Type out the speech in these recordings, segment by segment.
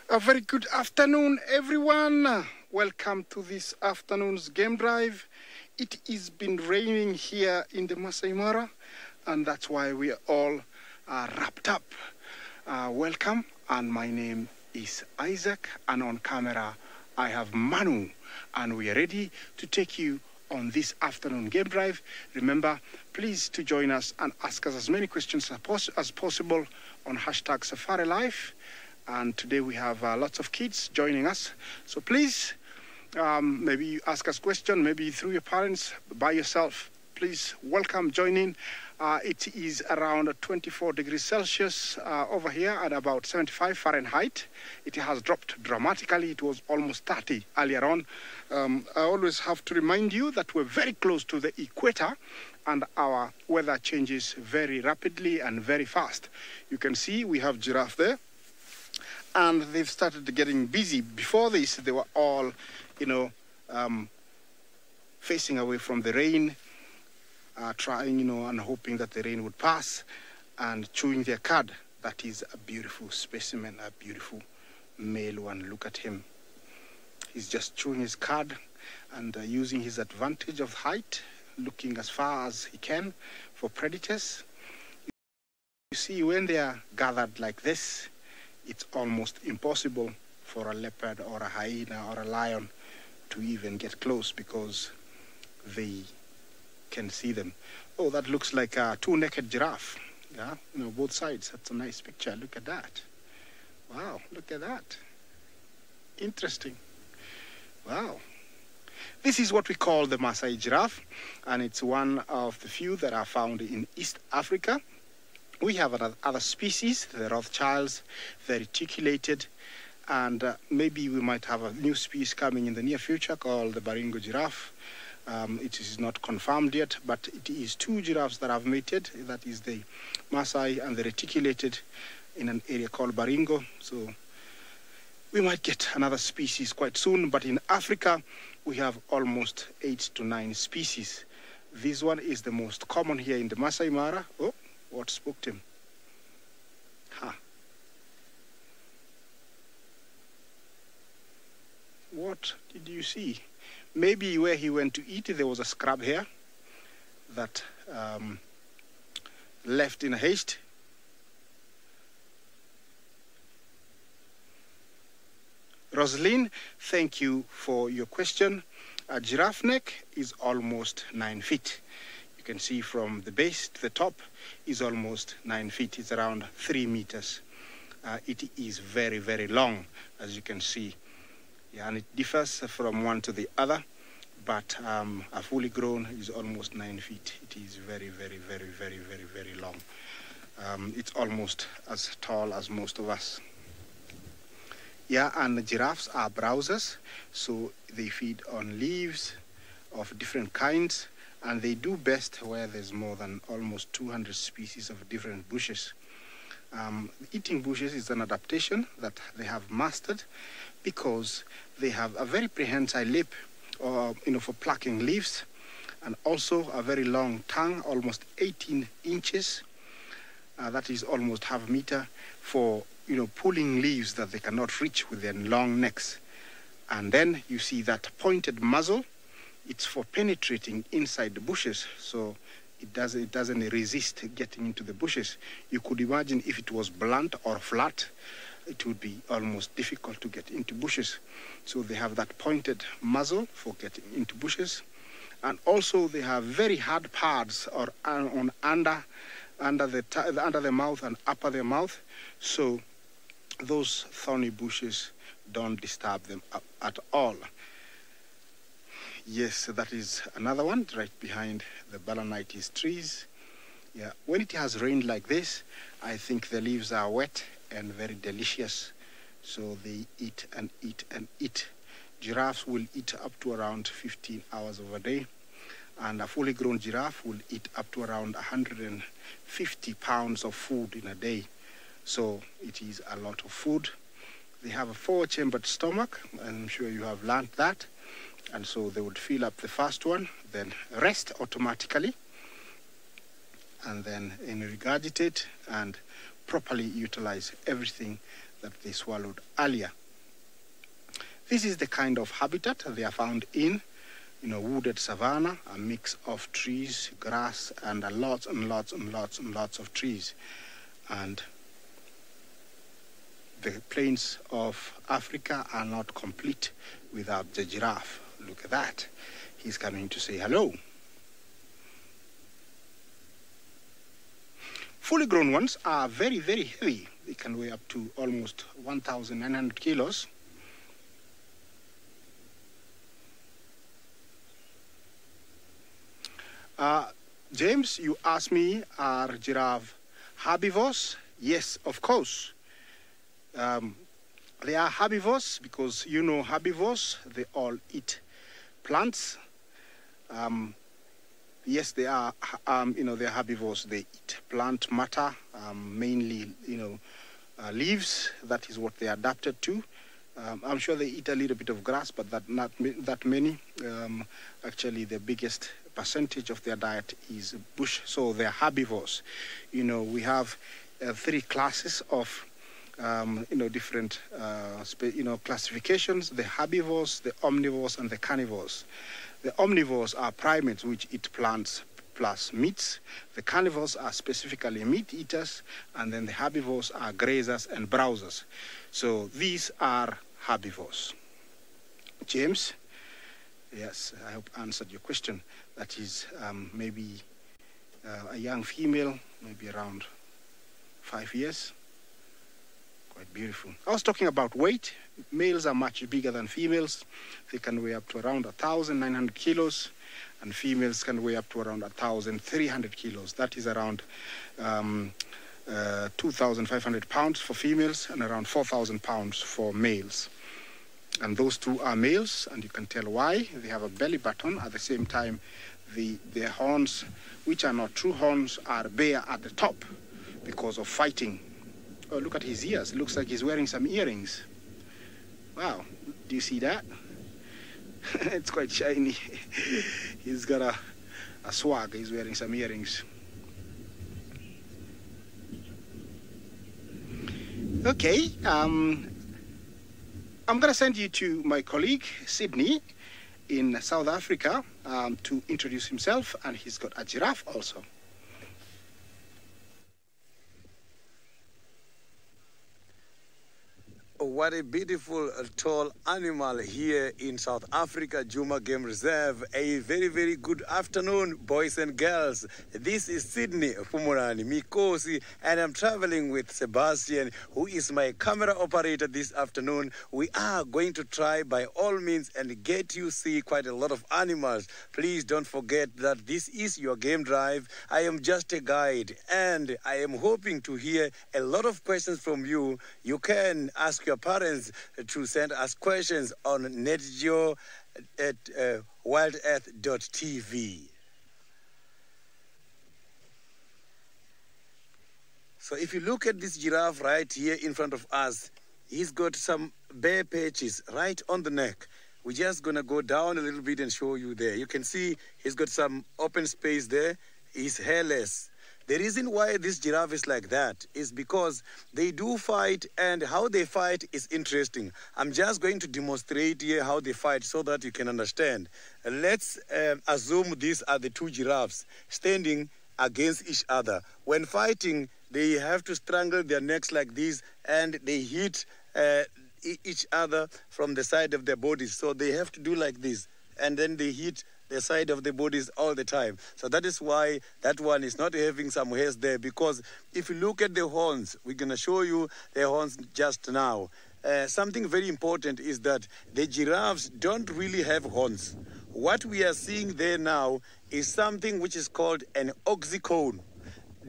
A very good afternoon, everyone. Welcome to this afternoon's game drive. It has been raining here in the Masai Mara, and that's why we are all wrapped up. Welcome, and my name is Isaac, and on camera I have Manu, and we are ready to take you on this afternoon game drive. Remember, please to join us and ask us as many questions as possible on hashtag SafariLive. And today we have lots of kids joining us. So please, maybe you ask us a question, maybe through your parents, by yourself. Please welcome, join in. It is around 24 degrees Celsius over here at about 75 Fahrenheit. It has dropped dramatically. It was almost 30 earlier on. I always have to remind you that we're very close to the equator and our weather changes very rapidly and very fast. You can see we have giraffe there. And they've started getting busy. Before this, they were all, facing away from the rain, trying, and hoping that the rain would pass, and chewing their cud. That is a beautiful specimen, a beautiful male one. Look at him. He's just chewing his cud and using his advantage of height, looking as far as he can for predators. You see, when they are gathered like this, it's almost impossible for a leopard or a hyena or a lion to even get close because they can see them. Oh, that looks like a two-necked giraffe. Yeah, both sides. That's a nice picture. Look at that. Wow, look at that. Interesting. Wow. This is what we call the Maasai giraffe, and it's one of the few that are found in East Africa. We have other species, the Rothschilds, the reticulated, and maybe we might have a new species coming in the near future called the Baringo giraffe. It is not confirmed yet, but it is two giraffes that have mated. That is the Maasai and the reticulated in an area called Baringo. So we might get another species quite soon, but in Africa, we have almost 8 to 9 species. This one is the most common here in the Masai Mara. Oh. What spooked him? What did you see? Maybe where he went to eat, there was a scrub here that left in haste. Rosaline, thank you for your question. A giraffe neck is almost 9 feet. You can see from the base to the top is almost 9 feet. It's around 3 meters. It is very, very long, as you can see. Yeah, and it differs from one to the other, but a fully grown is almost 9 feet. It is very, very, very, very, very, very long. It's almost as tall as most of us. Yeah, and the giraffes are browsers, so they feed on leaves of different kinds, and they do best where there's more than almost 200 species of different bushes. Eating bushes is an adaptation that they have mastered because they have a very prehensile lip, for plucking leaves, and also a very long tongue, almost 18 inches. That is almost half a meter for, pulling leaves that they cannot reach with their long necks. And then you see that pointed muzzle. It's for penetrating inside the bushes, so it doesn't resist getting into the bushes. You could imagine if it was blunt or flat, it would be almost difficult to get into bushes. So they have that pointed muzzle for getting into bushes, and also they have very hard pads or under the mouth and upper the mouth, so those thorny bushes don't disturb them at all. Yes, that is another one right behind the balanitis trees. Yeah, when it has rained like this, I think the leaves are wet and very delicious. So they eat and eat and eat. Giraffes will eat up to around 15 hours of a day. And a fully grown giraffe will eat up to around 150 pounds of food in a day. So it is a lot of food. They have a 4-chambered stomach. I'm sure you have learned that. And so they would fill up the first one, then rest automatically, and then regurgitate and properly utilize everything that they swallowed earlier. This is the kind of habitat they are found in, wooded savanna, a mix of trees, grass, and lots and lots and lots and lots of trees. And the plains of Africa are not complete without the giraffe. Look at that. He's coming to say hello. Fully grown ones are very, very heavy. They can weigh up to almost 1,900 kilos. James, you asked me, are giraffe herbivores? Yes, of course. They are herbivores because, herbivores, they all eat plants. Yes, they are, they're herbivores. They eat plant matter, mainly, leaves. That is what they are adapted to. I'm sure they eat a little bit of grass, but not that many. Actually, the biggest percentage of their diet is bush, so they're herbivores. We have 3 classes of, different, classifications: the herbivores, the omnivores, and the carnivores. The omnivores are primates which eat plants plus meats. The carnivores are specifically meat eaters, and then the herbivores are grazers and browsers. So these are herbivores. James, yes, I hope I answered your question. That is maybe a young female, maybe around 5 years. Quite beautiful. I was talking about weight. Males are much bigger than females. They can weigh up to around 1,900 kilos, and females can weigh up to around 1,300 kilos. That is around 2,500 pounds for females and around 4,000 pounds for males. And those two are males, and you can tell why. They have a belly button. At the same time, their horns, which are not true horns, are bare at the top because of fighting. Oh, look at his ears. It looks like he's wearing some earrings. Wow, do you see that? It's quite shiny. He's got a swag. He's wearing some earrings. Okay, I'm going to send you to my colleague, Sydney, in South Africa, to introduce himself, and he's got a giraffe also. What a beautiful, tall animal here in South Africa, Djuma Game Reserve. A very, very good afternoon, boys and girls. This is Sydney Fumurani Mikosi, and I'm traveling with Sebastian, who is my camera operator this afternoon. We are going to try by all means and get you see quite a lot of animals. Please don't forget that this is your game drive. I am just a guide, and I am hoping to hear a lot of questions from you. You can ask your parents to send us questions on netgeo at wildearth.tv. So if you look at this giraffe right here in front of us, he's got some bare patches right on the neck. We're just going to go down a little bit and show you there. You can see he's got some open space there. He's hairless. The reason why this giraffe is like that is because they do fight, and how they fight is interesting. I'm just going to demonstrate here how they fight so that you can understand. Let's assume these are the two giraffes standing against each other. When fighting, they have to strangle their necks like this, and they hit each other from the side of their bodies. So they have to do like this, and then they hit the side of the bodies all the time. So that is why that one is not having some hairs there, because if you look at the horns, we're going to show you the horns just now. Something very important is that the giraffes don't really have horns. What we are seeing there now is something which is called an oxycone.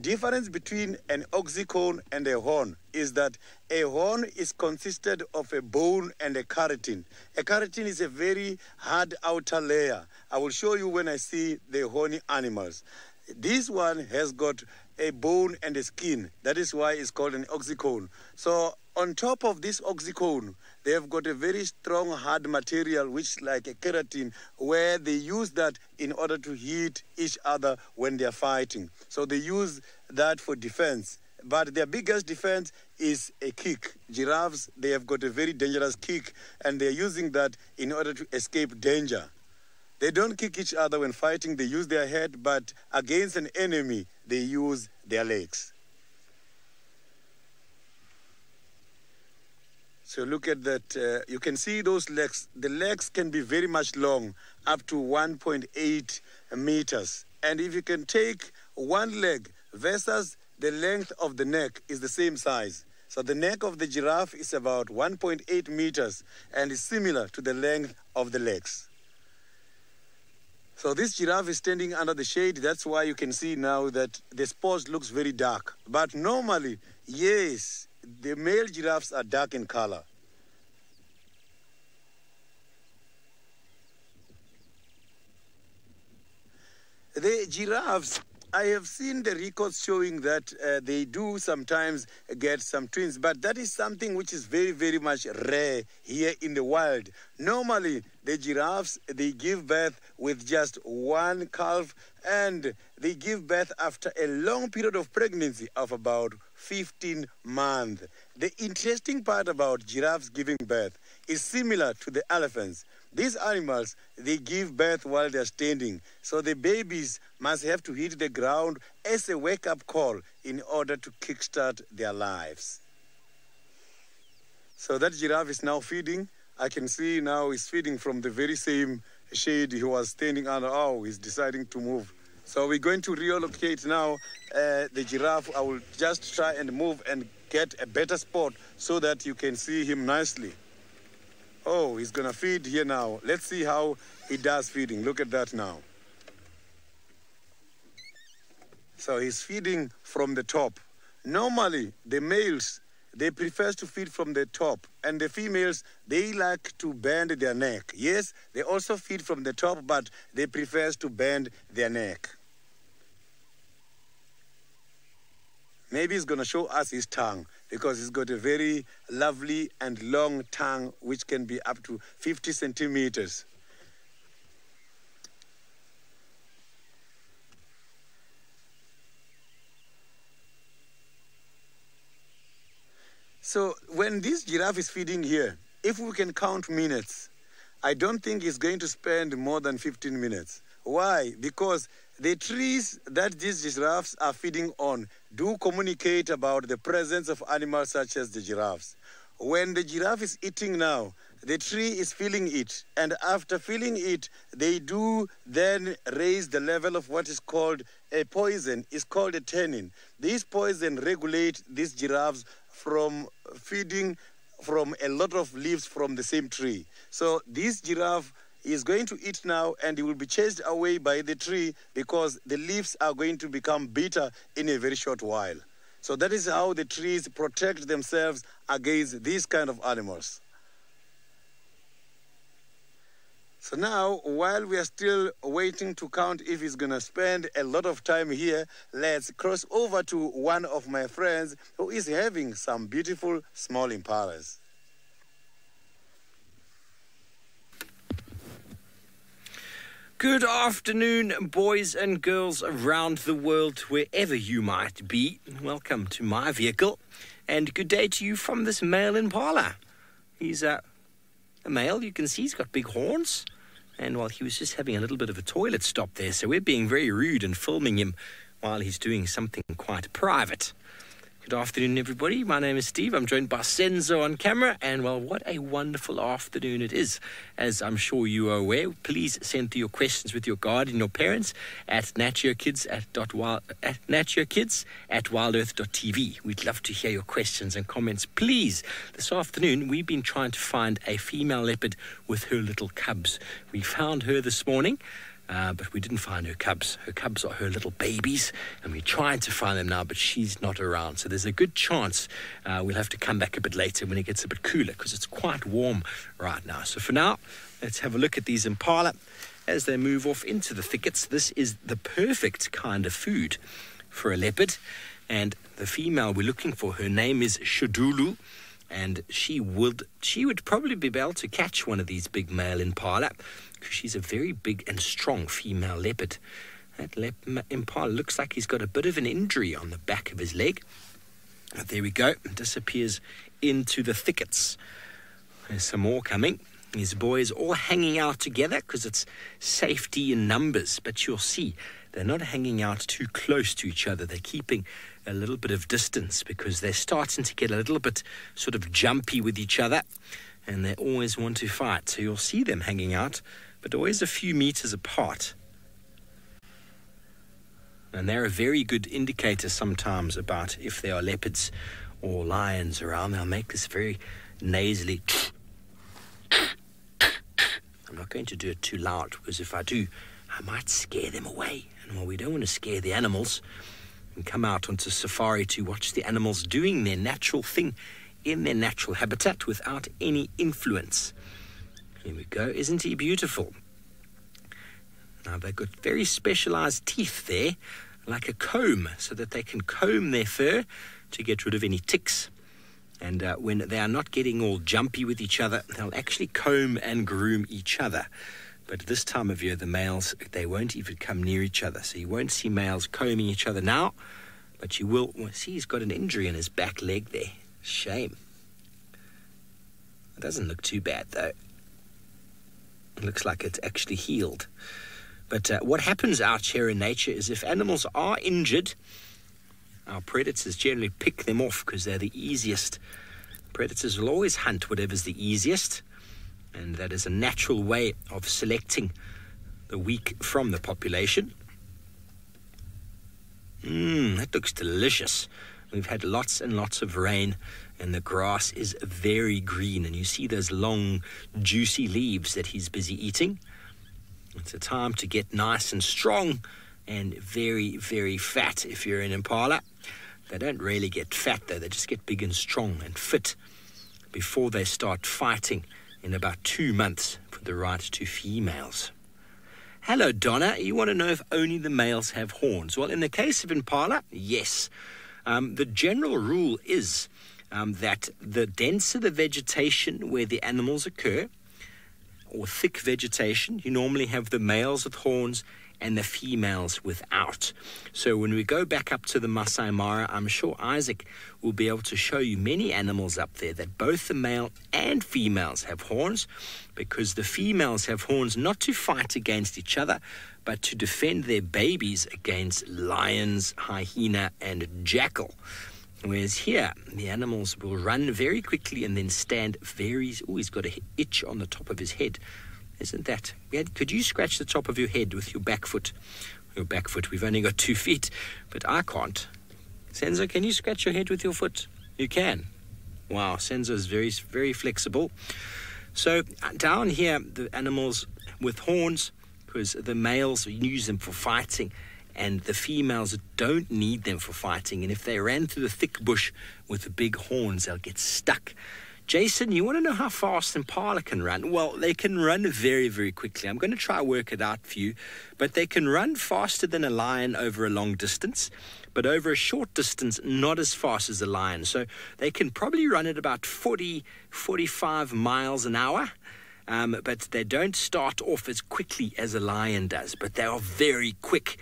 Difference between an oxycone and a horn is that a horn is consisted of a bone and a keratin. A keratin is a very hard outer layer. I will show you when I see the horny animals. This one has got a bone and a skin. That is why it's called an oxycone. So on top of this oxycone, they have got a very strong hard material, which is like a keratin, where they use that in order to hit each other when they are fighting. So they use that for defense. but their biggest defense is a kick. Giraffes, they have got a very dangerous kick, and they're using that in order to escape danger. They don't kick each other when fighting, they use their head, but against an enemy, they use their legs. So look at that, you can see those legs. The legs can be very much long, up to 1.8 meters. And if you can take one leg versus the length of the neck is the same size. So the neck of the giraffe is about 1.8 meters and is similar to the length of the legs. So this giraffe is standing under the shade. That's why you can see now that the spots looks very dark. But normally, yes, the male giraffes are dark in color. The giraffes, I have seen the records showing that they do sometimes get some twins, but that is something which is very, very much rare here in the wild. Normally, the giraffes, they give birth with just one calf, and they give birth after a long period of pregnancy of about 15 months. The interesting part about giraffes giving birth is similar to the elephants. These animals, they give birth while they're standing. So the babies must have to hit the ground as a wake-up call in order to kickstart their lives. So that giraffe is now feeding. I can see now he's feeding from the very same shade he was standing under. Oh, he's deciding to move. So we're going to relocate now the giraffe. I will just try and move and get a better spot so that you can see him nicely. Oh, he's going to feed here now. Let's see how he does feeding. Look at that now. So he's feeding from the top. Normally, the males, they prefer to feed from the top. And the females, they like to bend their neck. Yes, they also feed from the top, but they prefer to bend their neck. Maybe he's going to show us his tongue because he's got a very lovely and long tongue which can be up to 50 centimeters. So when this giraffe is feeding here, if we can count minutes, I don't think he's going to spend more than 15 minutes. Why? Because the trees that these giraffes are feeding on do communicate about the presence of animals such as the giraffes. When the giraffe is eating now, the tree is feeling it. And after feeling it, they do then raise the level of what is called a poison. It's called a tannin. This poison regulates these giraffes from feeding from a lot of leaves from the same tree. So this giraffe is going to eat now and he will be chased away by the tree because the leaves are going to become bitter in a very short while. So that is how the trees protect themselves against these kind of animals. So now, while we are still waiting to count if he's going to spend a lot of time here, let's cross over to one of my friends who is having some beautiful small impalas. Good afternoon, boys and girls around the world, wherever you might be. Welcome to my vehicle, and good day to you from this male impala. He's a male. You can see he's got big horns, and well, he was just having a little bit of a toilet stop there, so we're being very rude and filming him while he's doing something quite private. Good afternoon, everybody. My name is Steve. I'm joined by Senzo on camera, and well, what a wonderful afternoon it is. As I'm sure you are aware, please send through your questions with your guardian or parents at natyourkids@wildearth.tv. We'd love to hear your questions and comments. Please, this afternoon, we've been trying to find a female leopard with her little cubs. We found her this morning. But we didn't find her cubs. Her cubs are her little babies, and we're trying to find them now, but she's not around. So there's a good chance we'll have to come back a bit later when it gets a bit cooler, because it's quite warm right now. So for now, let's have a look at these impala as they move off into the thickets. This is the perfect kind of food for a leopard, and the female we're looking for, her name is Shadulu, and she would probably be able to catch one of these big male impala, because she's a very big and strong female leopard. That impala looks like he's got a bit of an injury on the back of his leg. But there we go. It disappears into the thickets. There's some more coming. These boys all hanging out together because it's safety in numbers. But you'll see they're not hanging out too close to each other. They're keeping a little bit of distance because they're starting to get a little bit sort of jumpy with each other. And they always want to fight. So you'll see them hanging out, but always a few meters apart. And they're a very good indicator sometimes about if there are leopards or lions around. They'll make this very nasally. I'm not going to do it too loud because if I do, I might scare them away. And well, we don't want to scare the animals and come out onto safari to watch the animals doing their natural thing in their natural habitat without any influence. Here we go. Isn't he beautiful? Now they've got very specialized teeth there, like a comb, so that they can comb their fur to get rid of any ticks. And when they are not getting all jumpy with each other, they'll actually comb and groom each other. But this time of year, the males, they won't even come near each other. So you won't see males combing each other now, but you will. Well, see, he's got an injury in his back leg there. Shame. It doesn't look too bad, though. It looks like it's actually healed. But what happens out here in nature is if animals are injured, our predators generally pick them off because they're the easiest. Predators will always hunt whatever's the easiest, and that is a natural way of selecting the weak from the population. That looks delicious. We've had lots and lots of rain, and the grass is very green, and you see those long, juicy leaves that he's busy eating. It's a time to get nice and strong and very, very fat if you're an impala. They don't really get fat, though. They just get big and strong and fit before they start fighting in about 2 months for the right to females. Hello, Donna. You want to know if only the males have horns? Well, in the case of impala, yes. The general rule is that the denser the vegetation where the animals occur, or thick vegetation, you normally have the males with horns and the females without. So when we go back up to the Masai Mara, I'm sure Isaac will be able to show you many animals up there that both the male and females have horns, because the females have horns not to fight against each other, but to defend their babies against lions, hyena, and jackal. Whereas here, the animals will run very quickly and then stand very... Oh, he's got an itch on the top of his head. Isn't that... Could you scratch the top of your head with your back foot? Your back foot, we've only got 2 feet, but I can't. Senzo, can you scratch your head with your foot? You can. Wow, Senzo is very, very flexible. So down here, the animals with horns, because the males use them for fighting, and the females don't need them for fighting. And if they ran through the thick bush with the big horns, they'll get stuck. Jason, you want to know how fast impala can run? Well, they can run very, very quickly. I'm going to try work it out for you. But they can run faster than a lion over a long distance, but over a short distance, not as fast as a lion. So they can probably run at about 40, 45 miles an hour. But they don't start off as quickly as a lion does, but they are very quick.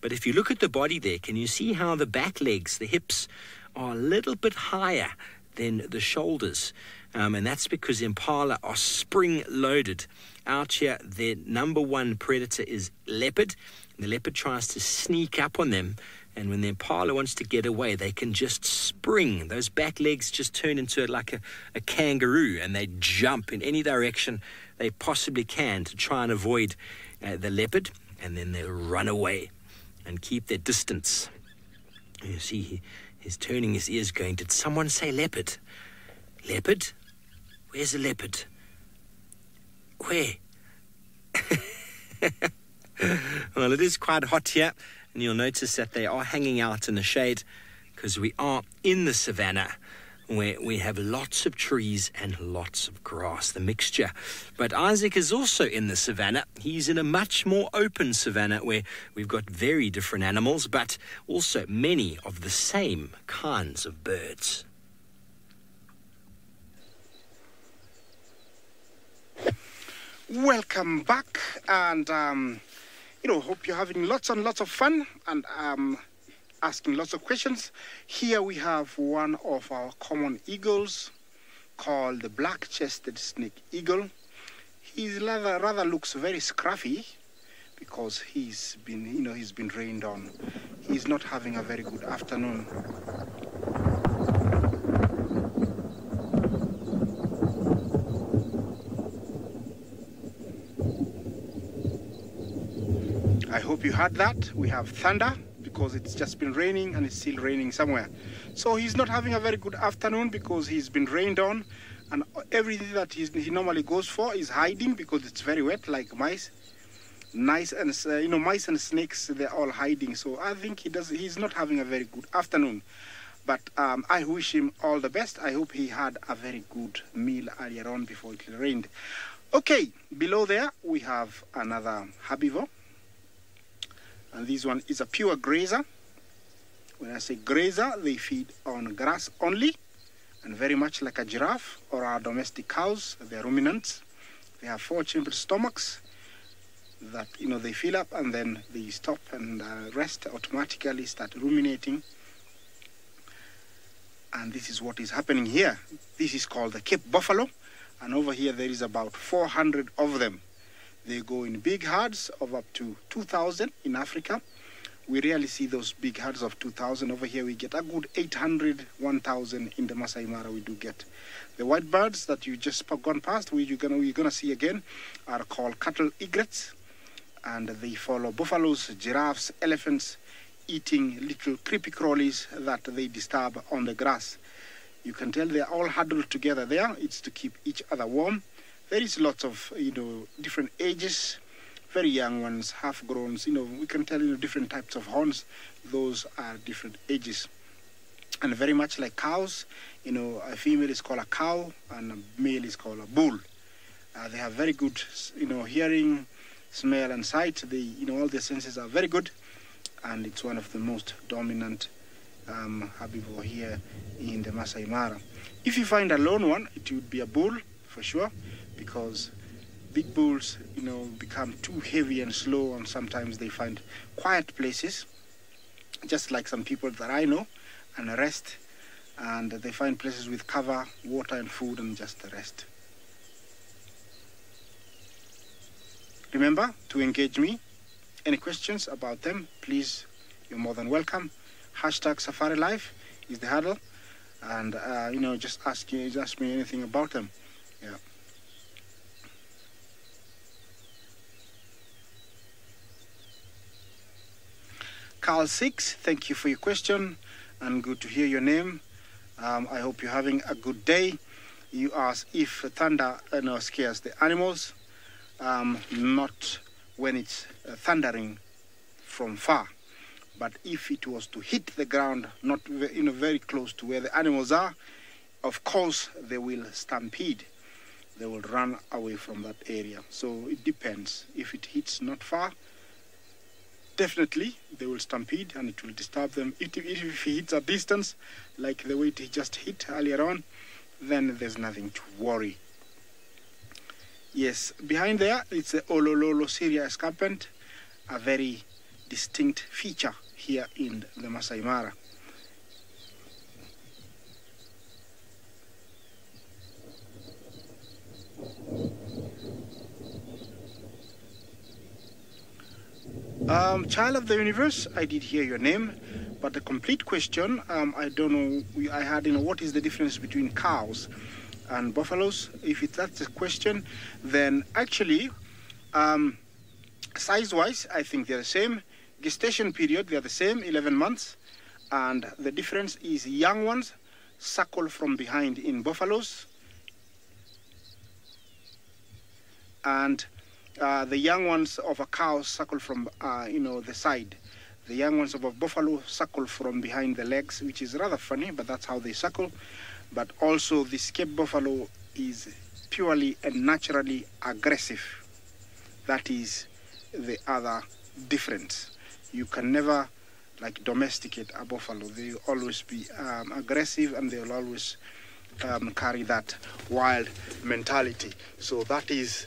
But if you look at the body there, can you see how the back legs, the hips, are a little bit higher than the shoulders? And that's because impala are spring-loaded. Out here, their number one predator is leopard. The leopard tries to sneak up on them, and when the impala wants to get away, they can just spring. Those back legs just turn into like a kangaroo, and they jump in any direction they possibly can to try and avoid the leopard, and then they'll run away and keep their distance. You see, he's turning his ears going, did someone say leopard? Leopard? Where's the leopard? Where? Well, it is quite hot here, and you'll notice that they are hanging out in the shade because we are in the savannah where we have lots of trees and lots of grass, the mixture. But Isaac is also in the savannah. He's in a much more open savannah where we've got very different animals, but also many of the same kinds of birds. Welcome back, and hope you're having lots and lots of fun. And asking lots of questions. Here we have one of our common eagles called the black-chested snake eagle. He rather looks very scruffy because he's been rained on. He's not having a very good afternoon. I hope you heard that. We have thunder because it's just been raining and it's still raining somewhere. So he's not having a very good afternoon because he's been rained on, and everything that he normally goes for is hiding because it's very wet, like mice. Mice and snakes, they're all hiding. So I think he's not having a very good afternoon. But I wish him all the best. I hope he had a very good meal earlier on before it rained. Okay, below there we have another herbivore. And this one is a pure grazer. When I say grazer, they feed on grass only, and very much like a giraffe or our domestic cows. They're ruminants. They have 4-chambered stomachs that they fill up and then they stop and rest automatically, start ruminating. And this is what is happening here. This is called the Cape buffalo, and over here there is about 400 of them. They go in big herds of up to 2,000 in Africa. We rarely see those big herds of 2,000. Over here we get a good 800, 1,000 in the Masai Mara we do get. The white birds that you just gone past, we're gonna see again, are called cattle egrets. And they follow buffaloes, giraffes, elephants, eating little creepy crawlies that they disturb on the grass. You can tell they're all huddled together there. It's to keep each other warm. There is lots of, different ages, very young ones, half-growns, we can tell, different types of horns. Those are different ages. And very much like cows, a female is called a cow and a male is called a bull. They have very good, hearing, smell and sight. They, all their senses are very good. And it's one of the most dominant herbivore here in the Masai Mara. If you find a lone one, it would be a bull for sure, because big bulls, become too heavy and slow, and sometimes they find quiet places, just like some people that I know, and rest, and they find places with cover, water and food, and just rest. Remember to engage me. Any questions about them, please, you're more than welcome. #SafariLive is the handle, and just ask me anything about them. Yeah. Carl 6, thank you for your question and good to hear your name. I hope you're having a good day. You asked if thunder scares the animals. Not when it's thundering from far, but if it was to hit the ground, not very close to where the animals are, of course they will stampede. They will run away from that area. So it depends. If it hits not far, definitely they will stampede and it will disturb them. If it hits a distance, like the way it just hit earlier on, then there's nothing to worry. Yes, behind there it's the Olololo Syria escarpment, a very distinct feature here in the Masai Mara. Child of the universe, I did hear your name, but the complete question, I don't know. I had, what is the difference between cows and buffaloes? If that's the question, then actually, size-wise, I think they're the same. Gestation period, they're the same, 11 months. And the difference is young ones suckle from behind in buffaloes. And the young ones of a cow suckle from, the side. The young ones of a buffalo suckle from behind the legs, which is rather funny, but that's how they suckle. But also the Cape buffalo is purely and naturally aggressive. That is the other difference. You can never domesticate a buffalo. They will always be aggressive, and they will always carry that wild mentality. So that is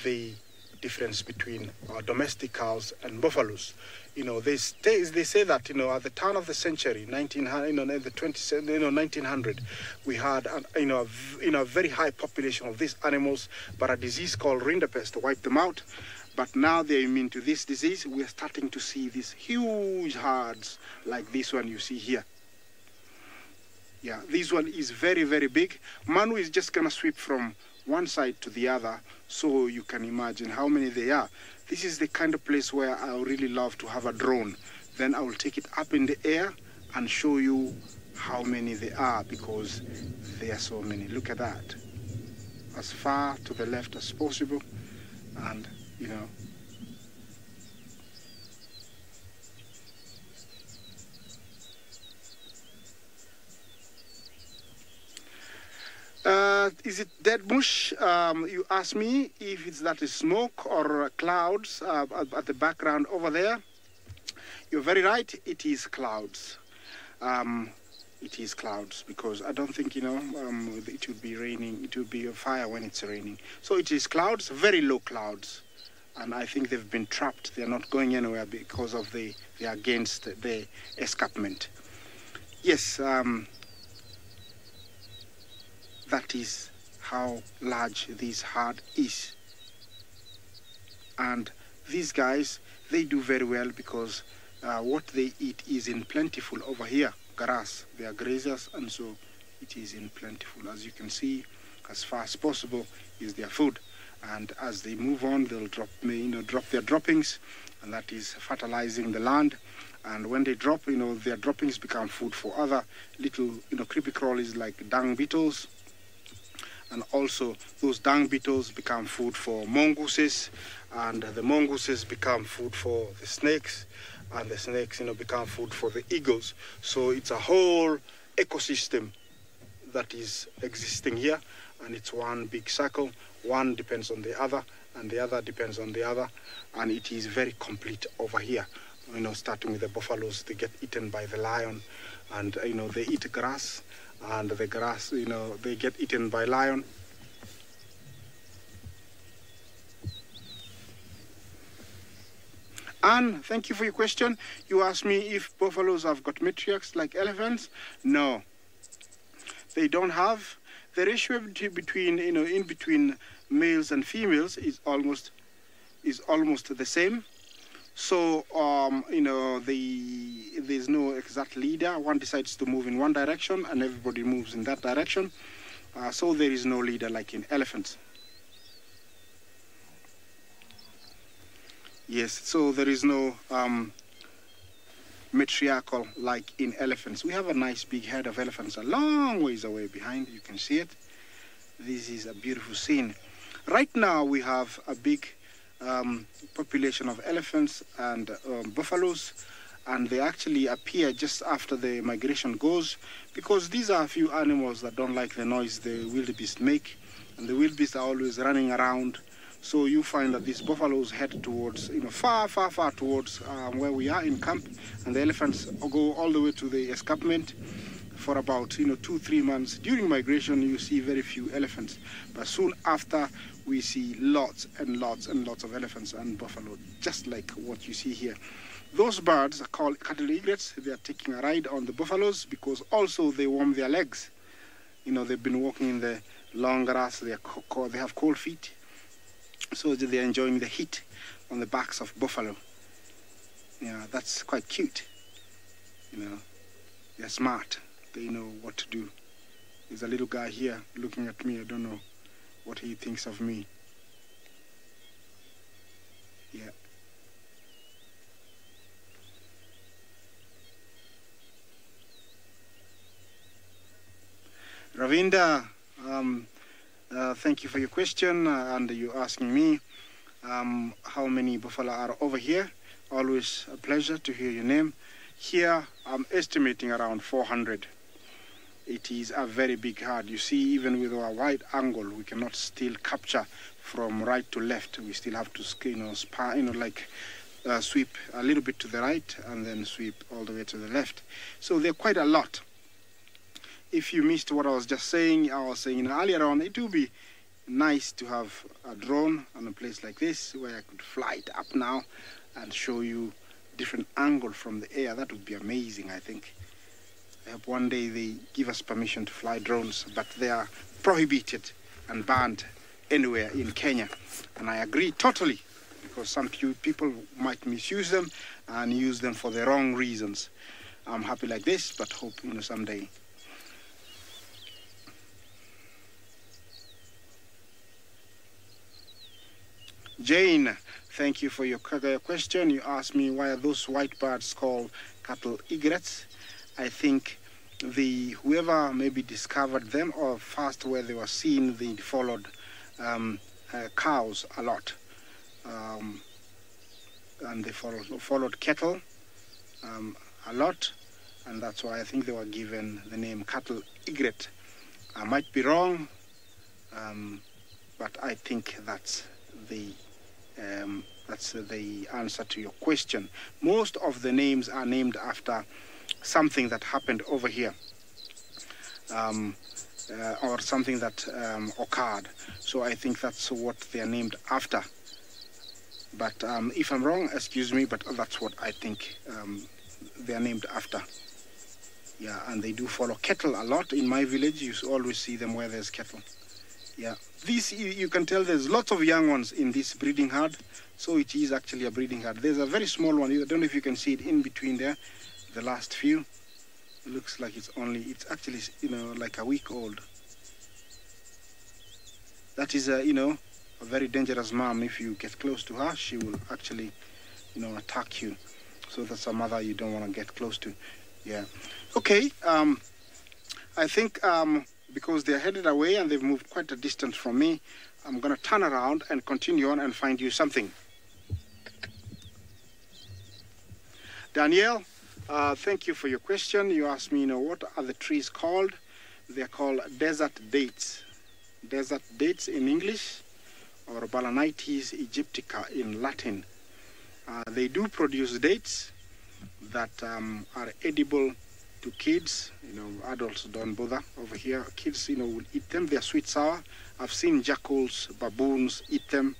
the difference between domestic cows and buffaloes. They say that at the turn of the century, 1900, we had a very high population of these animals, but a disease called rinderpest wiped them out. But now they're immune to this disease. We're starting to see these huge herds like this one you see here. Yeah, this one is very, very big. Manu is just gonna sweep from one side to the other, so you can imagine how many they are. This is the kind of place where I would really love to have a drone. Then I will take it up in the air and show you how many there are, because there are so many. Look at that. As far to the left as possible, and is it dead bush? You asked me if it's that is smoke or clouds at the background over there. You're very right. It is clouds. It is clouds, because I don't think it would be raining. It would be a fire when it's raining. So it is clouds, very low clouds, and I think they've been trapped. They're not going anywhere because of they are against the escarpment. Yes. That is how large this herd is. And these guys, they do very well because what they eat is in plentiful over here. Grass, they are grazers, and so it is in plentiful. As you can see, as far as possible is their food. And as they move on, they'll drop their droppings, and that is fertilizing the land. And when they drop, their droppings become food for other little, creepy crawlies like dung beetles. And also those dung beetles become food for mongooses, and the mongooses become food for the snakes, and the snakes become food for the eagles. So it's a whole ecosystem that is existing here, and it's one big circle. One depends on the other, and the other depends on the other, and it is very complete over here. Starting with the buffaloes, they get eaten by the lion, and they eat grass, and the grass, they get eaten by lion. Anne, thank you for your question. You asked me if buffaloes have got matriarchs like elephants. No, they don't have. The ratio between in between males and females is almost the same. So there's no exact leader. One decides to move in one direction, and everybody moves in that direction. So there is no leader like in elephants. Yes, so there is no matriarchal like in elephants. We have a nice big herd of elephants a long ways away behind. You can see it. This is a beautiful scene. Right now we have a big population of elephants and buffaloes, and they actually appear just after the migration goes, because these are a few animals that don't like the noise the wildebeest make, and the wildebeest are always running around. So you find that these buffaloes head towards, far towards where we are in camp, and the elephants go all the way to the escarpment for about 2-3 months. During migration you see very few elephants, but soon after we see lots and lots and lots of elephants and buffalo, just like what you see here. Those birds are called cattle egrets. They are taking a ride on the buffaloes because also they warm their legs. They've been walking in the long grass. They have cold feet, so they are enjoying the heat on the backs of buffalo. Yeah, that's quite cute. They're smart. They know what to do. There's a little guy here looking at me. I don't know what he thinks of me. Yeah. Ravinda, thank you for your question, and you're asking me how many buffalo are over here. Always a pleasure to hear your name. Here, I'm estimating around 400. It is a very big herd. You see, even with our wide angle, we cannot still capture from right to left. We still have to, sweep a little bit to the right and then sweep all the way to the left. So they're quite a lot. If you missed what I was just saying, I was saying earlier on, it will be nice to have a drone on a place like this where I could fly it up now and show you different angle from the air. That would be amazing, I think. I hope one day they give us permission to fly drones, but they are prohibited and banned anywhere in Kenya. And I agree totally, because some people might misuse them and use them for the wrong reasons. I'm happy like this, but hope, someday. Jane, thank you for your question. You asked me why are those white birds called cattle egrets. I think whoever maybe discovered them, or first where they were seen, they followed cows a lot. And they followed cattle a lot, and that's why I think they were given the name cattle egret. I might be wrong, but I think that's the answer to your question. Most of the names are named after something that happened over here, or something that occurred. So I think that's what they are named after. But if I'm wrong, excuse me, but that's what I think they are named after. Yeah, and they do follow cattle a lot. In my village, you always see them where there's cattle. Yeah, these, you can tell there's lots of young ones in this breeding herd. So it is actually a breeding herd. There's a very small one. I don't know if you can see it in between there. The last few. It looks like it's actually, like a week old. That is, a very dangerous mom. If you get close to her, she will actually, attack you. So that's a mother you don't want to get close to. Yeah. Okay. I think because they're headed away and they've moved quite a distance from me, I'm going to turn around and continue on and find you something. Danielle, thank you for your question. You asked me, what are the trees called? They're called desert dates. Desert dates in English, or Balanites aegyptica in Latin. They do produce dates that are edible to kids. Adults don't bother over here. Kids, will eat them. They're sweet sour. I've seen jackals, baboons eat them,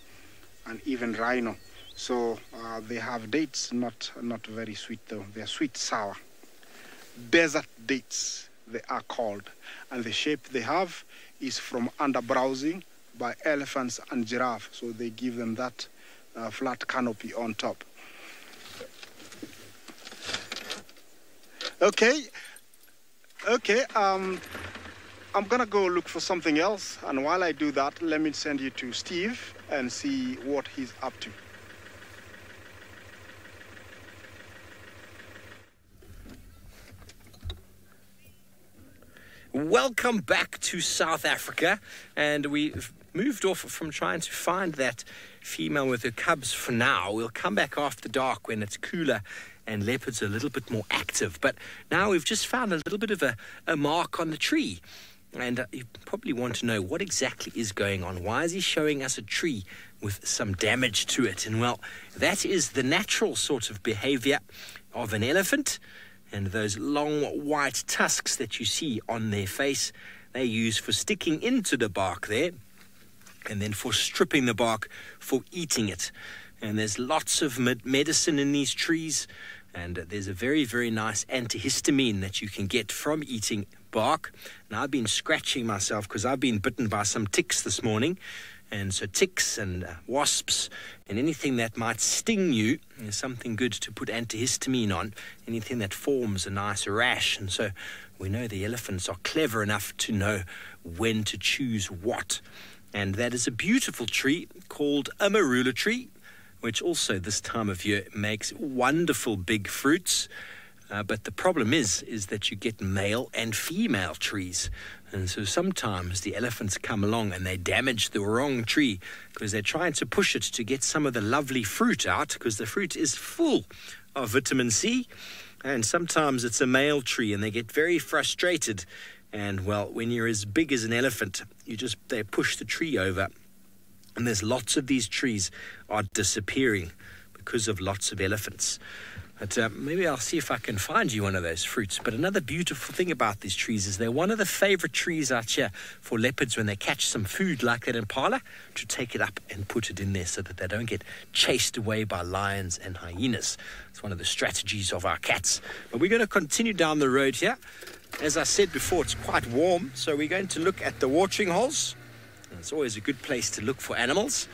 and even rhino. So they have dates, not very sweet though. They're sweet sour. Desert dates, they are called. And the shape they have is from underbrowsing by elephants and giraffe. So they give them that flat canopy on top. Okay, I'm gonna go look for something else, and while I do that, let me send you to Steve and see what he's up to. Welcome back to South Africa, and we've moved off from trying to find that female with her cubs for now. We'll come back after dark when it's cooler and leopards are a little bit more active. But now we've just found a little bit of a mark on the tree. And you probably want to know what exactly is going on. Why is he showing us a tree with some damage to it? And well, that is the natural sort of behavior of an elephant. And those long white tusks that you see on their face, they use for sticking into the bark there, and then for stripping the bark for eating it. And there's lots of medicine in these trees. And there's a very, very nice antihistamine that you can get from eating bark. And I've been scratching myself because I've been bitten by some ticks this morning. And so ticks and wasps and anything that might sting you is something good to put antihistamine on. Anything that forms a nice rash. And so we know the elephants are clever enough to know when to choose what. And that is a beautiful tree called a marula tree, which also this time of year makes wonderful big fruits. But the problem is that you get male and female trees. And so sometimes the elephants come along and they damage the wrong tree because they're trying to push it to get some of the lovely fruit out, because the fruit is full of vitamin C. And sometimes it's a male tree and they get very frustrated. And well, when you're as big as an elephant, they push the tree over. And there's lots of these trees are disappearing because of lots of elephants. But maybe I'll see if I can find you one of those fruits. But another beautiful thing about these trees is they're one of the favorite trees out here for leopards when they catch some food like that impala, to take it up and put it in there so that they don't get chased away by lions and hyenas. It's one of the strategies of our cats. But we're going to continue down the road here. As I said before, it's quite warm, so we're going to look at the watering holes. It's always a good place to look for animals.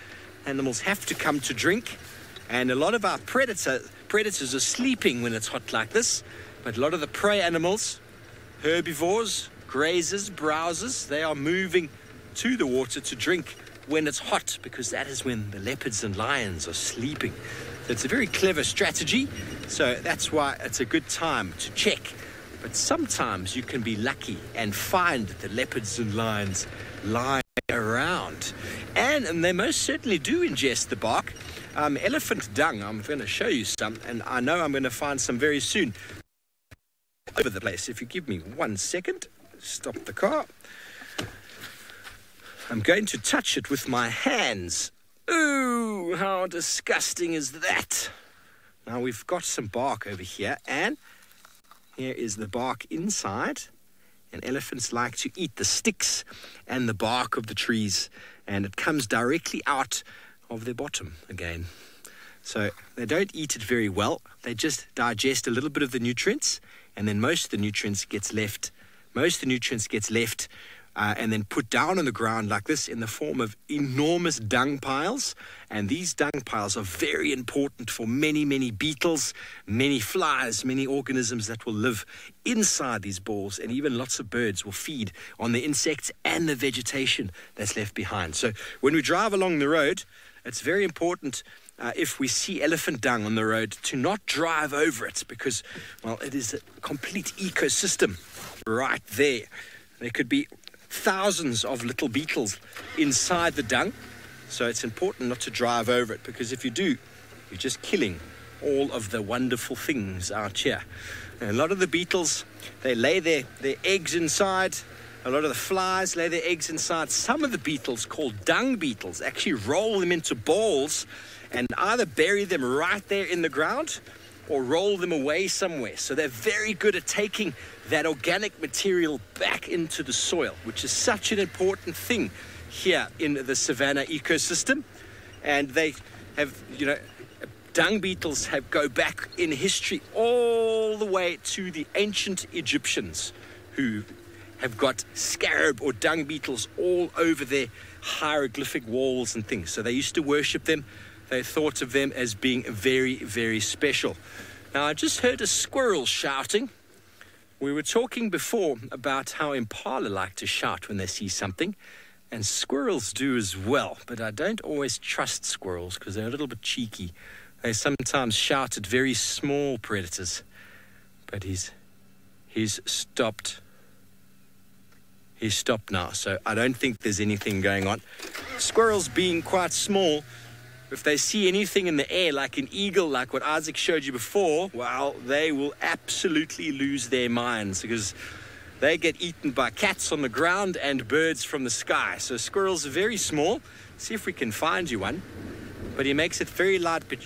Animals have to come to drink, and a lot of our predators are sleeping when it's hot like this, but a lot of the prey animals, herbivores, grazers, browsers, they are moving to the water to drink when it's hot, because that is when the leopards and lions are sleeping. So it's a very clever strategy, so that's why it's a good time to check. But sometimes you can be lucky and find the leopards and lions lying around, and they most certainly do ingest the bark. Elephant dung, I'm going to show you some, and I know I'm going to find some very soon over the place. If you give me 1 second, stop the car. I'm going to touch it with my hands. Ooh, how disgusting is that? Now we've got some bark over here, and here is the bark inside. And elephants like to eat the sticks and the bark of the trees, and it comes directly out of their bottom again. So they don't eat it very well. They just digest a little bit of the nutrients, and then most of the nutrients gets left. And then put down on the ground like this in the form of enormous dung piles. And these dung piles are very important for many, many beetles, many flies, many organisms that will live inside these balls, and even lots of birds will feed on the insects and the vegetation that's left behind. So when we drive along the road, it's very important if we see elephant dung on the road to not drive over it, because, well, it is a complete ecosystem right there. There could be thousands of little beetles inside the dung, so it's important not to drive over it, because if you do, you're just killing all of the wonderful things out here. And a lot of the beetles, they lay their eggs inside. A lot of the flies lay their eggs inside. Some of the beetles, called dung beetles, actually roll them into balls and either bury them right there in the ground or roll them away somewhere. So they're very good at taking that organic material back into the soil, which is such an important thing here in the savanna ecosystem. And they have, dung beetles go back in history all the way to the ancient Egyptians, who have got scarab or dung beetles all over their hieroglyphic walls and things. So they used to worship them. They thought of them as being very, very special. Now, I just heard a squirrel shouting. We were talking before about how impala like to shout when they see something, and squirrels do as well. But I don't always trust squirrels because they're a little bit cheeky. They sometimes shout at very small predators. But he's stopped. He's stopped now, so I don't think there's anything going on. Squirrels being quite small, if they see anything in the air, like an eagle, like what Isaac showed you before, well, they will absolutely lose their minds, because they get eaten by cats on the ground and birds from the sky. So squirrels are very small. See if we can find you one. But he makes it very loud, but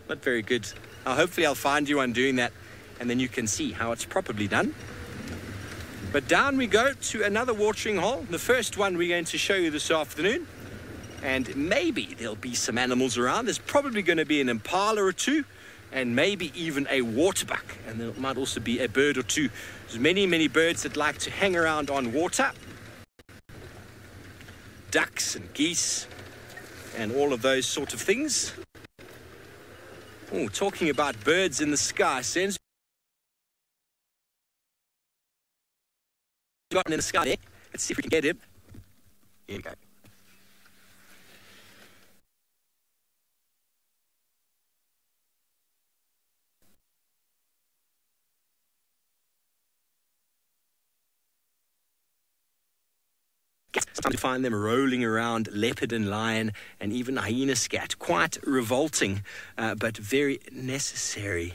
not very good. Hopefully I'll find you one doing that, and then you can see how it's properly done. But down we go to another watering hole. The first one we're going to show you this afternoon. And maybe there'll be some animals around. There's probably going to be an impala or two, and maybe even a waterbuck. And there might also be a bird or two. There's many, many birds that like to hang around on water. Ducks and geese and all of those sort of things. Oh, talking about birds in the sky, Sens. Got one in the sky there. Let's see if we can get him. Here we go. Sometimes you find them rolling around leopard and lion and even hyena scat. Quite revolting, but very necessary.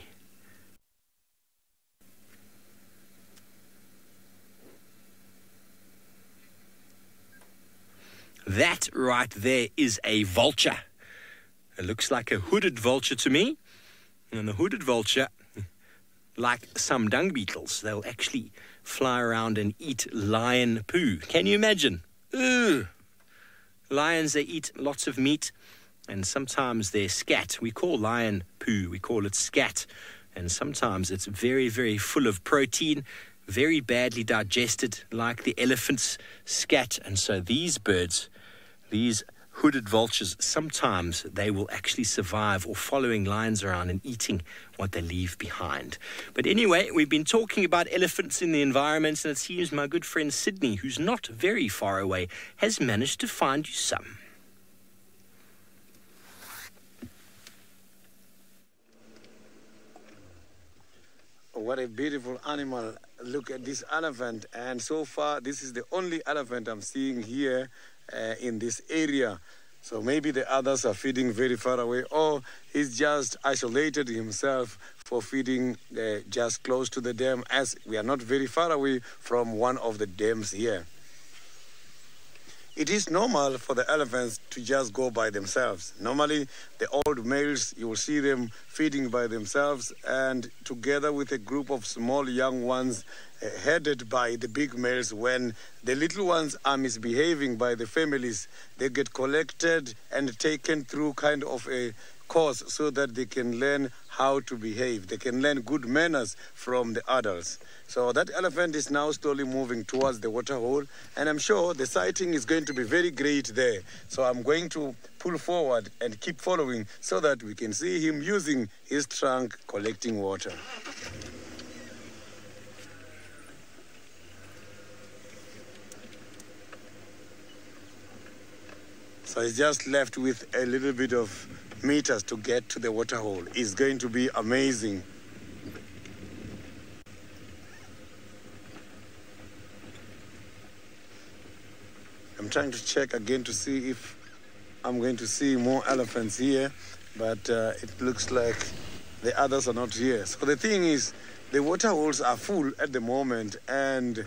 That right there is a vulture. It looks like a hooded vulture to me. And the hooded vulture, like some dung beetles, they'll actually fly around and eat lion poo. Can you imagine? Ugh. Lions, they eat lots of meat, and sometimes their scat, we call lion poo, we call it scat, and sometimes it's very, very full of protein, very badly digested, like the elephant's scat. And so these birds, these hooded vultures, sometimes they will actually survive or following lions around and eating what they leave behind. But anyway, we've been talking about elephants in the environment, and it seems my good friend Sydney, who's not very far away, has managed to find you some. What a beautiful animal. Look at this elephant. And so far, this is the only elephant I'm seeing here in this area. So maybe the others are feeding very far away, or he's just isolated himself for feeding just close to the dam, as we are not very far away from one of the dams here. It is normal for the elephants to just go by themselves. Normally, the old males, you will see them feeding by themselves, and together with a group of small young ones headed by the big males. When the little ones are misbehaving by the families, they get collected and taken through kind of a course so that they can learn how to behave. They can learn good manners from the adults. So that elephant is now slowly moving towards the water hole, and I'm sure the sighting is going to be very great there. So I'm going to pull forward and keep following so that we can see him using his trunk collecting water. So he's just left with a little bit of meters to get to the water hole. It's going to be amazing. I'm trying to check again to see if I'm going to see more elephants here, but it looks like the others are not here. So the thing is, the water holes are full at the moment, and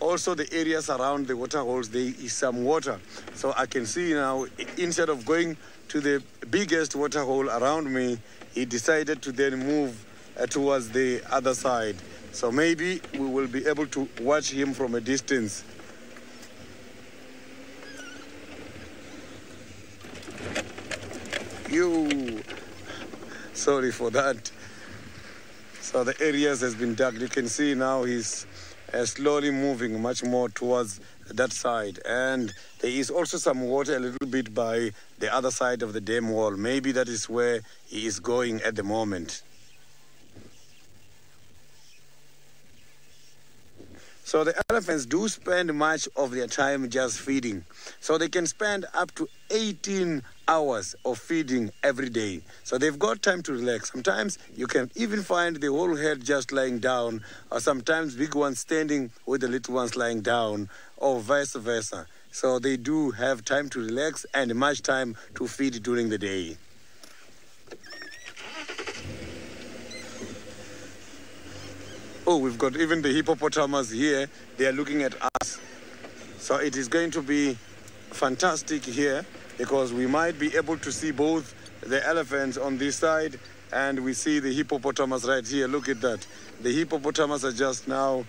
also the areas around the water holes, there is some water. So I can see now, instead of going to the biggest water hole around me, he decided to then move towards the other side. So maybe we will be able to watch him from a distance. Sorry for that. So the areas has been dug. You can see now he's slowly moving much more towards that side. And there is also some water a little bit by the other side of the dam wall. Maybe that is where he is going at the moment. So the elephants do spend much of their time just feeding. So they can spend up to 18 hours of feeding every day. So they've got time to relax. Sometimes you can even find the whole herd just lying down, or sometimes big ones standing with the little ones lying down, or vice versa. So they do have time to relax and much time to feed during the day. Oh, we've got even the hippopotamus here. They are looking at us. So it is going to be fantastic here, because we might be able to see both the elephants on this side, and we see the hippopotamus right here. Look at that. The hippopotamus are just now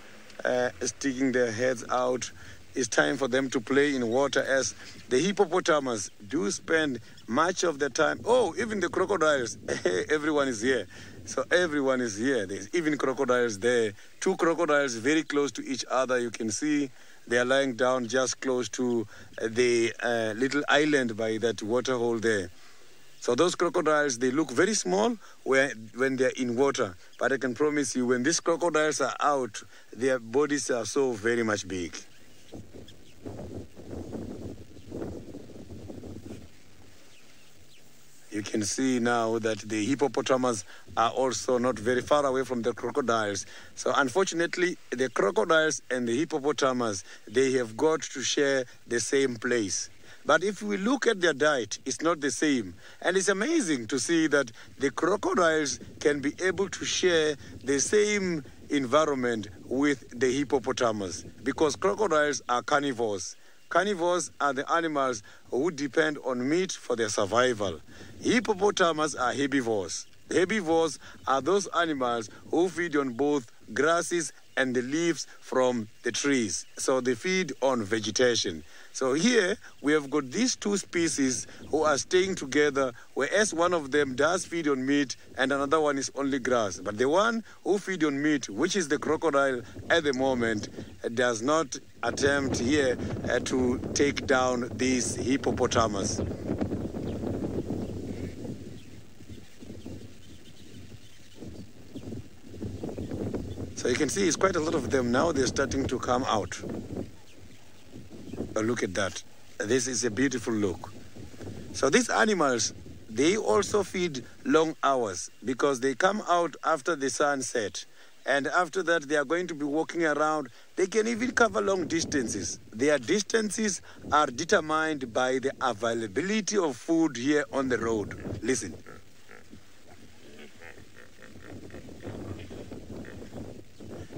sticking their heads out. It's time for them to play in water, as the hippopotamus do spend much of the time. Oh, even the crocodiles. Everyone is here. So everyone is here. There's even crocodiles there. Two crocodiles very close to each other. You can see they are lying down just close to the little island by that water hole there. So those crocodiles, they look very small when they're in water. But I can promise you, when these crocodiles are out, their bodies are so very much big. You can see now that the hippopotamus are also not very far away from the crocodiles. So unfortunately, the crocodiles and the hippopotamus, they have got to share the same place. But if we look at their diet, it's not the same. And it's amazing to see that the crocodiles can be able to share the same environment with the hippopotamus, because crocodiles are carnivores. Carnivores are the animals who depend on meat for their survival. Hippopotamus are herbivores. Herbivores are those animals who feed on both grasses and the leaves from the trees. So they feed on vegetation. So here we have got these two species who are staying together, whereas one of them does feed on meat and another one is only grass. But the one who feed on meat, which is the crocodile at the moment, does not attempt here to take down these hippopotamus. So you can see it's quite a lot of them now. They're starting to come out. Look at that. This is a beautiful look. So these animals, they also feed long hours because they come out after the sun set. And after that, they are going to be walking around. They can even cover long distances. Their distances are determined by the availability of food here on the road. Listen.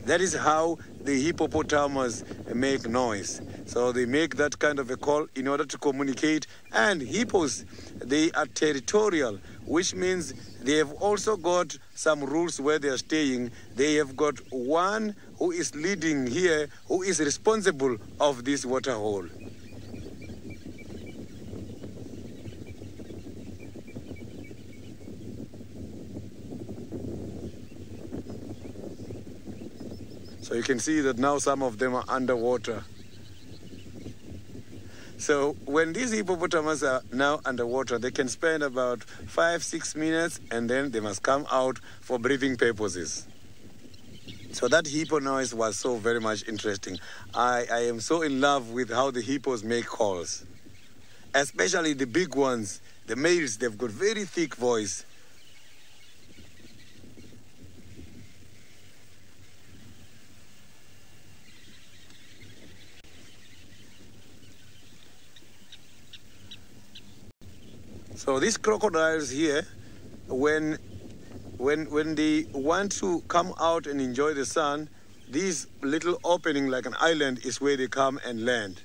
That is how the hippopotamus make noise. So they make that kind of a call in order to communicate. And hippos, they are territorial, which means they have also got some rules where they are staying. They have got one who is leading here, who is responsible of this water hole. So you can see that now some of them are underwater. So when these hippopotamus are now underwater, they can spend about 5-6 minutes and then they must come out for breathing purposes. So that hippo noise was so very much interesting. I am so in love with how the hippos make calls. Especially the big ones, the males, they've got very thick voice. So these crocodiles here, when they want to come out and enjoy the sun, this little opening like an island is where they come and land.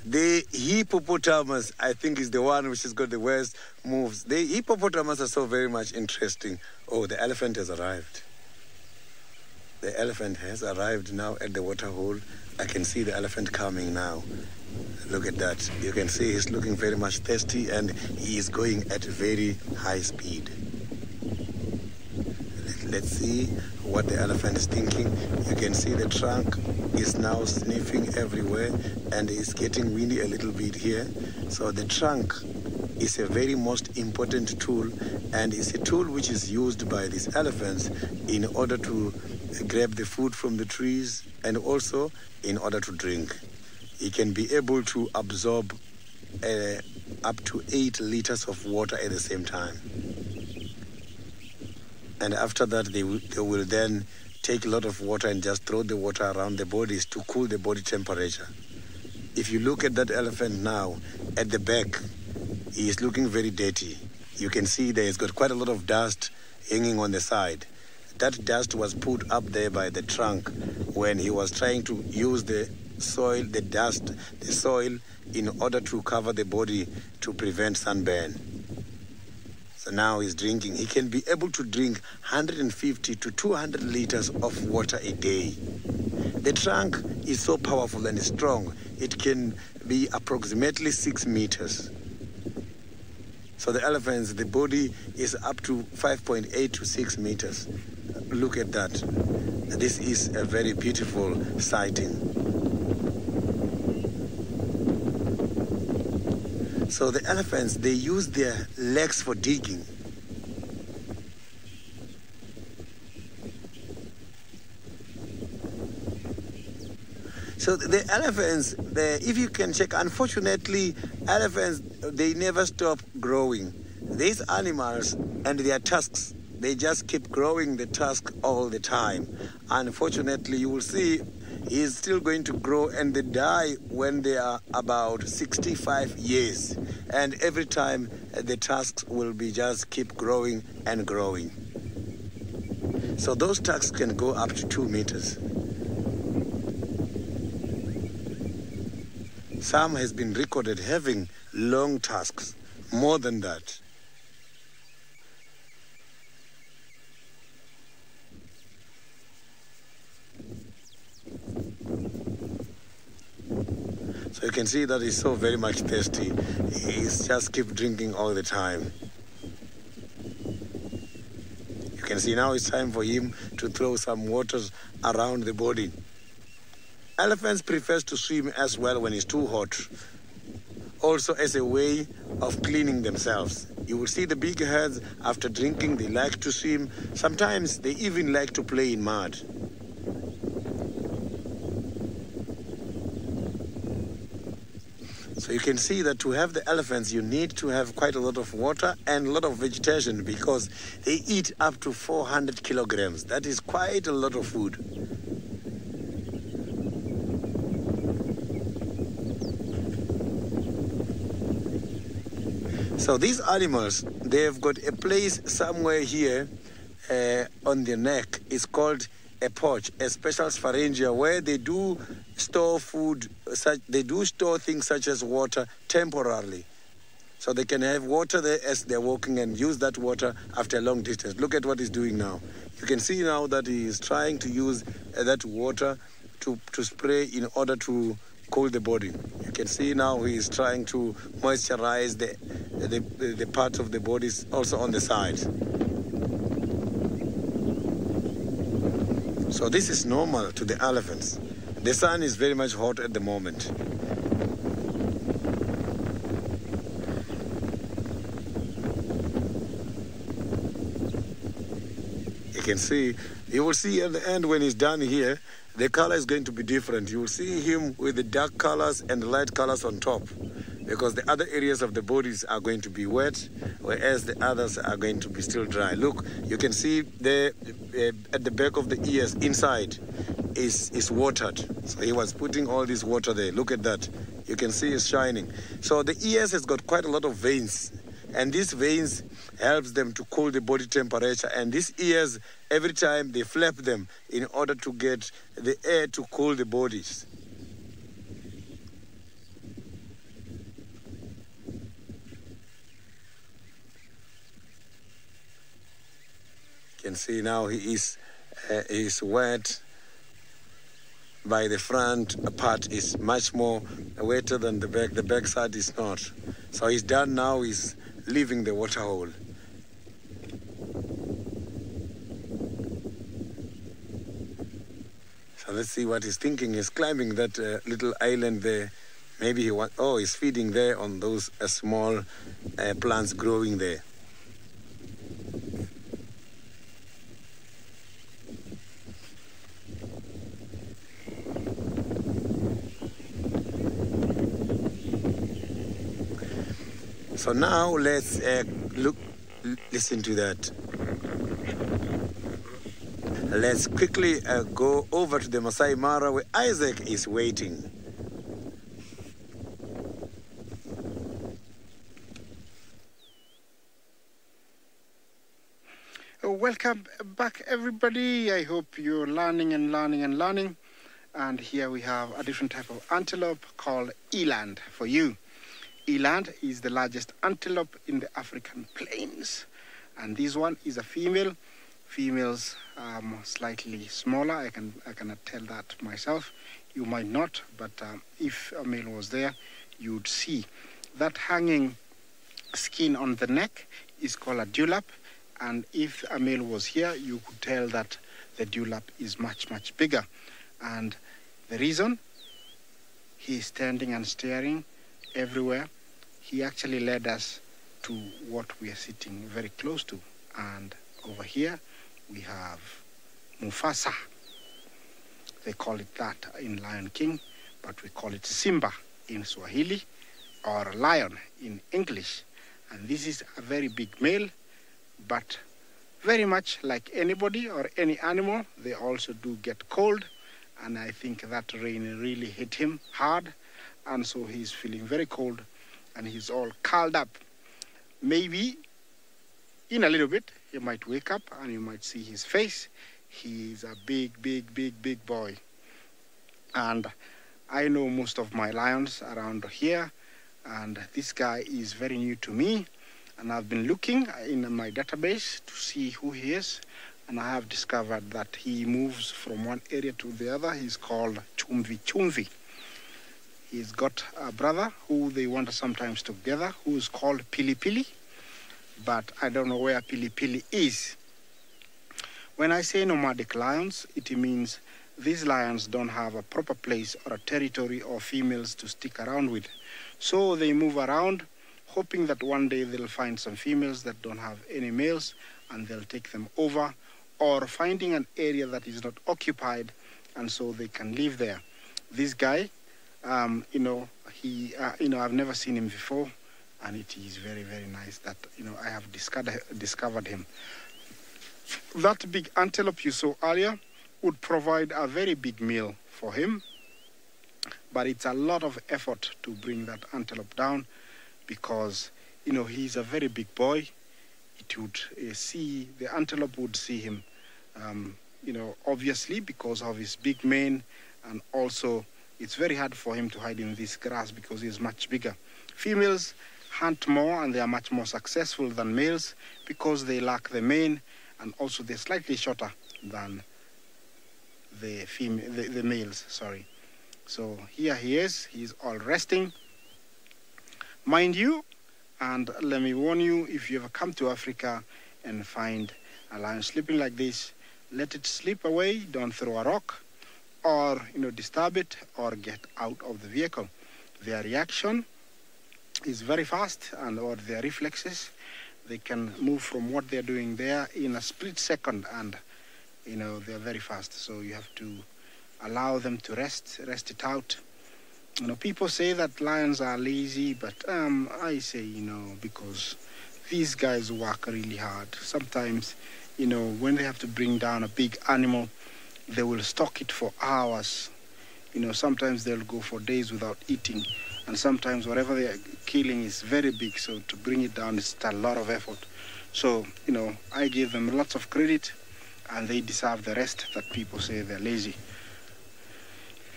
The hippopotamus, I think, is the one which has got the worst moves. The hippopotamus are so very much interesting. Oh, the elephant has arrived. The elephant has arrived now at the water hole. I can see the elephant coming now. Look at that. You can see he's looking very much thirsty and he is going at a very high speed. Let's see what the elephant is thinking. You can see the trunk is now sniffing everywhere and it's getting windy a little bit here. So the trunk is a very most important tool, and it's a tool which is used by these elephants in order to grab the food from the trees and also in order to drink. It can be able to absorb up to 8 liters of water at the same time. And after that, they will then take a lot of water and just throw the water around the bodies to cool the body temperature. If you look at that elephant now, at the back, he is looking very dirty. You can see that he's got quite a lot of dust hanging on the side. That dust was put up there by the trunk when he was trying to use the soil, the soil, in order to cover the body to prevent sunburn. So now he's drinking. He can be able to drink 150 to 200 liters of water a day. The trunk is so powerful and strong. It can be approximately 6 meters. So the elephants, the body is up to 5.8 to 6 meters. Look at that. This is a very beautiful sighting. So the elephants, they use their legs for digging. So the elephants, if you can check, unfortunately, elephants, they never stop growing. These animals and their tusks, they just keep growing the tusk all the time. Unfortunately, you will see he is still going to grow and they die when they are about 65 years. and every time the tusks will be just keep growing and growing. So those tusks can go up to 2 meters. Some has been recorded having long tusks, more than that. So you can see that he's so very much thirsty. He's just keep drinking all the time. You can see now it's time for him to throw some water around the body. Elephants prefer to swim as well when it's too hot, also as a way of cleaning themselves. You will see the big heads, after drinking, they like to swim. Sometimes they even like to play in mud. So you can see that to have the elephants, you need to have quite a lot of water and a lot of vegetation, because they eat up to 400 kilograms. That is quite a lot of food. So these animals, they've got a place somewhere here on their neck. It's called a pouch, a special spharangia, where they do store food, they do store things such as water temporarily. So they can have water there as they're walking and use that water after a long distance. Look at what he's doing now. You can see now that he is trying to use that water to spray in order to cool the body. You can see now he is trying to moisturize the parts of the body also on the side. So this is normal to the elephants. The sun is very much hot at the moment. You can see, you will see at the end when he's done here, the color is going to be different. You will see him with the dark colors and the light colors on top, because the other areas of the bodies are going to be wet, whereas the others are going to be still dry. Look, you can see there at the back of the ears inside is watered. So he was putting all this water there. Look at that. You can see it's shining. So the ears has got quite a lot of veins, and these veins helps them to cool the body temperature. And these ears, every time they flap them in order to get the air to cool the bodies. You can see now he is wet. By the front part is much more wetter than the back. The back side is not. So he's done now. He's leaving the water hole. So let's see what he's thinking. He's climbing that little island there. Maybe he's feeding there on those small plants growing there. So now let's listen to that. Let's quickly go over to the Masai Mara where Isaac is waiting. Welcome back, everybody. I hope you're learning and learning and learning. And here we have a different type of antelope called eland for you. Eland is the largest antelope in the African plains, and this one is a female. Females are slightly smaller. I cannot tell that myself. You might not, but if a male was there, you would see that hanging skin on the neck is called a dewlap, and if a male was here, you could tell that the dewlap is much, much bigger. And the reason, he is standing and staring everywhere. He actually led us to what we are sitting very close to. And over here, we have Mufasa. They call it that in Lion King, but we call it Simba in Swahili, or lion in English. And this is a very big male, but very much like anybody or any animal, they also do get cold. And I think that rain really hit him hard, and so he's feeling very cold. and he's all curled up. Maybe in a little bit, he might wake up and you might see his face. He's a big boy. And I know most of my lions around here, and this guy is very new to me. And I've been looking in my database to see who he is, and I have discovered that he moves from one area to the other. He's called Chumvi Chumvi. He's got a brother who they wander sometimes together, who is called Pili Pili, but I don't know where Pili Pili is. When I say nomadic lions, it means these lions don't have a proper place or a territory or females to stick around with. So they move around, hoping that one day they'll find some females that don't have any males, and they'll take them over, or finding an area that is not occupied, and so they can live there. This guy, I've never seen him before, and it is very nice that I have discovered him. That big antelope you saw earlier would provide a very big meal for him, but it's a lot of effort to bring that antelope down, because he's a very big boy. It would the antelope would see him, obviously because of his big mane, and also it's very hard for him to hide in this grass because he's much bigger. Females hunt more and they are much more successful than males because they lack the mane, and also they're slightly shorter than the males, sorry. So here he is, he's all resting. Mind you, and let me warn you, if you ever come to Africa and find a lion sleeping like this, let it sleep away, don't throw a rock, or disturb it, or get out of the vehicle. Their reaction is very fast, or their reflexes, they can move from what they're doing there in a split second, and they're very fast. So you have to allow them to rest it out. People say that lions are lazy, but I say, because these guys work really hard. Sometimes, when they have to bring down a big animal, they will stalk it for hours. Sometimes they'll go for days without eating, and sometimes whatever they're killing is very big, so to bring it down is a lot of effort. So, I give them lots of credit, and they deserve the rest that people say they're lazy.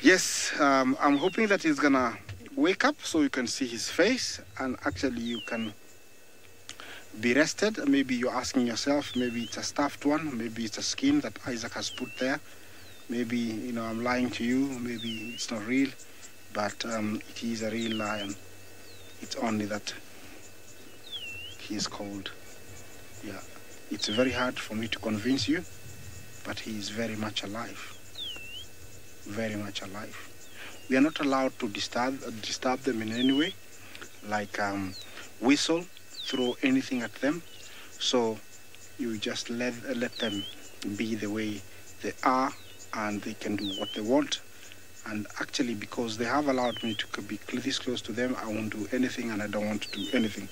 Yes, I'm hoping that he's gonna wake up so you can see his face, and actually you can be rested. Maybe you're asking yourself, maybe it's a stuffed one, maybe it's a skin that Isaac has put there. Maybe, I'm lying to you, maybe it's not real, but it is a real lion. It's only that he's cold. Yeah, it's very hard for me to convince you, but he is very much alive. Very much alive. We are not allowed to disturb them in any way, like whistle, throw anything at them. So you just let them be the way they are, and they can do what they want. And actually, because they have allowed me to be this close to them, I won't do anything, and I don't want to do anything.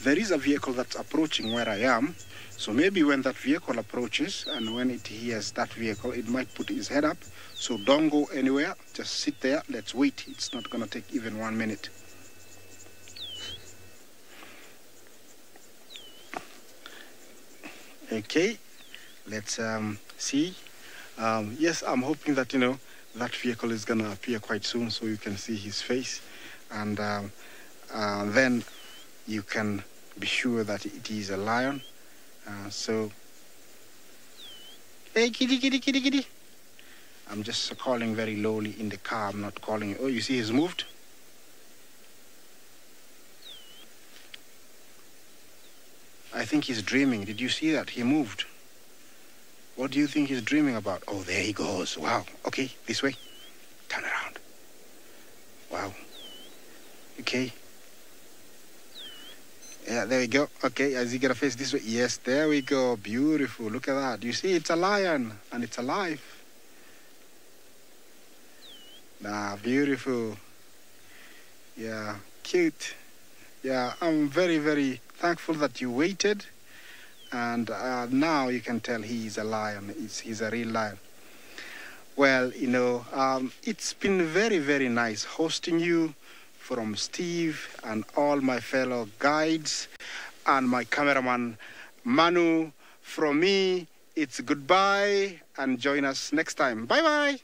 There is a vehicle that's approaching where I am, so maybe when that vehicle approaches, and when it hears that vehicle, it might put his head up. So don't go anywhere, just sit there, let's wait. It's not going to take even 1 minute. Okay, let's see. Yes, I'm hoping that, that vehicle is going to appear quite soon so you can see his face. And then you can be sure that it is a lion. So, hey, kitty, kitty, kitty, kitty. I'm just calling very lowly in the car. I'm not calling. Oh, you see he's moved? I think he's dreaming. Did you see that? He moved. What do you think he's dreaming about? Oh, there he goes. Wow. Okay, this way. Turn around. Wow. Okay. Yeah, there we go. Okay, as he gonna face this way. Yes, there we go. Beautiful. Look at that. You see, it's a lion, and it's alive. Ah, beautiful. Yeah, cute. Yeah, I'm very thankful that you waited. And now you can tell he's a lion. He's a real lion. Well, it's been very nice hosting you from Steve and all my fellow guides and my cameraman Manu. From me, it's goodbye and join us next time. Bye-bye.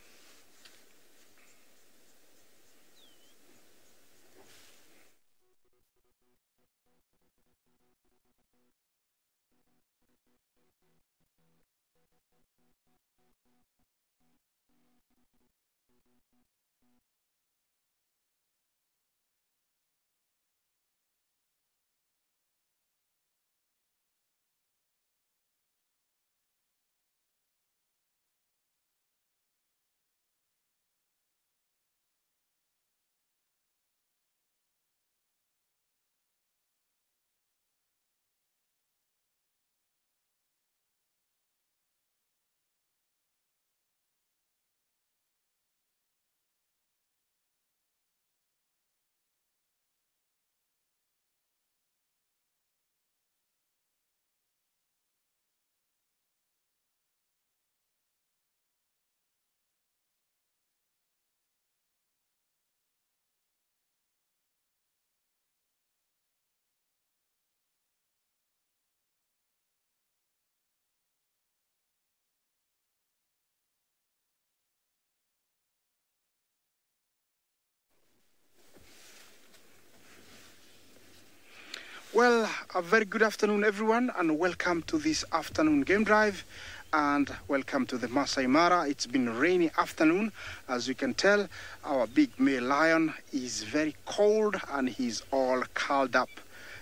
Well, a very good afternoon, everyone, and welcome to this afternoon game drive, and welcome to the Masai Mara. It's been a rainy afternoon. As you can tell, our big male lion is very cold, and he's all curled up,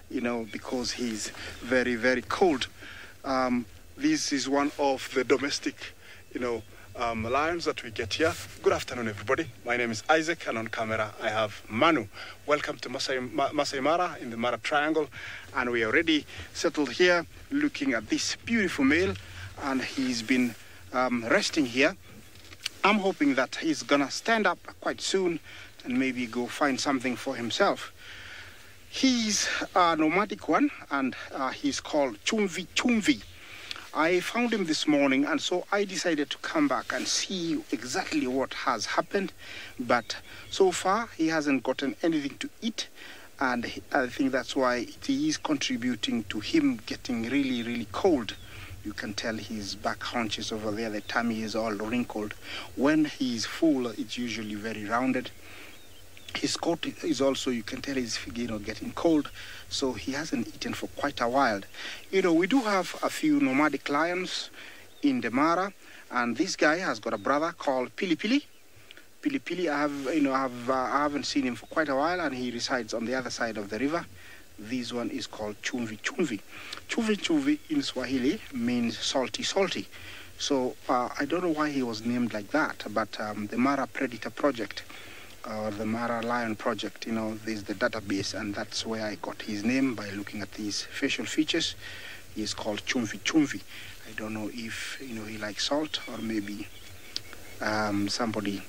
you know, because he's very, very cold. This is one of the domestic, you know, lions that we get here. Good afternoon, everybody. My name is Isaac, and on camera I have Manu. Welcome to Masai Mara in the Mara Triangle, and we are already settled here looking at this beautiful male, and he's been resting here. I'm hoping that he's gonna stand up quite soon and maybe go find something for himself. He's a nomadic one, and he's called Chumvi Chumvi. I found him this morning, and so I decided to come back and see exactly what has happened. But so far, he hasn't gotten anything to eat, and I think that's why it is contributing to him getting really, really cold. You can tell his back haunches over there, the tummy is all wrinkled. When he's full, it's usually very rounded. His coat is also, you can tell he's, you know, getting cold, so he hasn't eaten for quite a while. You know, we do have a few nomadic lions in the Mara, and this guy has got a brother called Pili Pili. Pili Pili, I haven't seen him for quite a while, and he resides on the other side of the river. This one is called Chumvi Chumvi. Chumvi Chumvi in Swahili means salty, salty. So I don't know why he was named like that, but the Mara Predator Project, or the Mara Lion Project, you know, there's the database, and that's where I got his name by looking at these facial features. He's called Chumvi Chumvi. I don't know if, you know, he likes salt, or maybe somebody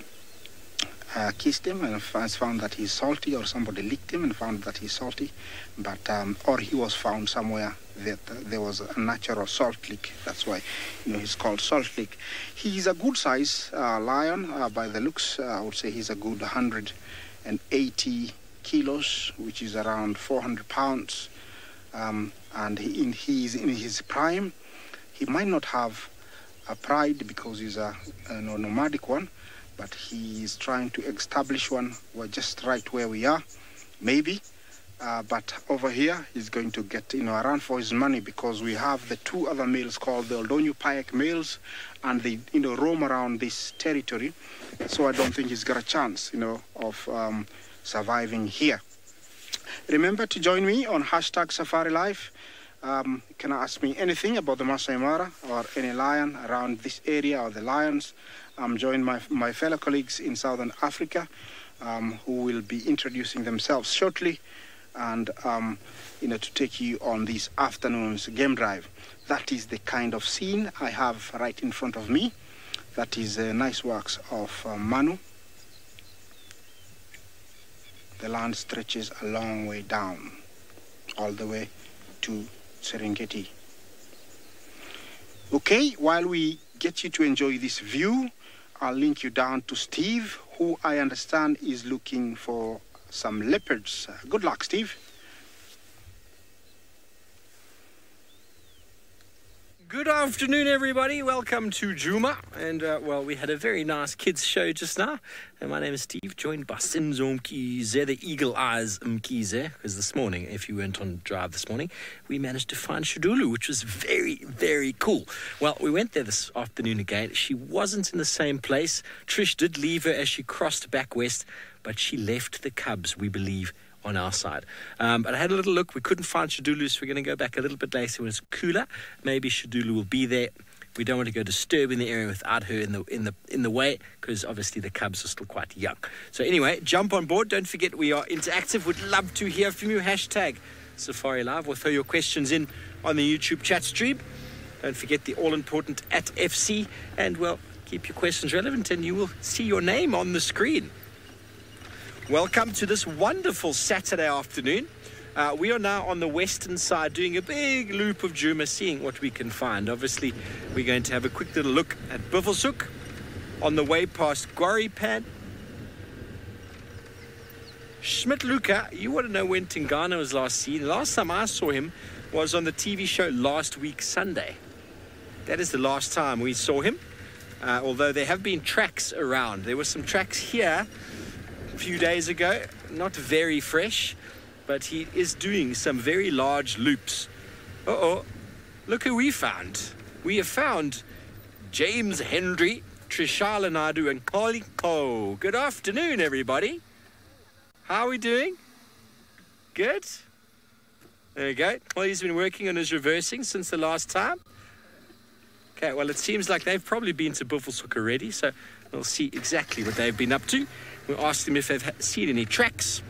kissed him and found that he's salty, or somebody licked him and found that he's salty, but or he was found somewhere that there was a natural salt lick. That's why, you know, he's called salt lick. He's a good size lion by the looks. I would say he's a good 180 kilos, which is around 400 pounds, and he's in his prime. He might not have a pride because he's a nomadic one, but he is trying to establish one. We're just right where we are, maybe. But over here, he's going to get, you know, a run for his money, because we have the two other males called the Oldonyo Payak males, and they, you know, roam around this territory. So I don't think he's got a chance, you know, of surviving here. Remember to join me on #SafariLive. You can ask me anything about the Masai Mara or any lion around this area, or the lions. I'm joined by my fellow colleagues in Southern Africa, who will be introducing themselves shortly, and you know, to take you on this afternoon's game drive. That is the kind of scene I have right in front of me. That is nice works of Manu. The land stretches a long way down, all the way to Serengeti. Okay, while we get you to enjoy this view, I'll link you down to Steve, who I understand is looking for some leopards. Good luck, Steve. Good afternoon, everybody. Welcome to Juma. And, well, we had a very nice kids show just now. And my name is Steve, joined by Sinzo Mkize, the Eagle Eyes Mkize. Because this morning, if you weren't on drive this morning, we managed to find Shadulu, which was very, very cool. Well, we went there this afternoon again. She wasn't in the same place. Trish did leave her as she crossed back west, but she left the cubs, we believe, on our side. But I had a little look. We couldn't find Shadulu, so we're going to go back a little bit later when it's cooler. Maybe Shadulu will be there. We don't want to go disturbing the area without her in the way, because obviously the cubs are still quite young. So anyway, jump on board. Don't forget we are interactive. Would love to hear from you. Hashtag SafariLive. We'll throw your questions in on the YouTube chat stream. Don't forget the all-important @FC. And, well, keep your questions relevant and you will see your name on the screen. Welcome to this wonderful Saturday afternoon. We are now on the western side doing a big loop of Juma, seeing what we can find. Obviously, we're going to have a quick little look at Buffelshoek on the way past Gwaripan. Schmidt Luca, you want to know when Tingana was last seen? Last time I saw him was on the TV show last week Sunday. That is the last time we saw him. Although there have been tracks around. There were some tracks here a few days ago, not very fresh, but he is doing some very large loops. Look who we found. We have found James Hendry, Trishala Nadu and Koliko. Good afternoon, everybody. How are we doing? Good? There we go. Well, he's been working on his reversing since the last time. Okay, well, it seems like they've probably been to Buffelshoek already, so we'll see exactly what they've been up to. We'll ask them if they've seen any tracks.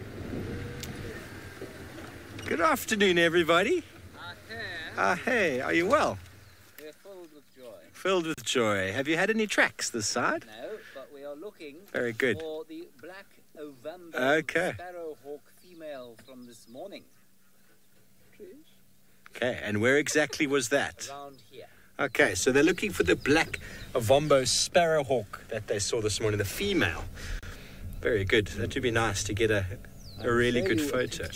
Good afternoon, everybody. Hey, are you well? We're filled with joy. Filled with joy. Have you had any tracks this side? No, but we are looking Very good. for the black Ovambo sparrowhawk female from this morning. Okay, and where exactly was that? Around here. Okay, so they're looking for the black Ovambo sparrowhawk that they saw this morning, the female. Very good. That would be nice to get a really good photo.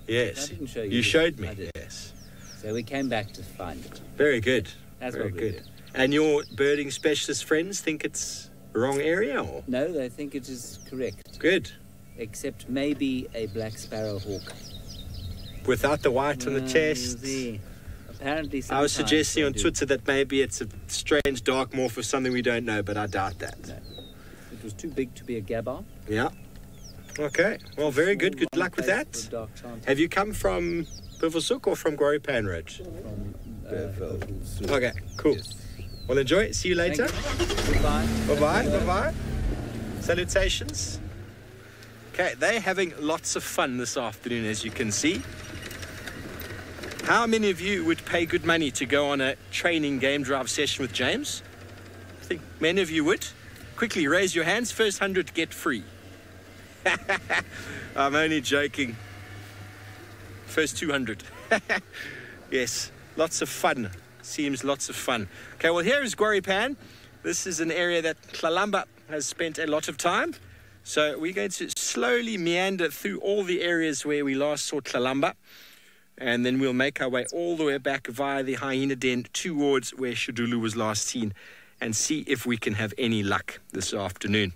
Yes, I didn't show you showed me. I did. Yes. So we came back to find it. Very good. That's Very what we good. did. And your birding specialist friends think it's wrong area, or? No, they think it is correct. Good. Except maybe a black sparrowhawk. Without the white on the chest. Apparently, I was suggesting on they do. Twitter that maybe it's a strange dark morph or something we don't know, but I doubt that. No. It was too big to be a gabbar. Yeah. Okay. Well, very good. Good luck with that. Have you come from Buffelshoek or from Gwaripan Road? From Okay, cool. Yes. Well, enjoy. See you later. Goodbye. Bye-bye. Bye-bye. Salutations. Okay, they're having lots of fun this afternoon, as you can see. How many of you would pay good money to go on a training game drive session with James? I think many of you would. Quickly, raise your hands. First 100 get free. I'm only joking. First 200. Yes, lots of fun. Seems lots of fun. Okay, well, here is Gwaripan. This is an area that Tlalamba has spent a lot of time. So we're going to slowly meander through all the areas where we last saw Tlalamba. And then we'll make our way all the way back via the hyena den towards where Shadulu was last seen and see if we can have any luck this afternoon.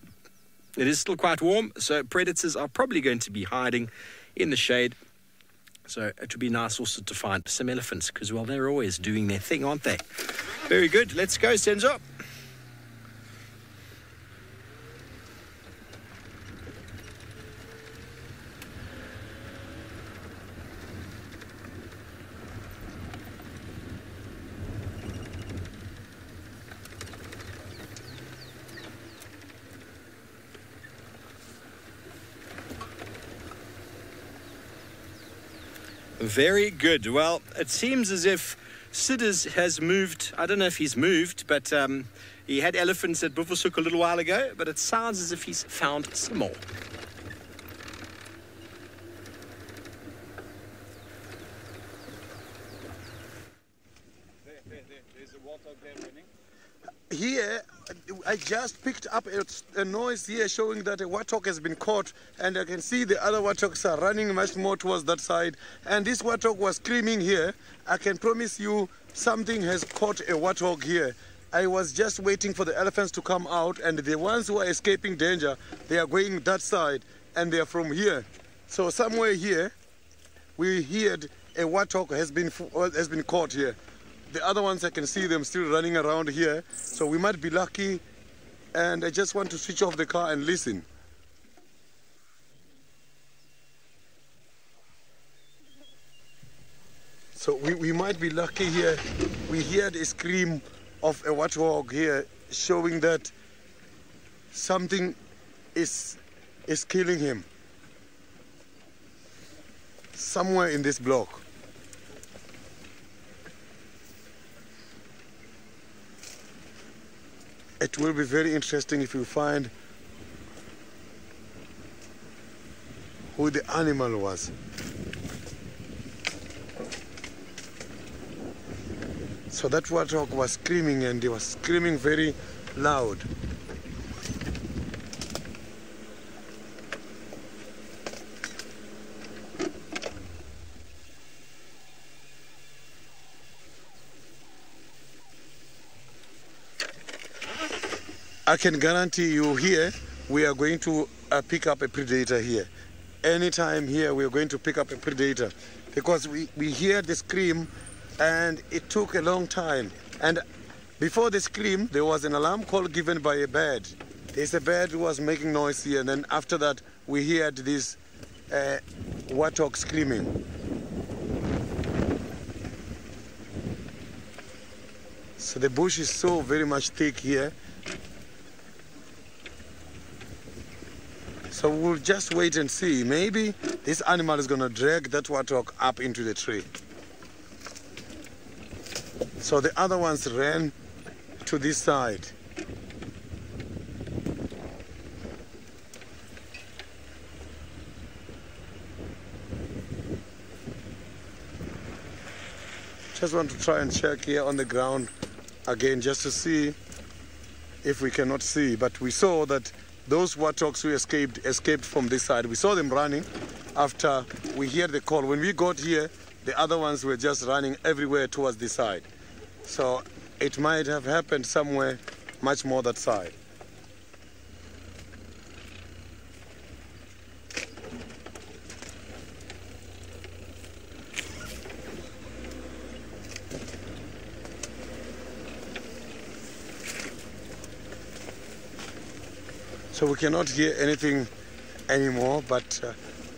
It is still quite warm, so predators are probably going to be hiding in the shade. So it would be nice also to find some elephants because, well, they're always doing their thing, aren't they? Very good. Let's go, Senzo. Very good. Well, it seems as if Sidders has moved. I don't know if he's moved, but he had elephants at Buffelshoek a little while ago, but it sounds as if he's found some more. There's a water there running. here, I just picked up a noise here showing that a warthog has been caught, and I can see the other warthogs are running much more towards that side. And this warthog was screaming here. I can promise you something has caught a warthog here. I was just waiting for the elephants to come out, and the ones who are escaping danger, they are going that side, and they are from here. So somewhere here, we heard a warthog has been caught here. The other ones, I can see them still running around here. So we might be lucky. And I just want to switch off the car and listen. So we might be lucky here. We heard a scream of a warthog here, showing that something is killing him. Somewhere in this block. It will be very interesting if you find who the animal was. So that warthog was screaming, and he was screaming very loud. I can guarantee you here, we are going to pick up a predator here. Anytime here, we are going to pick up a predator, because we hear the scream, and it took a long time. And before the scream, there was an alarm call given by a bird. There's a bird who was making noise here, and then after that, we heard this warthog screaming. So the bush is so very much thick here. So we'll just wait and see. Maybe this animal is going to drag that warthog up into the tree. So the other ones ran to this side. Just want to try and check here on the ground again, just to see if we cannot see. But we saw that those warthogs who escaped from this side. We saw them running after we heard the call. When we got here, the other ones were just running everywhere towards this side. So it might have happened somewhere much more that side. So we cannot hear anything anymore, but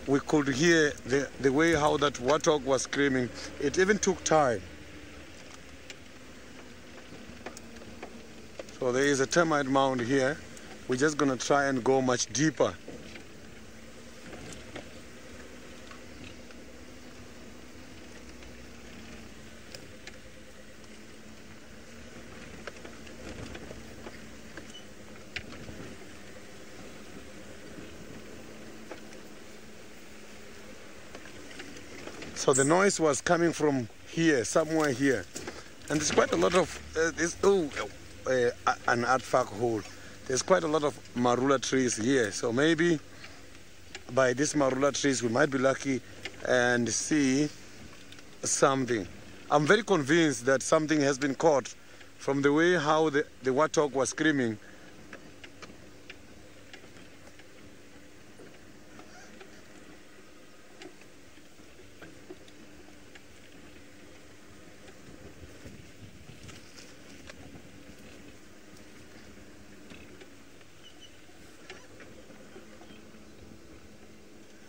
we could hear the way how that warthog was screaming. It even took time. So there is a termite mound here. We're just going to try and go much deeper. So the noise was coming from here, somewhere here. And there's quite a lot of, an artifact hole. There's quite a lot of marula trees here. So maybe by these marula trees we might be lucky and see something. I'm very convinced that something has been caught from the way how the warthog was screaming.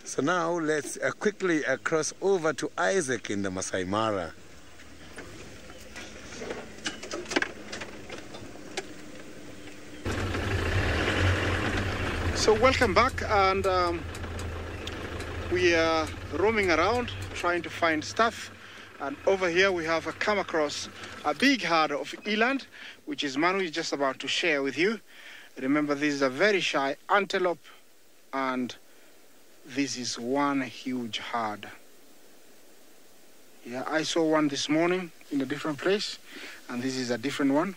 So now let's quickly cross over to Isaac in the Masai Mara. So welcome back, and we are roaming around trying to find stuff. And over here we have come across a big herd of eland, which is Manu is just about to share with you. Remember, this is a very shy antelope, and this is one huge herd. Yeah, I saw one this morning in a different place, and this is a different one.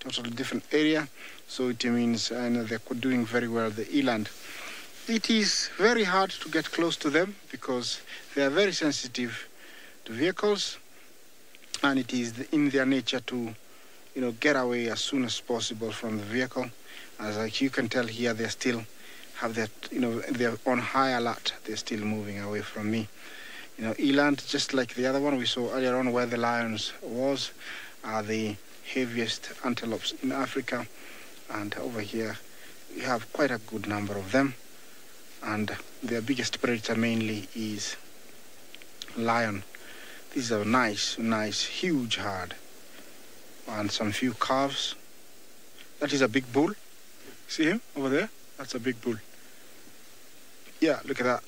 totally different area. So it means they're doing very well, the eland. It is very hard to get close to them because they are very sensitive to vehicles, and it is in their nature to, get away as soon as possible from the vehicle. As like you can tell here, they still have that, they're on high alert. They're still moving away from me. Eland, just like the other one we saw earlier on where the lions was, are the heaviest antelopes in Africa. And over here, we have quite a good number of them. And their biggest predator mainly is lion. These are nice, huge herd. And some few calves. That is a big bull. See him over there? That's a big bull. Yeah, look at that.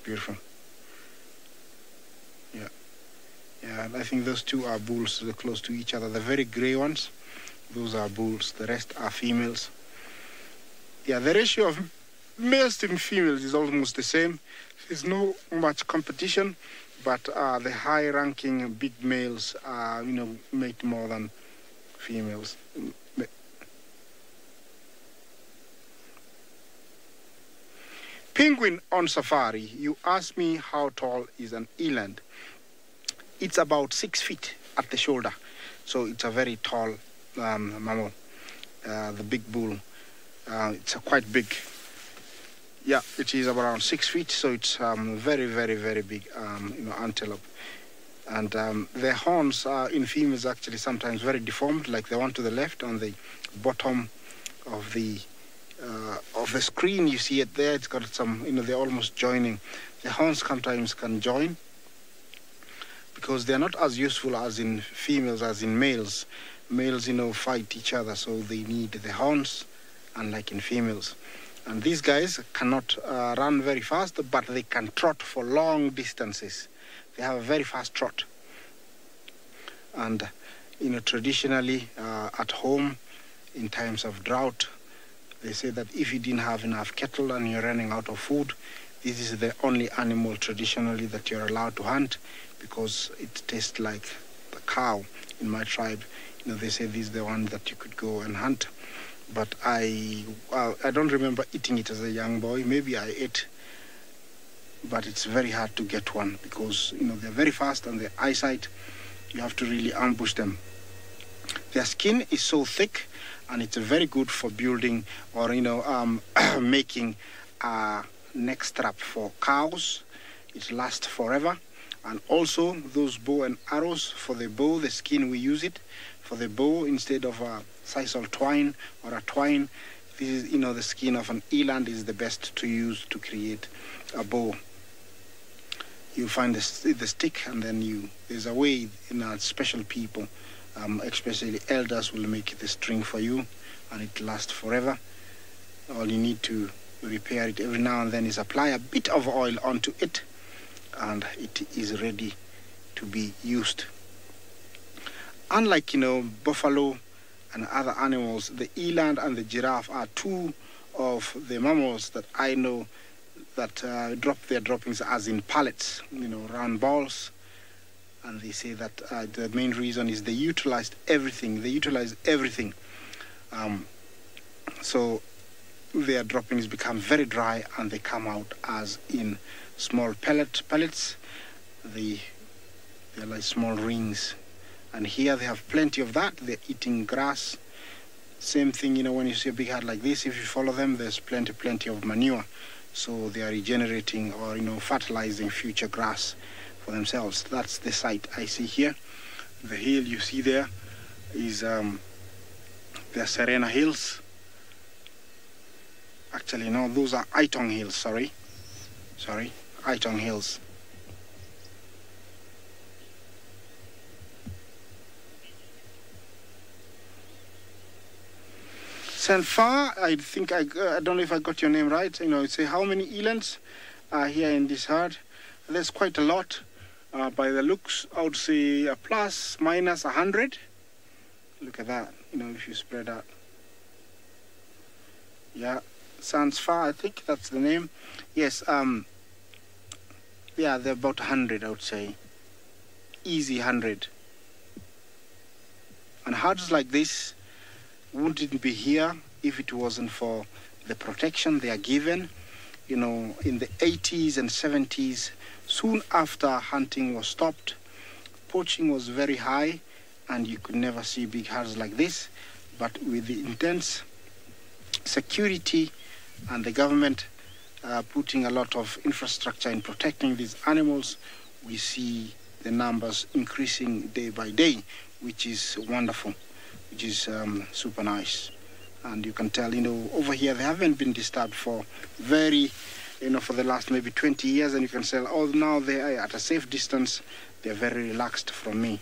Beautiful. Yeah, and I think those two are bulls. They're close to each other. The very gray ones, those are bulls. The rest are females. Yeah, the ratio of males to females is almost the same. There's no much competition, but the high-ranking big males, mate more than females. Penguin on safari. You asked me how tall is an eland. It's about 6 feet at the shoulder, so it's a very tall mammal. The big bull, it's quite big. Yeah, it is around 6 feet, so it's very, very, very big, antelope. And their horns are in females actually sometimes very deformed, like the one to the left on the bottom of the screen. You see it there. It's got some, they're almost joining. The horns sometimes can join, because they're not as useful as in females as in males. Males, fight each other, so they need the horns, unlike in females. And these guys cannot run very fast, but they can trot for long distances. They have a very fast trot. And, traditionally at home, in times of drought, they say that if you didn't have enough cattle and you're running out of food, this is the only animal traditionally that you're allowed to hunt, because it tastes like the cow. In my tribe, they say this is the one that you could go and hunt. But I don't remember eating it as a young boy. Maybe I ate, but it's very hard to get one because, they're very fast, and their eyesight, you have to really ambush them. Their skin is so thick, and it's very good for building or, making a neck strap for cows. It lasts forever. And also those bow and arrows, for the bow, the skin we use it for the bow instead of a sisal twine or a twine. This is, the skin of an eland is the best to use to create a bow. You find the stick, and then there's a way, special people, especially elders, will make the string for you, and it lasts forever. All you need to repair it every now and then is apply a bit of oil onto it, and it is ready to be used. Unlike, buffalo and other animals, the eland and the giraffe are two of the mammals that I know that drop their droppings as in pellets, round balls. And they say that the main reason is they utilize everything. So their droppings become very dry, and they come out as in small pellets. They're like small rings. And here they have plenty of that. They're eating grass. Same thing, when you see a big herd like this, if you follow them, there's plenty of manure. So they are regenerating or, fertilizing future grass for themselves. That's the site I see here. The hill you see there is the Serena Hills. Actually, no, those are Itong Hills, sorry, Itong Hills. Sanfar, I think I don't know if I got your name right. Say how many elands are here in this herd? There's quite a lot. By the looks, I would say a plus minus 100. Look at that. If you spread out. Yeah, Sanfar, I think that's the name. Yes. Yeah, they're about 100, I would say. Easy 100. And herds like this, wouldn't be here if it wasn't for the protection they are given. You know, in the 80s and 70s, soon after hunting was stopped, poaching was very high, and you could never see big herds like this. But with the intense security and the government putting a lot of infrastructure in protecting these animals, we see the numbers increasing day by day, which is wonderful, which is super nice. And you can tell, you know, over here they haven't been disturbed for for the last maybe 20 years, and you can say, oh, now they are at a safe distance. They're very relaxed from me.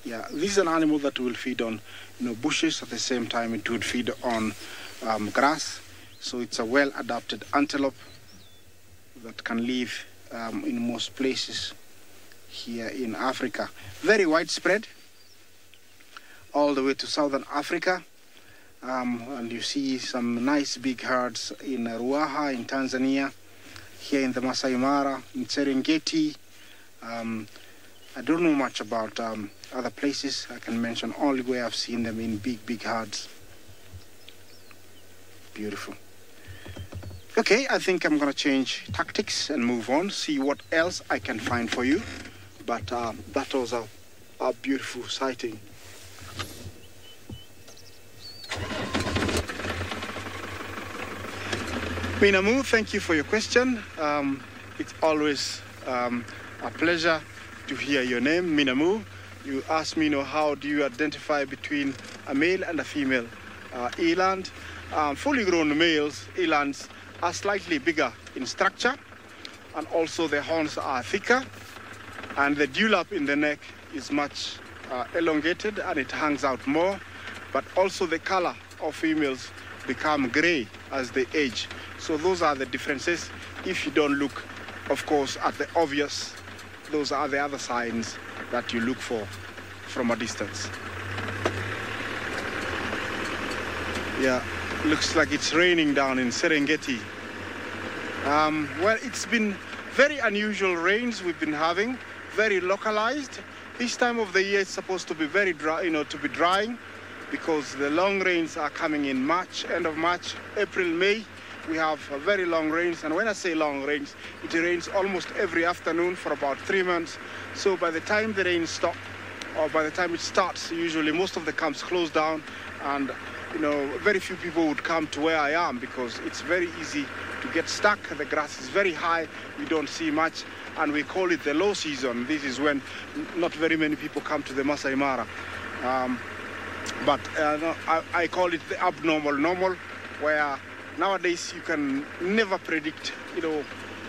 Yeah, this is an animal that will feed on, bushes. At the same time, it would feed on grass. So it's a well-adapted antelope that can live in most places here in Africa. Very widespread, all the way to southern Africa. And you see some nice big herds in Ruaha in Tanzania, here in the Masai Mara, in Serengeti. I don't know much about other places. I can mention only where I've seen them in big herds. Beautiful. Okay, I think I'm going to change tactics and move on, see what else I can find for you. But that was a beautiful sighting. Minamu, thank you for your question. It's always a pleasure to hear your name, Minamu. You asked me, how do you identify between a male and a female eland? Fully grown males, elands, are slightly bigger in structure, and also the horns are thicker, and the dewlap in the neck is much elongated, and it hangs out more. But also the color of females become gray as they age. So those are the differences. If you don't look, of course, at the obvious, those are the other signs that you look for from a distance. Yeah, looks like it's raining down in Serengeti. Well, it's been very unusual rains we've been having, very localized. This time of the year it's supposed to be very dry, to be drying, because the long rains are coming in March, end of March, April, May. We have very long rains, and when I say long rains, it rains almost every afternoon for about 3 months. So by the time the rain stops, or by the time it starts, usually most of the camps close down, and very few people would come to where I am, because it's very easy to get stuck. The grass is very high, we don't see much, and we call it the low season. This is when not very many people come to the Masai Mara. But I call it the abnormal normal, where nowadays you can never predict,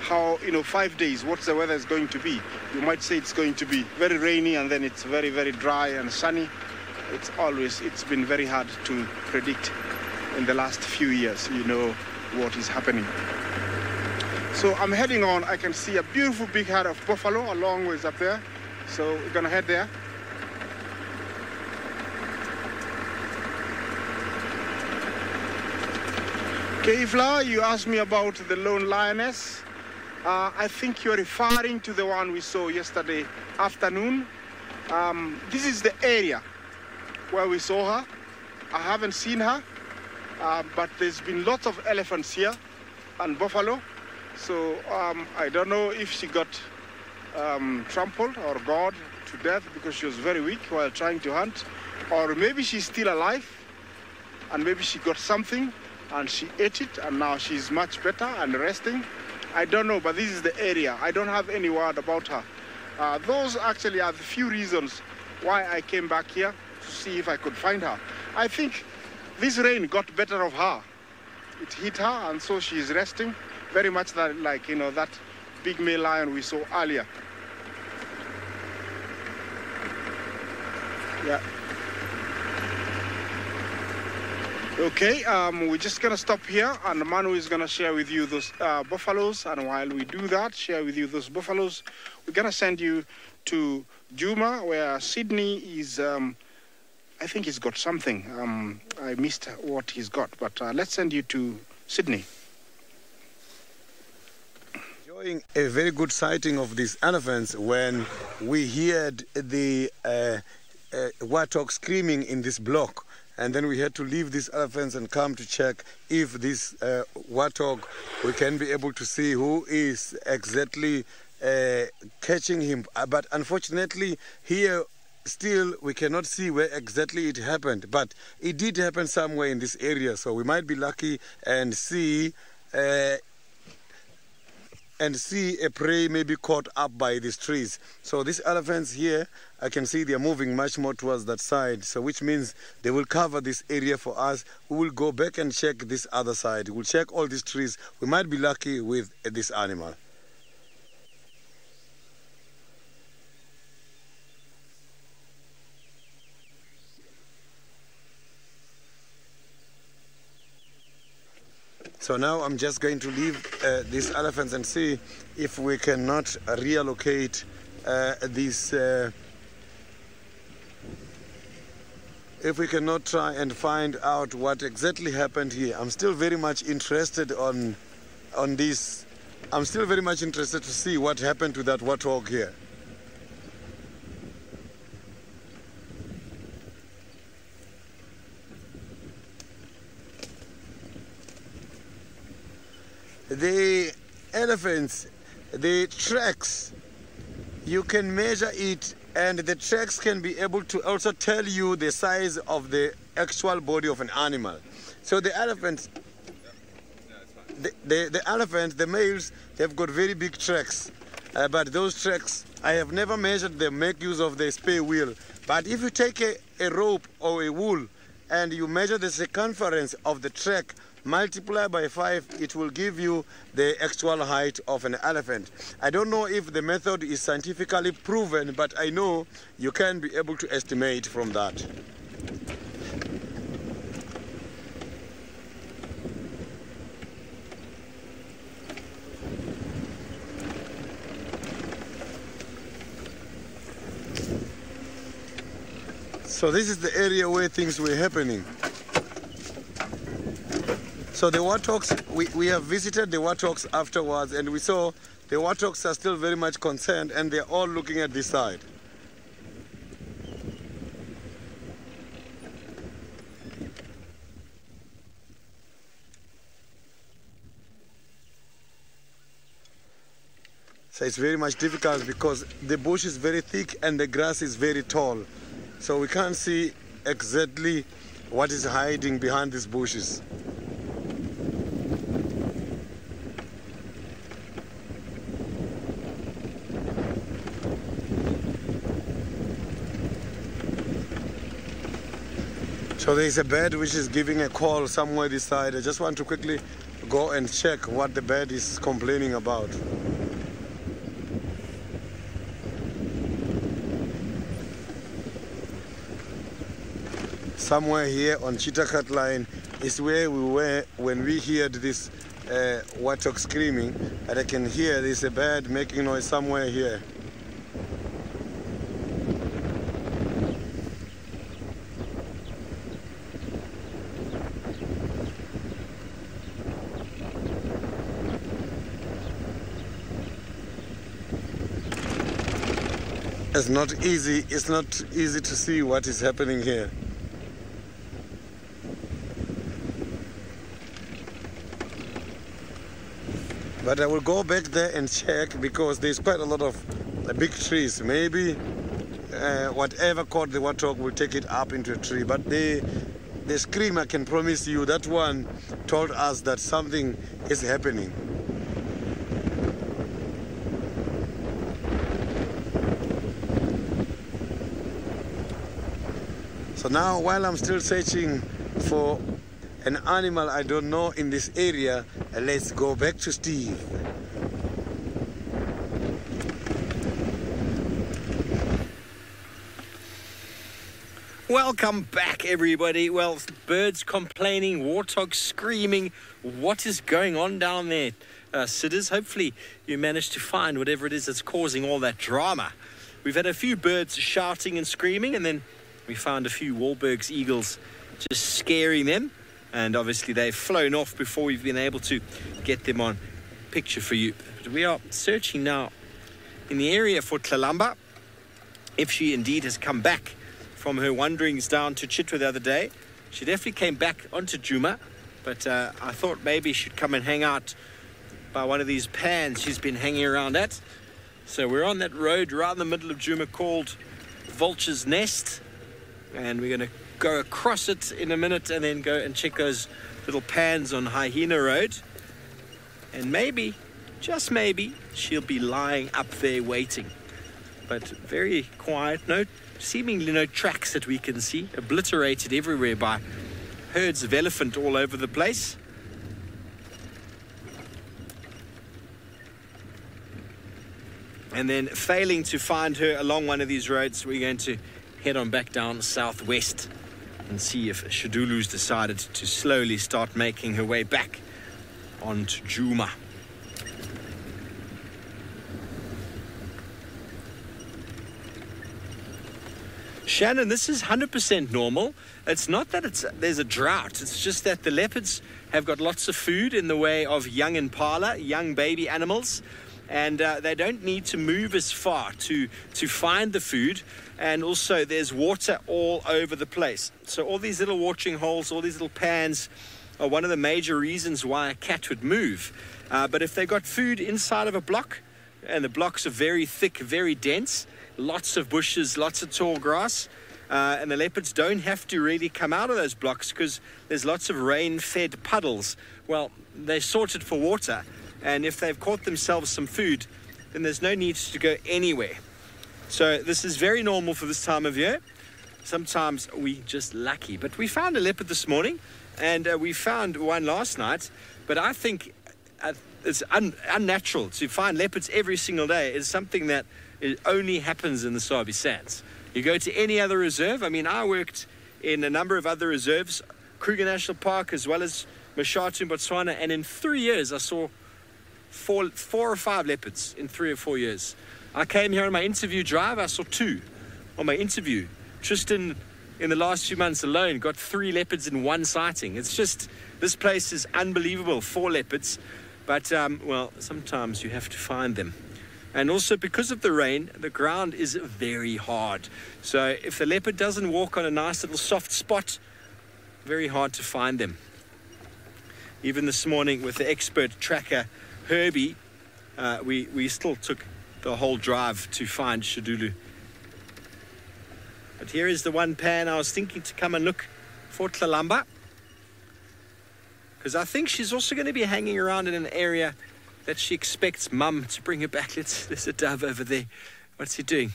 how, 5 days, what the weather is going to be. You might say it's going to be very rainy, and then it's very, very dry and sunny. It's been very hard to predict in the last few years, what is happening. So I'm heading on. I can see a beautiful big herd of buffalo a long ways up there. So we're gonna head there. Okay, Ifla, you asked me about the lone lioness. I think you're referring to the one we saw yesterday afternoon. This is the area where we saw her. I haven't seen her, but there's been lots of elephants here and buffalo. So I don't know if she got trampled or gored to death because she was very weak while trying to hunt, or maybe she's still alive and maybe she got something and she ate it and now she's much better and resting. I don't know, but this is the area. I don't have any word about her. Those actually are the few reasons why I came back here to see if I could find her. I think this rain got better of her. It hit her, and so she is resting, very much like that big male lion we saw earlier. Yeah. Okay, we're just gonna stop here, and Manu is gonna share with you those buffaloes, and while we do that, share with you those buffaloes, we're gonna send you to Juma, where Sydney is, I think he's got something. I missed what he's got, but let's send you to Sydney. Enjoying a very good sighting of these elephants when we heard the warthog screaming in this block. And then we had to leave these elephants and come to check if this warthog, we can be able to see who is exactly catching him. But unfortunately, here still we cannot see where exactly it happened. But it did happen somewhere in this area, so we might be lucky and see a prey maybe caught up by these trees. So these elephants here, I can see they are moving much more towards that side, so which means they will cover this area for us. We will go back and check this other side. We'll check all these trees. We might be lucky with this animal. So now I'm just going to leave these elephants and see if we cannot reallocate these, if we cannot try and find out what exactly happened here. I'm still very much interested on this. I'm still very much interested to see what happened to that warthog here. The elephants, the tracks, you can measure it, and the tracks can be able to also tell you the size of the actual body of an animal. So the elephants, the elephants, the males, they've got very big tracks. But those tracks, I have never measured them, make use of the spare wheel. But if you take a rope or a wool and you measure the circumference of the track, multiply by 5, it will give you the actual height of an elephant. I don't know if the method is scientifically proven, but I know you can be able to estimate from that. So this is the area where things were happening. So the warthogs, we have visited the warthogs afterwards, and we saw the warthogs are still very much concerned, and they're all looking at this side. So it's very much difficult because the bush is very thick and the grass is very tall. So we can't see exactly what is hiding behind these bushes. So there is a bird which is giving a call somewhere this side. I just want to quickly go and check what the bird is complaining about. Somewhere here on Chitakat line is where we were when we heard this warthog screaming, and I can hear there's a bird making noise somewhere here. It's not easy to see what is happening here. But I will go back there and check because there's quite a lot of big trees. Maybe whatever caught the warthog will take it up into a tree. But the scream, I can promise you, that one told us that something is happening. So now, while I'm still searching for an animal I don't know in this area, let's go back to Steve. Welcome back, everybody. Well, birds complaining, warthogs screaming. What is going on down there, sitters? Hopefully you managed to find whatever it is that's causing all that drama. We've had a few birds shouting and screaming, and then we found a few Wahlberg's eagles just scaring them. And obviously they've flown off before we've been able to get them on picture for you. But we are searching now in the area for Tlalamba, if she indeed has come back from her wanderings down to Chitwa the other day. She definitely came back onto Djuma, but I thought maybe she'd come and hang out by one of these pans she's been hanging around at. So we're on that road right in the middle of Djuma called Vulture's Nest, and we're going to go across it in a minute and then go and check those little pans on Hyena Road. And maybe, just maybe, she'll be lying up there waiting. But very quiet, seemingly no tracks that we can see, obliterated everywhere by herds of elephant all over the place. And then failing to find her along one of these roads, we're going to head on back down southwest and see if Shadulu's decided to slowly start making her way back onto Djuma. Shannon, this is 100% normal. It's not that there's a drought. It's just that the leopards have got lots of food in the way of young impala, young baby animals, and they don't need to move as far to find the food. And also there's water all over the place. So all these little watering holes, all these little pans are one of the major reasons why a cat would move. But if they've got food inside of a block, and the blocks are very thick, very dense, lots of bushes, lots of tall grass, and the leopards don't have to really come out of those blocks because there's lots of rain-fed puddles. Well, they're sorted for water, and if they've caught themselves some food, then there's no need to go anywhere. So this is very normal for this time of year. Sometimes we're just lucky. But we found a leopard this morning, and we found one last night, but I think it's unnatural to find leopards every single day. It's something that only happens in the Sabi Sands. You go to any other reserve. I mean, I worked in a number of other reserves, Kruger National Park as well as Mashatu in Botswana, and in 3 years I saw four or five leopards in 3 or 4 years. I came here on my interview drive, I saw 2 on my interview. Tristan, in the last few months alone, got 3 leopards in one sighting. It's just, this place is unbelievable, 4 leopards. But, well, sometimes you have to find them. And also because of the rain, the ground is very hard. So if the leopard doesn't walk on a nice little soft spot, very hard to find them. Even this morning with the expert tracker, Herbie, we still took the whole drive to find Shadulu. But here is the one pan I was thinking to come and look for Tlalamba, because I think she's also going to be hanging around in an area that she expects Mum to bring her back. There's a dove over there. What's he doing?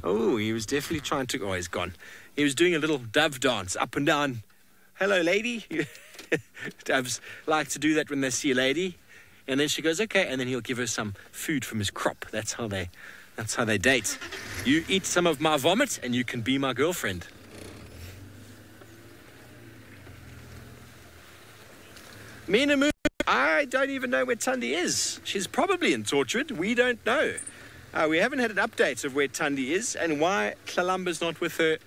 Oh, he was definitely trying to... Oh, he's gone. He was doing a little dove dance up and down. Hello, lady. Doves like to do that when they see a lady. And then she goes, okay, and then he'll give her some food from his crop. That's how they date. You eat some of my vomit and you can be my girlfriend. Minamu, I don't even know where Tundi is. She's probably in Tortured. We don't know. We haven't had an update of where Tundi is, and why Tlalamba's not with her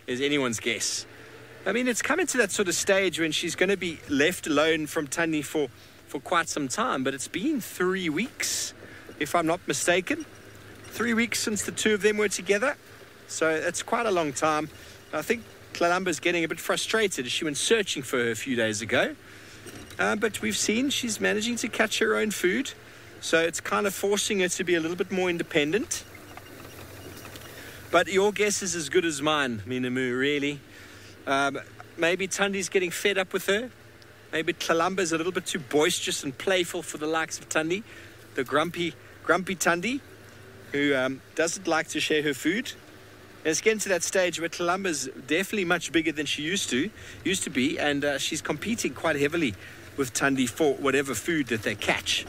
is anyone's guess. I mean, it's coming to that sort of stage when she's going to be left alone from Tundi for quite some time, but it's been 3 weeks, if I'm not mistaken. 3 weeks since the two of them were together. So it's quite a long time. I think Tlalamba's getting a bit frustrated. She went searching for her a few days ago. But we've seen she's managing to catch her own food. So it's kind of forcing her to be a little bit more independent. But your guess is as good as mine, Minamu, really. Maybe Tundi's getting fed up with her. Maybe Tlalamba's a little bit too boisterous and playful for the likes of Tundi. The grumpy Tundi, who doesn't like to share her food. And it's getting to that stage where Tlalamba's definitely much bigger than she used to be, and she's competing quite heavily with Tundi for whatever food that they catch.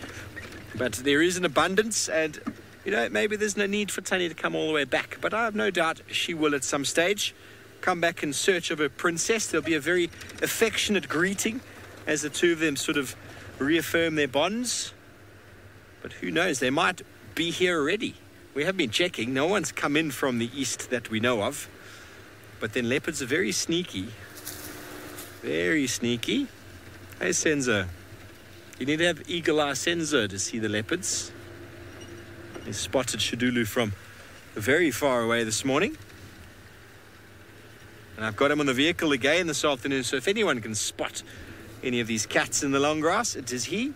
But there is an abundance, and you know, maybe there's no need for Tundi to come all the way back, but I have no doubt she will at some stage come back in search of her princess. There'll be a very affectionate greeting as the two of them sort of reaffirm their bonds. But who knows, they might be here already. We have been checking. No one's come in from the east that we know of. But then leopards are very sneaky. Very sneaky. Hey, Senzo. You need to have eagle eye Senzo to see the leopards. They spotted Shadulu from very far away this morning. And I've got him on the vehicle again this afternoon, so if anyone can spot any of these cats in the long grass, it is he.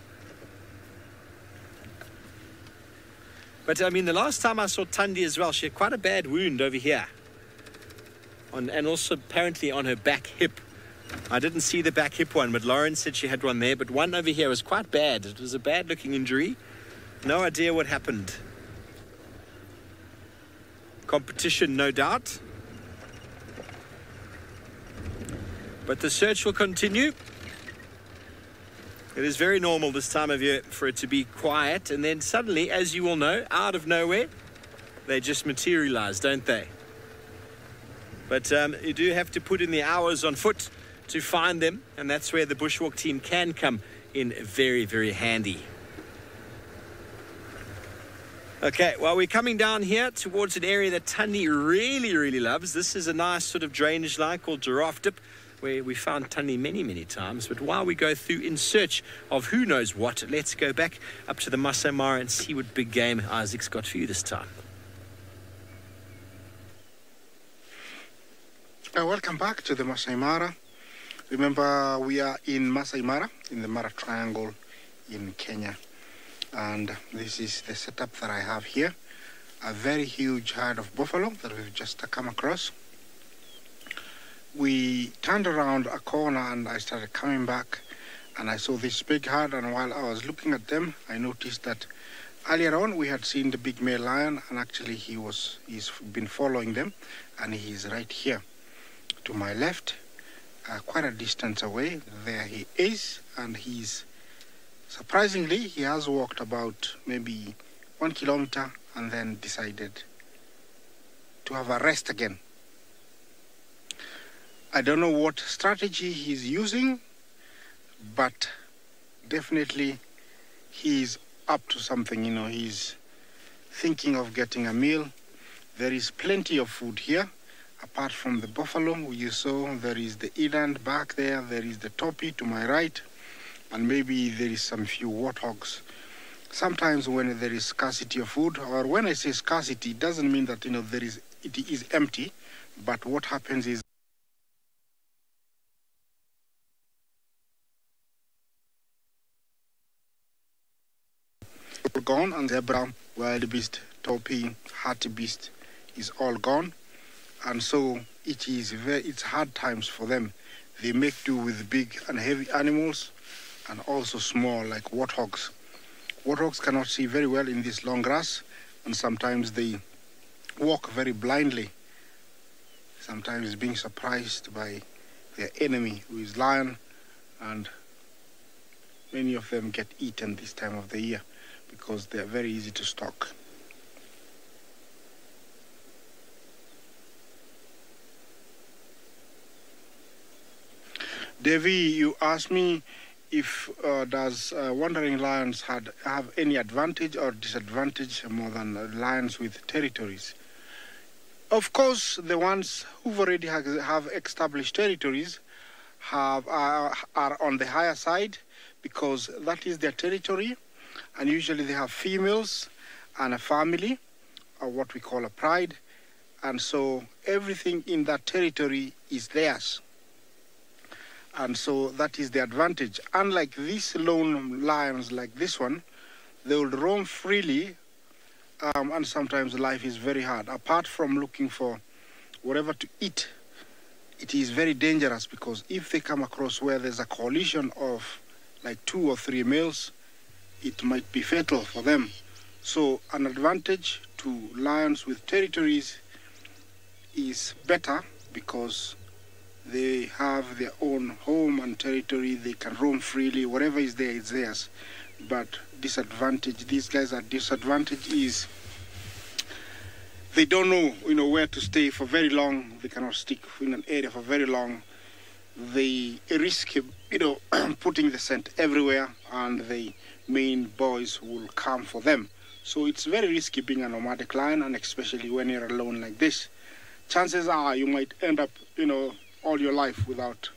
But, I mean, the last time I saw Thandi as well, she had quite a bad wound over here. And also apparently on her back hip. I didn't see the back hip one, but Lauren said she had one there. But one over here was quite bad. It was a bad-looking injury. No idea what happened. Competition, no doubt. But the search will continue. It is very normal this time of year for it to be quiet. And then suddenly, as you all know, out of nowhere, they just materialize, don't they? But you do have to put in the hours on foot to find them. And that's where the bushwalk team can come in very, very handy. Okay, well, we're coming down here towards an area that Thandi really, really loves. This is a nice sort of drainage line called Giraffe Dip, where we found Thandi many, many times. But while we go through in search of who knows what, let's go back up to the Masai Mara and see what big game Isaac's got for you this time. Welcome back to the Masai Mara. Remember, we are in Masai Mara, in the Mara Triangle in Kenya. And this is the setup that I have here. A very huge herd of buffalo that we've just come across. We turned around a corner and I started coming back and I saw this big herd, and while I was looking at them, I noticed that earlier on we had seen the big male lion, and actually he's been following them, and he's right here to my left, quite a distance away. There he is, and he's surprisingly, he has walked about maybe 1 kilometer and then decided to have a rest again. I don't know what strategy he's using, but definitely he's up to something. You know, he's thinking of getting a meal. There is plenty of food here. Apart from the buffalo you saw, there is the eland back there, there is the topi to my right, and maybe there is some few warthogs. Sometimes when there is scarcity of food, or when I say scarcity, it doesn't mean that, you know, it is empty, but what happens is gone, and zebra, wild beast, topi, hartebeest is all gone, and so it's hard times for them. They make do with big and heavy animals, and also small, like warthogs. Warthogs cannot see very well in this long grass, and sometimes they walk very blindly, sometimes being surprised by their enemy, who is lion, and many of them get eaten this time of the year because they are very easy to stalk. Devi, you asked me if does wandering lions have any advantage or disadvantage more than lions with territories. Of course, the ones who've already have established territories are on the higher side, because that is their territory, and usually they have females and a family, or what we call a pride, and so everything in that territory is theirs. And so that is the advantage. Unlike these lone lions like this one, they will roam freely, and sometimes life is very hard. Apart from looking for whatever to eat, it is very dangerous, because if they come across where there's a coalition of like 2 or 3 males, it might be fatal for them. So an advantage to lions with territories is better, because they have their own home and territory. They can roam freely. Whatever is there is theirs. But disadvantage, these guys are disadvantage is they don't know, where to stay for very long. They cannot stick in an area for very long. They risk, putting the scent everywhere, and the main boys will come for them. So it's very risky being a nomadic lion, and especially when you're alone like this. Chances are you might end up, all your life without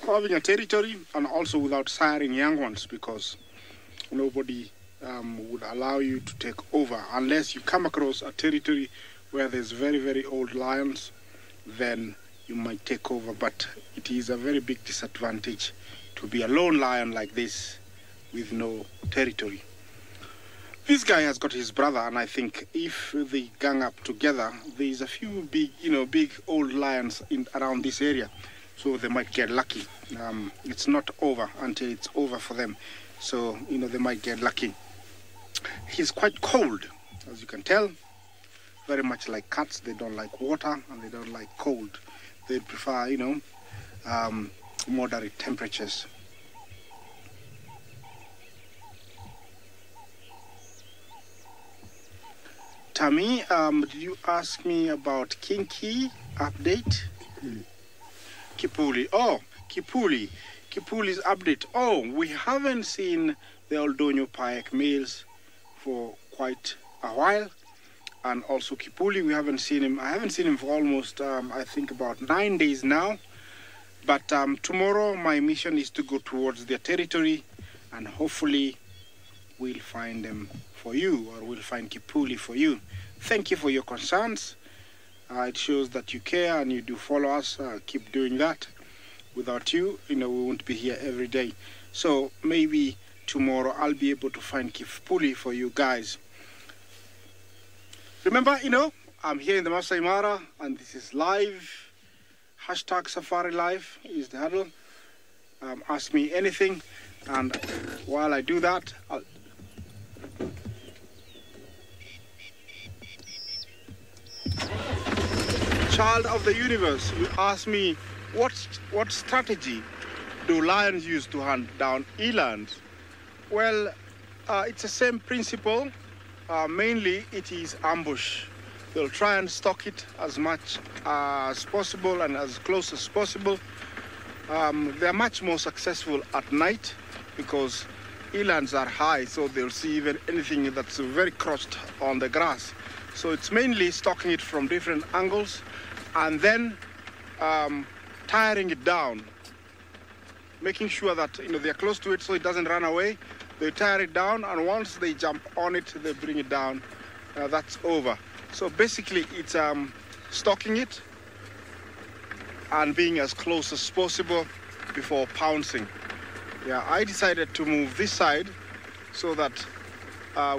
having a territory, and also without siring young ones, because nobody would allow you to take over unless you come across a territory where there's very, very old lions. Then you might take over, but it is a very big disadvantage to be a lone lion like this with no territory. This guy has got his brother, and I think if they gang up together, there's a few big, big old lions around this area, so they might get lucky. It's not over until it's over for them, so they might get lucky. He's quite cold, as you can tell. Very much like cats, they don't like water and they don't like cold. They prefer, moderate temperatures. Tammy, did you ask me about Kinky update? Kipuli. Oh, Kipuli's update. Oh, we haven't seen the Oldonyo Paek males for quite a while. And also Kipuli, we haven't seen him. I haven't seen him for almost, I think, about 9 days now. But tomorrow, my mission is to go towards their territory, and hopefully we'll find them for you, or we'll find Kipuli for you. Thank you for your concerns. It shows that you care and you do follow us. Keep doing that. Without you, we won't be here every day. So maybe tomorrow I'll be able to find Kipuli for you guys. Remember, I'm here in the Masai Mara, and this is live. Hashtag SafariLive is the handle. Ask me anything, and while I do that, Child of the Universe, you ask me, what strategy do lions use to hunt down elands? Well, it's the same principle. Mainly, it is ambush. They'll try and stalk it as much as possible and as close as possible. They're much more successful at night because elands are high, so they'll see even anything that's very crushed on the grass. So it's mainly stalking it from different angles and then tiring it down, making sure that they're close to it so it doesn't run away. They tire it down, and once they jump on it, they bring it down. That's over. So basically, it's stalking it and being as close as possible before pouncing. Yeah, I decided to move this side so that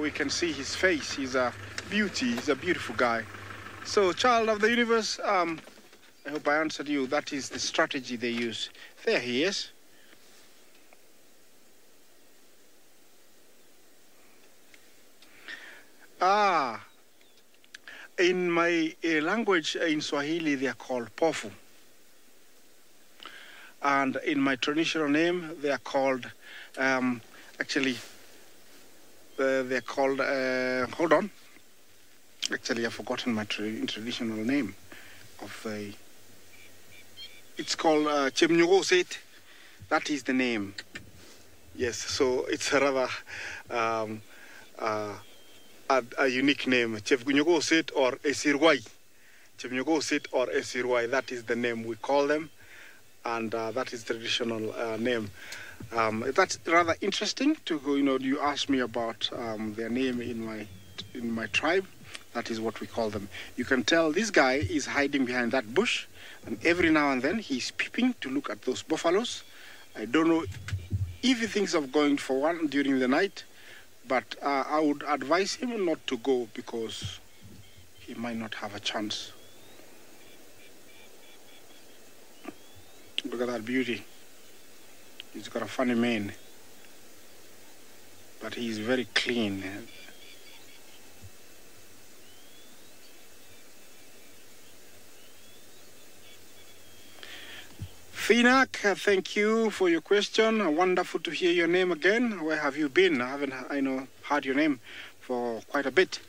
we can see his face. He's a beauty. He's a beautiful guy. So, Child of the Universe, I hope I answered you. That is the strategy they use. There he is. In my language, in Swahili, they are called pofu. And in my traditional name, they are called, they're called, hold on. Actually, I've forgotten my traditional name of it's called Chemnyogoset. That is the name. Yes, so it's a rather a unique name, Chemnyogoset or Esirwai. Chemnyogoset or Esirwai, that is the name we call them, and that is the traditional name. That's rather interesting to go, you ask me about their name in my tribe. That is what we call them. You can tell this guy is hiding behind that bush, and every now and then he's peeping to look at those buffaloes. I don't know if he thinks of going for one during the night, but I would advise him not to go because he might not have a chance. Look at that beauty. He's got a funny mane, but he's very clean. Finak, thank you for your question. Wonderful to hear your name again. Where have you been? I haven't, heard your name for quite a bit.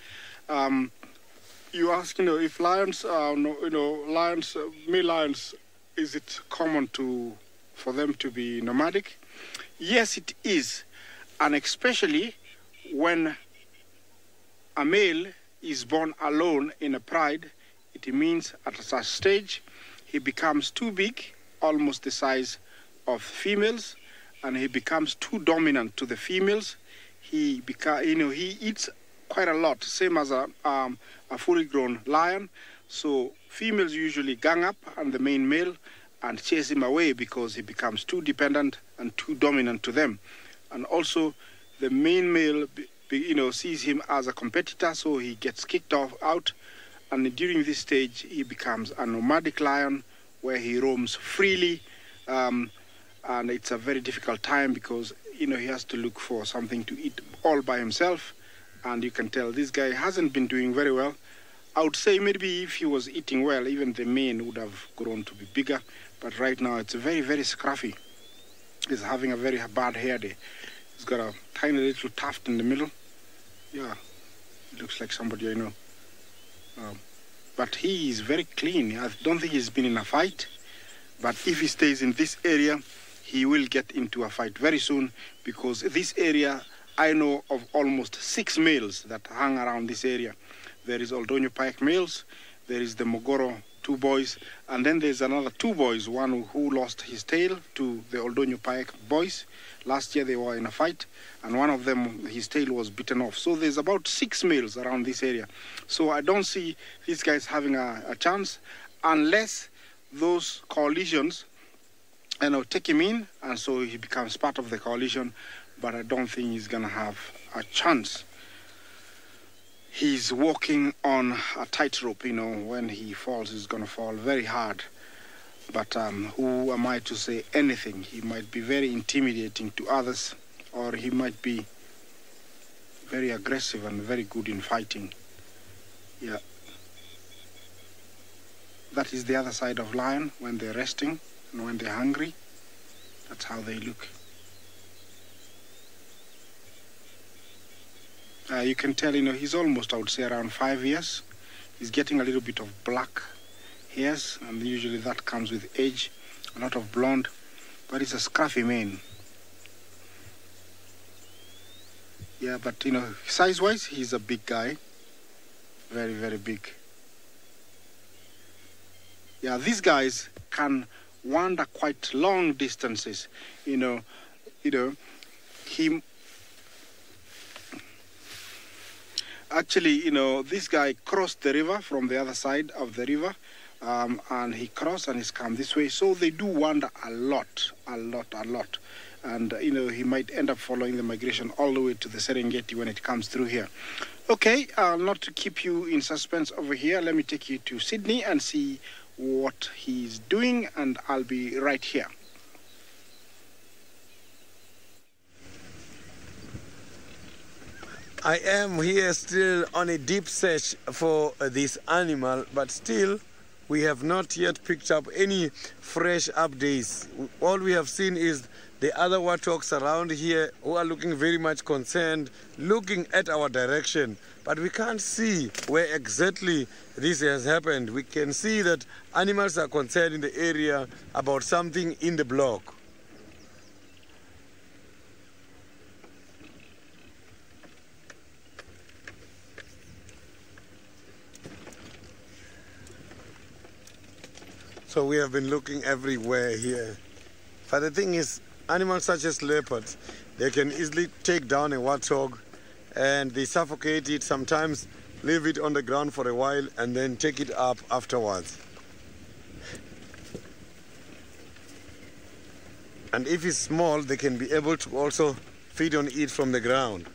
You ask, if lions, lions, male lions, is it common for them to be nomadic? Yes, it is, and especially when a male is born alone in a pride, it means at a stage he becomes too big, almost the size of females, and he becomes too dominant to the females. He eats quite a lot, same as a fully grown lion. So females usually gang up on the main male and chase him away because he becomes too dependent and too dominant to them. And also, the main male, sees him as a competitor, so he gets kicked out. And during this stage, he becomes a nomadic lion where he roams freely. And it's a very difficult time because, he has to look for something to eat all by himself. And you can tell this guy hasn't been doing very well. I would say maybe if he was eating well, even the mane would have grown to be bigger. But right now, it's very, very scruffy. He's having a very bad hair day. He's got a tiny little tuft in the middle. Yeah, it looks like somebody I know. But he is very clean. I don't think he's been in a fight. But if he stays in this area, he will get into a fight very soon, because this area, I know of almost 6 males that hang around this area. There is Oldonyo Pike males, there is the Mogoro 2 boys, and then there's another 2 boys, one who lost his tail to the Oldonyo Pike boys. Last year they were in a fight, and one of them, his tail was bitten off. So there's about 6 males around this area. So I don't see these guys having a chance unless those coalitions, take him in, and so he becomes part of the coalition. But I don't think he's going to have a chance. He's walking on a tightrope, when he falls, he's going to fall very hard. But who am I to say anything? He might be very intimidating to others, or he might be very aggressive and very good in fighting. Yeah. That is the other side of lion when they're resting and when they're hungry. That's how they look. You can tell, he's almost, I would say, around 5 years. He's getting a little bit of black hairs, and usually that comes with age, a lot of blonde, but it's a scruffy mane. Yeah, but, size-wise, he's a big guy. Very, very big. Yeah, these guys can wander quite long distances. Actually, this guy crossed the river from the other side of the river, and he crossed and he's come this way. So they do wander a lot. And, he might end up following the migration all the way to the Serengeti when it comes through here. Okay, not to keep you in suspense over here, let me take you to Sydney and see what he's doing, and I'll be right here. I am here still on a deep search for this animal, but still we have not yet picked up any fresh updates. All we have seen is the other warthogs around here who are looking very much concerned, looking at our direction, but we can't see where exactly this has happened. We can see that animals are concerned in the area about something in the block. So we have been looking everywhere here. But the thing is, animals such as leopards, they can easily take down a warthog and they suffocate it, sometimes leave it on the ground for a while and then take it up afterwards. And if it's small, they can be able to also feed on it from the ground.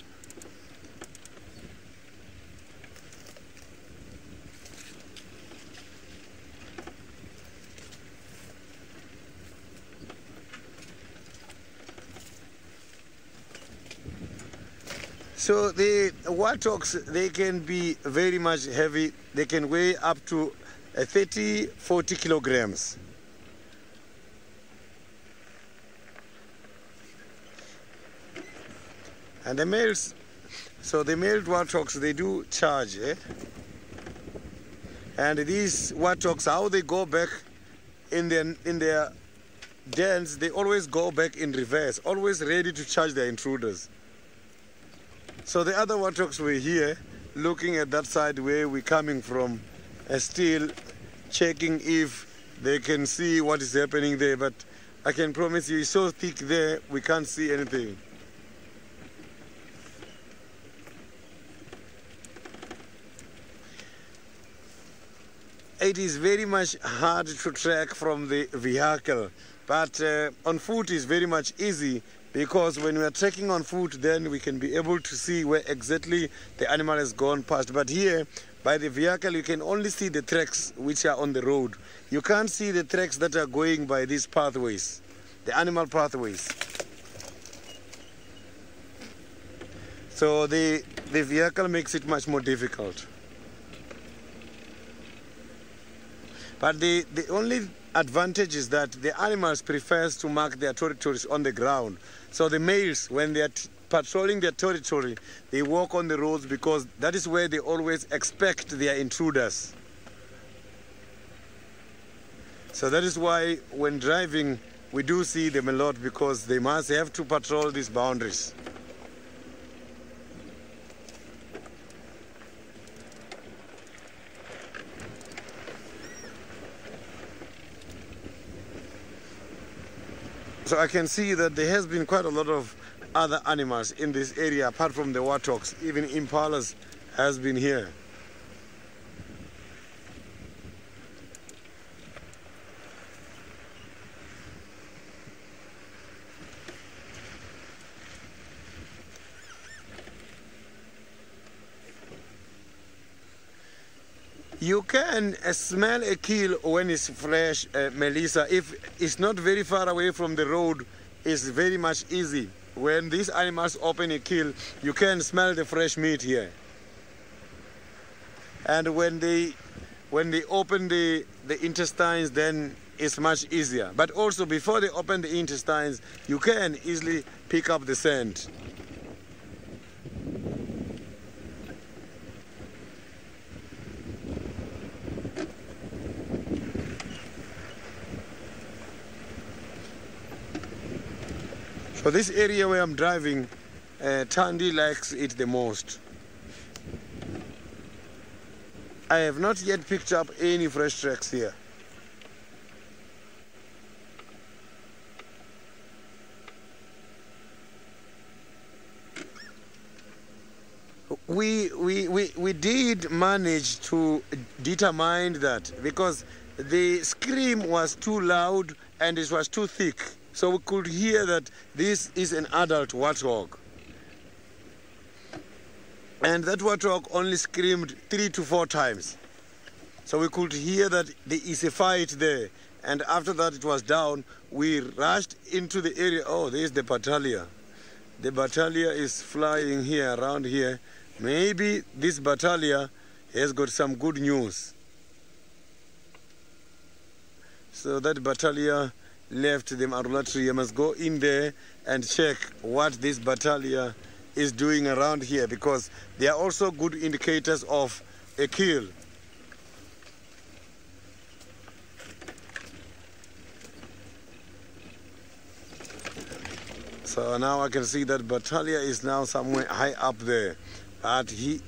So the warthogs, they can be very much heavy. They can weigh up to 30-40 kilograms. And the males, so the male warthogs, they do charge. And these warthogs, how they go back in their dens, they always go back in reverse, always ready to charge their intruders. So the other warthogs were here, looking at that side where we're coming from, still checking if they can see what is happening there. But I can promise you, it's so thick there, we can't see anything. it is very much hard to track from the vehicle, but on foot is very much easy, because when we are tracking on foot, then we can be able to see where exactly the animal has gone past. But here, by the vehicle, you can only see the tracks which are on the road. You can't see the tracks that are going by these pathways, the animal pathways. So the vehicle makes it much more difficult. But the only advantage is that the animals prefers to mark their territories on the ground. So the males, when they are patrolling their territory, they walk on the roads, because that is where they always expect their intruders. So that is why when driving, we do see them a lot, because they must have to patrol these boundaries. So I can see that there has been quite a lot of other animals in this area, apart from the warthogs. Even impalas has been here. You can smell a kill when it's fresh, Melissa. If it's not very far away from the road, it's very much easy. When these animals open a kill, you can smell the fresh meat here. And when they open the intestines, then it's much easier. But also, before they open the intestines, you can easily pick up the scent. So this area where I'm driving, Tandy likes it the most. I have not yet picked up any fresh tracks here. We did manage to determine that, because the scream was too loud and it was too thick. So we could hear that this is an adult warthog. And that warthog only screamed 3 to 4 times. So we could hear that there is a fight there. And after that it was down, we rushed into the area. Oh, there's the battalion. The battalion is flying here, around here. Maybe this battalion has got some good news. So that battalion left the marula tree. I must go in there and check what this battalion is doing around here, because they are also good indicators of a kill. So now I can see that battalion is now somewhere high up there, but he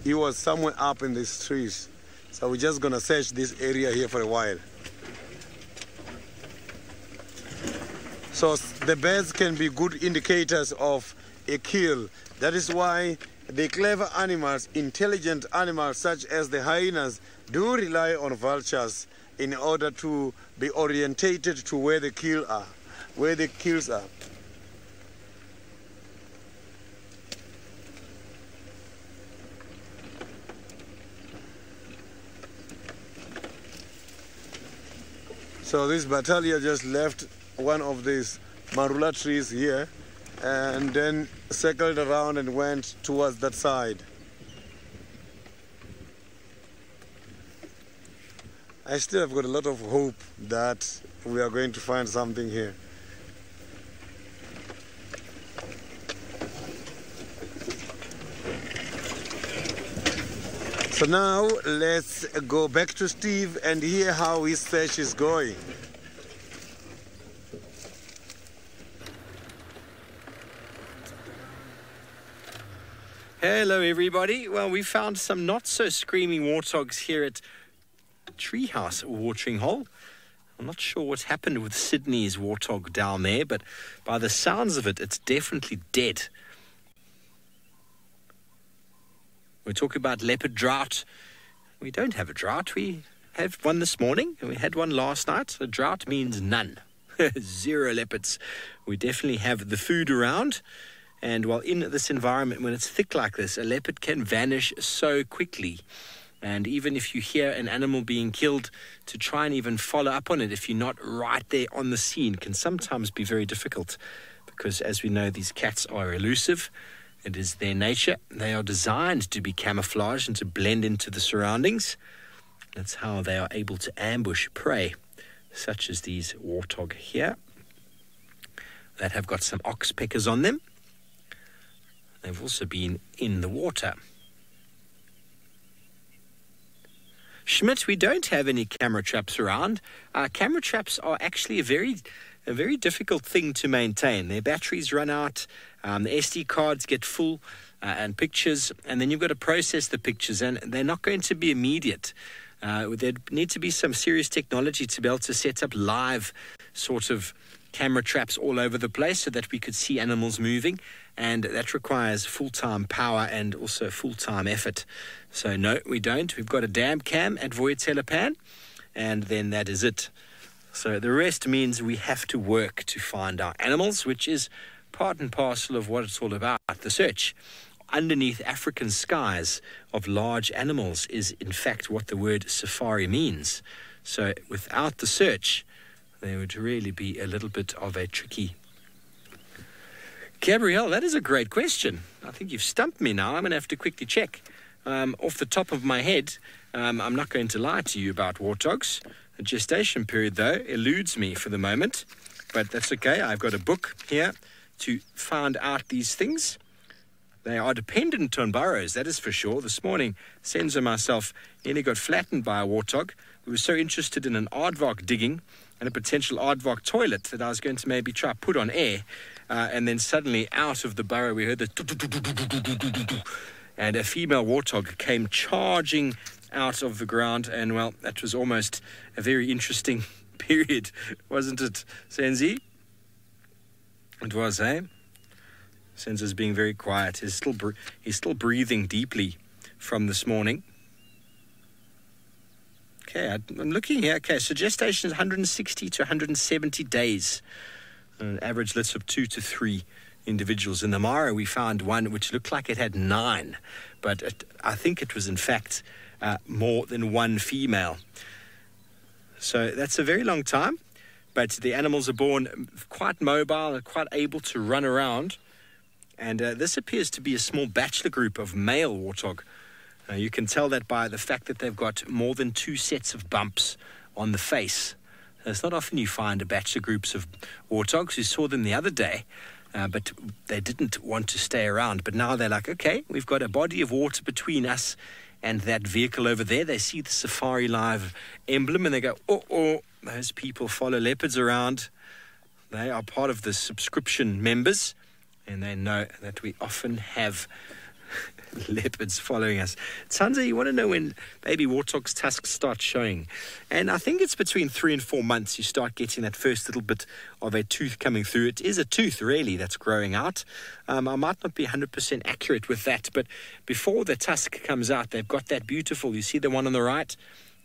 was somewhere up in these trees. So we're just gonna search this area here for a while. So the birds can be good indicators of a kill. That is why the clever animals, intelligent animals such as the hyenas, do rely on vultures in order to be orientated to where the kills are. So this battalion just left one of these marula trees here and then circled around and went towards that side. I still have got a lot of hope that we are going to find something here. So now let's go back to Steve and hear how his search is going. Hello, everybody. Well, we found some not-so-screaming warthogs here at Treehouse Watering Hole. I'm not sure what happened with Sydney's warthog down there, but by the sounds of it, it's definitely dead. We're talking about leopard drought. We don't have a drought. We have one this morning, and we had one last night. A drought means none. 0 leopards. We definitely have the food around. And while in this environment, when it's thick like this, a leopard can vanish so quickly. And even if you hear an animal being killed, to try and even follow up on it, if you're not right there on the scene, can sometimes be very difficult. Because as we know, these cats are elusive. It is their nature. They are designed to be camouflaged and to blend into the surroundings. That's how they are able to ambush prey, such as these warthog here, that have got some oxpeckers on them. They've also been in the water. Schmidt, we don't have any camera traps around. Camera traps are actually a very difficult thing to maintain. Their batteries run out, the SD cards get full, and pictures, and then you've got to process the pictures, and they're not going to be immediate. There'd need to be some serious technology to be able to set up live sort of camera traps all over the place so that we could see animals moving, and that requires full-time power and also full-time effort. So no, we don't. We've got a dam cam at Voyatelapan, and then that is it. So the rest means we have to work to find our animals, which is part and parcel of what it's all about. The search underneath African skies of large animals is in fact what the word safari means. So without the search, there would really be a little bit of a tricky. Gabrielle, that is a great question. I think you've stumped me now. I'm going to have to quickly check. Off the top of my head, I'm not going to lie to you about warthogs. The gestation period, though, eludes me for the moment. But that's okay. I've got a book here to find out these things. They are dependent on burrows, that is for sure. This morning, Senzo and myself nearly got flattened by a warthog. We were so interested in an aardvark digging and a potential aardvark toilet that I was going to maybe try put on air. And then suddenly, out of the burrow, we heard the and a female warthog came charging out of the ground. And, well, that was almost a very interesting period, wasn't it, Senzi? It was, eh? Senzo's being very quiet. He's still breathing deeply from this morning. Okay, I'm looking here. Okay, so gestation is 160 to 170 days. An average list of 2 to 3 individuals. In the Mara, we found one which looked like it had 9, but I think it was in fact more than one female. So that's a very long time, but the animals are born quite mobile and quite able to run around. And this appears to be a small bachelor group of male warthog. You can tell that by the fact that they've got more than 2 sets of bumps on the face. It's not often you find bachelor groups of warthogs. We saw them the other day, but they didn't want to stay around. But now they're like, okay, we've got a body of water between us and that vehicle over there. They see the SafariLive emblem and they go, oh, those people follow leopards around. They are part of the subscription members, and they know that we often have leopards following us. Sansa, you want to know when baby warthog's tusks start showing? And I think it's between 3 and 4 months you start getting that first little bit of a tooth coming through. It is a tooth, really, that's growing out. I might not be 100% accurate with that, but before the tusk comes out, they've got that beautiful, you see the one on the right?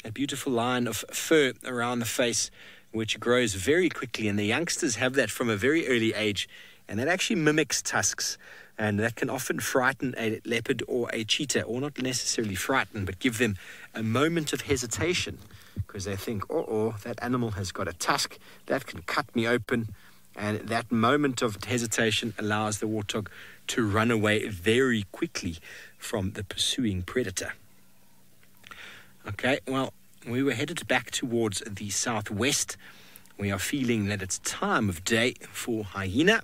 A beautiful line of fur around the face, which grows very quickly, and the youngsters have that from a very early age, and that actually mimics tusks. And that can often frighten a leopard or a cheetah, or not necessarily frighten, but give them a moment of hesitation because they think, that animal has got a tusk that can cut me open. And that moment of hesitation allows the warthog to run away very quickly from the pursuing predator. Okay, well, we were headed back towards the southwest. We are feeling that it's time of day for hyena.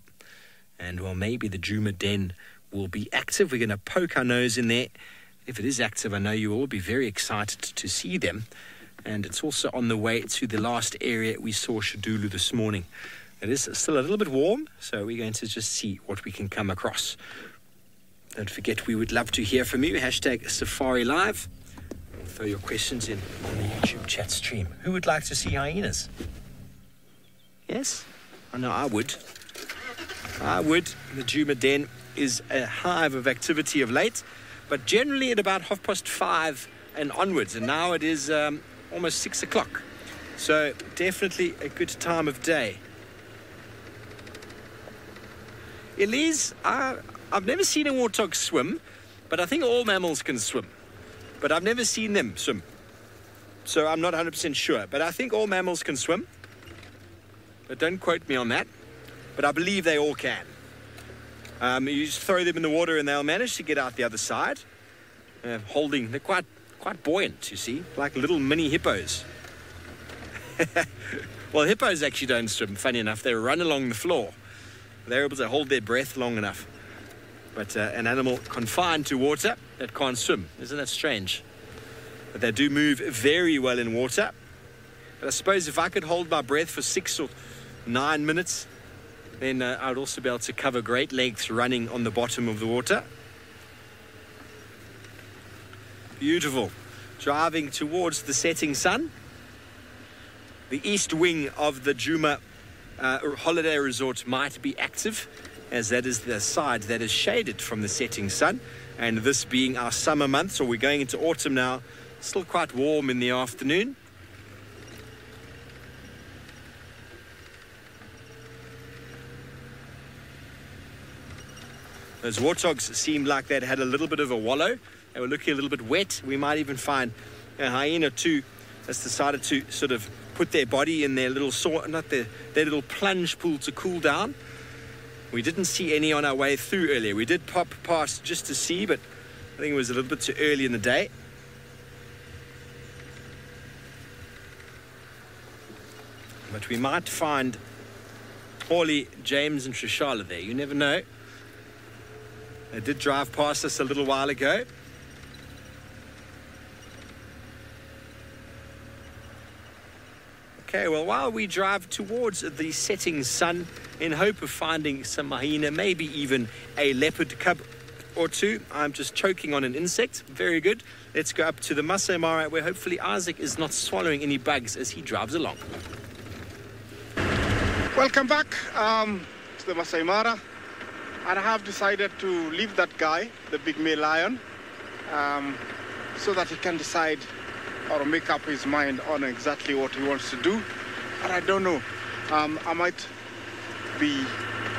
And, well, maybe the Djuma den will be active. We're going to poke our nose in there. If it is active, I know you will all be very excited to see them. And it's also on the way to the last area we saw Shadulu this morning. It is still a little bit warm, so we're going to just see what we can come across. Don't forget, we would love to hear from you. Hashtag SafariLive. Throw your questions in on the YouTube chat stream. Who would like to see hyenas? Yes? I know I would. The Djuma den is a hive of activity of late, but generally at about 5:30 and onwards. And now it is almost 6 o'clock. So definitely a good time of day. Elise, I've never seen a warthog swim, but I think all mammals can swim. But I've never seen them swim. So I'm not 100% sure. But I think all mammals can swim. But don't quote me on that. But I believe they all can. You just throw them in the water and they'll manage to get out the other side. They're quite buoyant, you see, like little mini hippos. Well, hippos actually don't swim, funny enough. They run along the floor. They're able to hold their breath long enough. But an animal confined to water that can't swim. Isn't that strange? But they do move very well in water. But I suppose if I could hold my breath for 6 or 9 minutes, then I'd also be able to cover great lengths running on the bottom of the water. Beautiful. Driving towards the setting sun. The east wing of the Djuma holiday resort might be active, as that is the side that is shaded from the setting sun. And this being our summer months, so we're going into autumn now, still quite warm in the afternoon. Those warthogs seemed like they'd had a little bit of a wallow. They were looking a little bit wet. We might even find a hyena too that's decided to sort of put their body in their little their little plunge pool to cool down. We didn't see any on our way through earlier. We did pop past just to see, but I think it was a little bit too early in the day. But we might find Paulie, James and Trishala there. You never know. They did drive past us a little while ago. Okay, well, while we drive towards the setting sun in hope of finding some hyena, maybe even a leopard cub or two, I'm just choking on an insect. Very good. Let's go up to the Masai Mara, where hopefully Isaac is not swallowing any bugs as he drives along. Welcome back to the Masai Mara. And I have decided to leave that guy, the big male lion, so that he can decide or make up his mind on exactly what he wants to do. But I don't know. I might be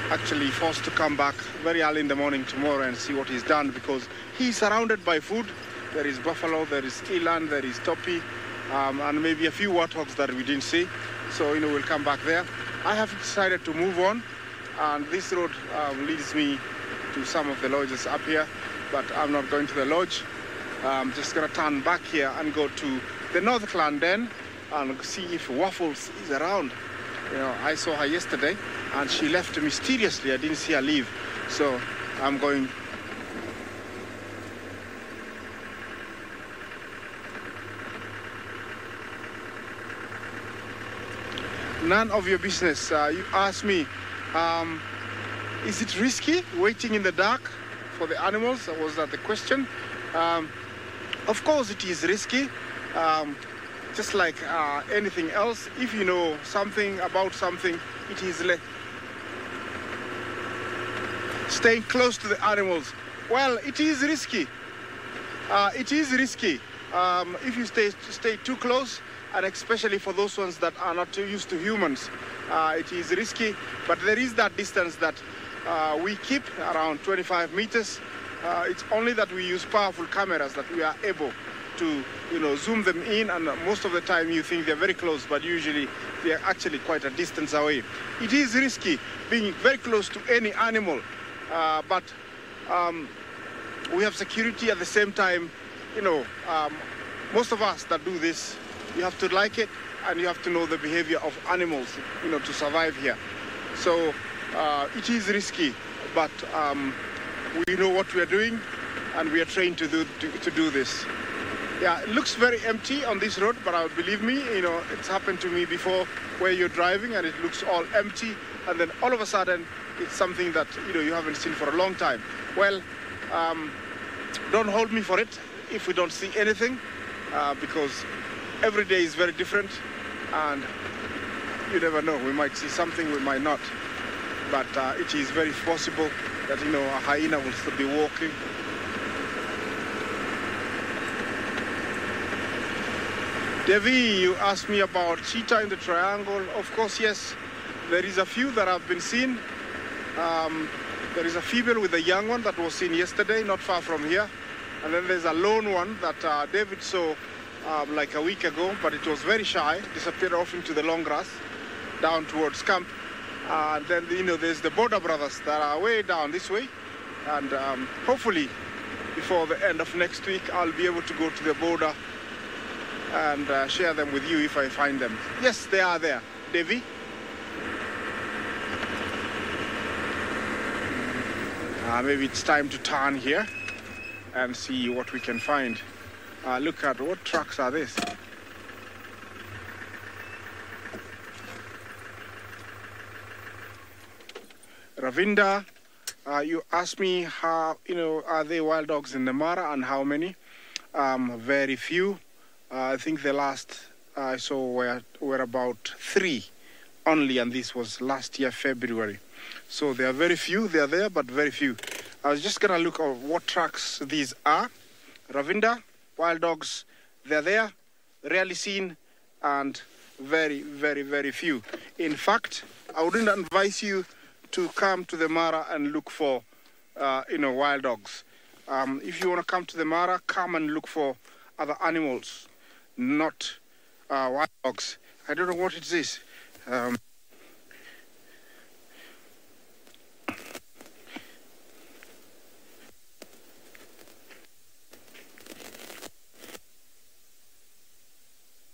actually forced to come back very early in the morning tomorrow and see what he's done, because he's surrounded by food. There is buffalo, there is eland, there is topi, and maybe a few warthogs that we didn't see. So, we'll come back there. I have decided to move on. And this road leads me to some of the lodges up here, but I'm not going to the lodge. I'm just going to turn back here and go to the North Clan Den and see if Waffles is around. I saw her yesterday and she left mysteriously. I didn't see her leave. So I'm going. None of your business. You asked me, is it risky waiting in the dark for the animals? Was that the question? Of course it is risky, just like anything else. If you know something about something, it is staying close to the animals. Well, it is risky. It is risky if you stay too close, and especially for those ones that are not too used to humans. It is risky, but there is that distance that we keep around 25 meters. It's only that we use powerful cameras that we are able to, zoom them in, and most of the time you think they're very close, but usually they're actually quite a distance away. It is risky being very close to any animal, but we have security at the same time. Most of us that do this, you have to like it, and you have to know the behavior of animals, to survive here. So it is risky, but we know what we are doing, and we are trained to do this. Yeah, it looks very empty on this road, but believe me, it's happened to me before, where you're driving and it looks all empty, and then all of a sudden it's something that you haven't seen for a long time. Well, don't hold me for it if we don't see anything, because every day is very different, and you never know. We might see something, we might not. But it is very possible that, a hyena will still be walking. Devi, you asked me about cheetah in the triangle. Of course, yes, there is a few that have been seen. There is a female with a young one that was seen yesterday, not far from here. And then there's a lone one that David saw like a week ago, but it was very shy, disappeared off into the long grass, down towards camp. And then, you know, there's the border brothers that are way down this way. And hopefully, before the end of next week, I'll be able to go to the border and share them with you if I find them. Yes, they are there. Devi? Maybe it's time to turn here and see what we can find. Look at what trucks are these? Ravinda, you asked me how, you know, are there wild dogs in the Mara and how many? Very few. I think the last I saw were about 3 only, and this was last year, February. So they are very few. They are there, but very few. I was just going to look at what tracks these are. Ravinda, wild dogs, they're there, rarely seen, and very, very, very few. In fact, I wouldn't advise you to come to the Mara and look for, you know, wild dogs. If you want to come to the Mara, come and look for other animals, not wild dogs. I don't know what it is.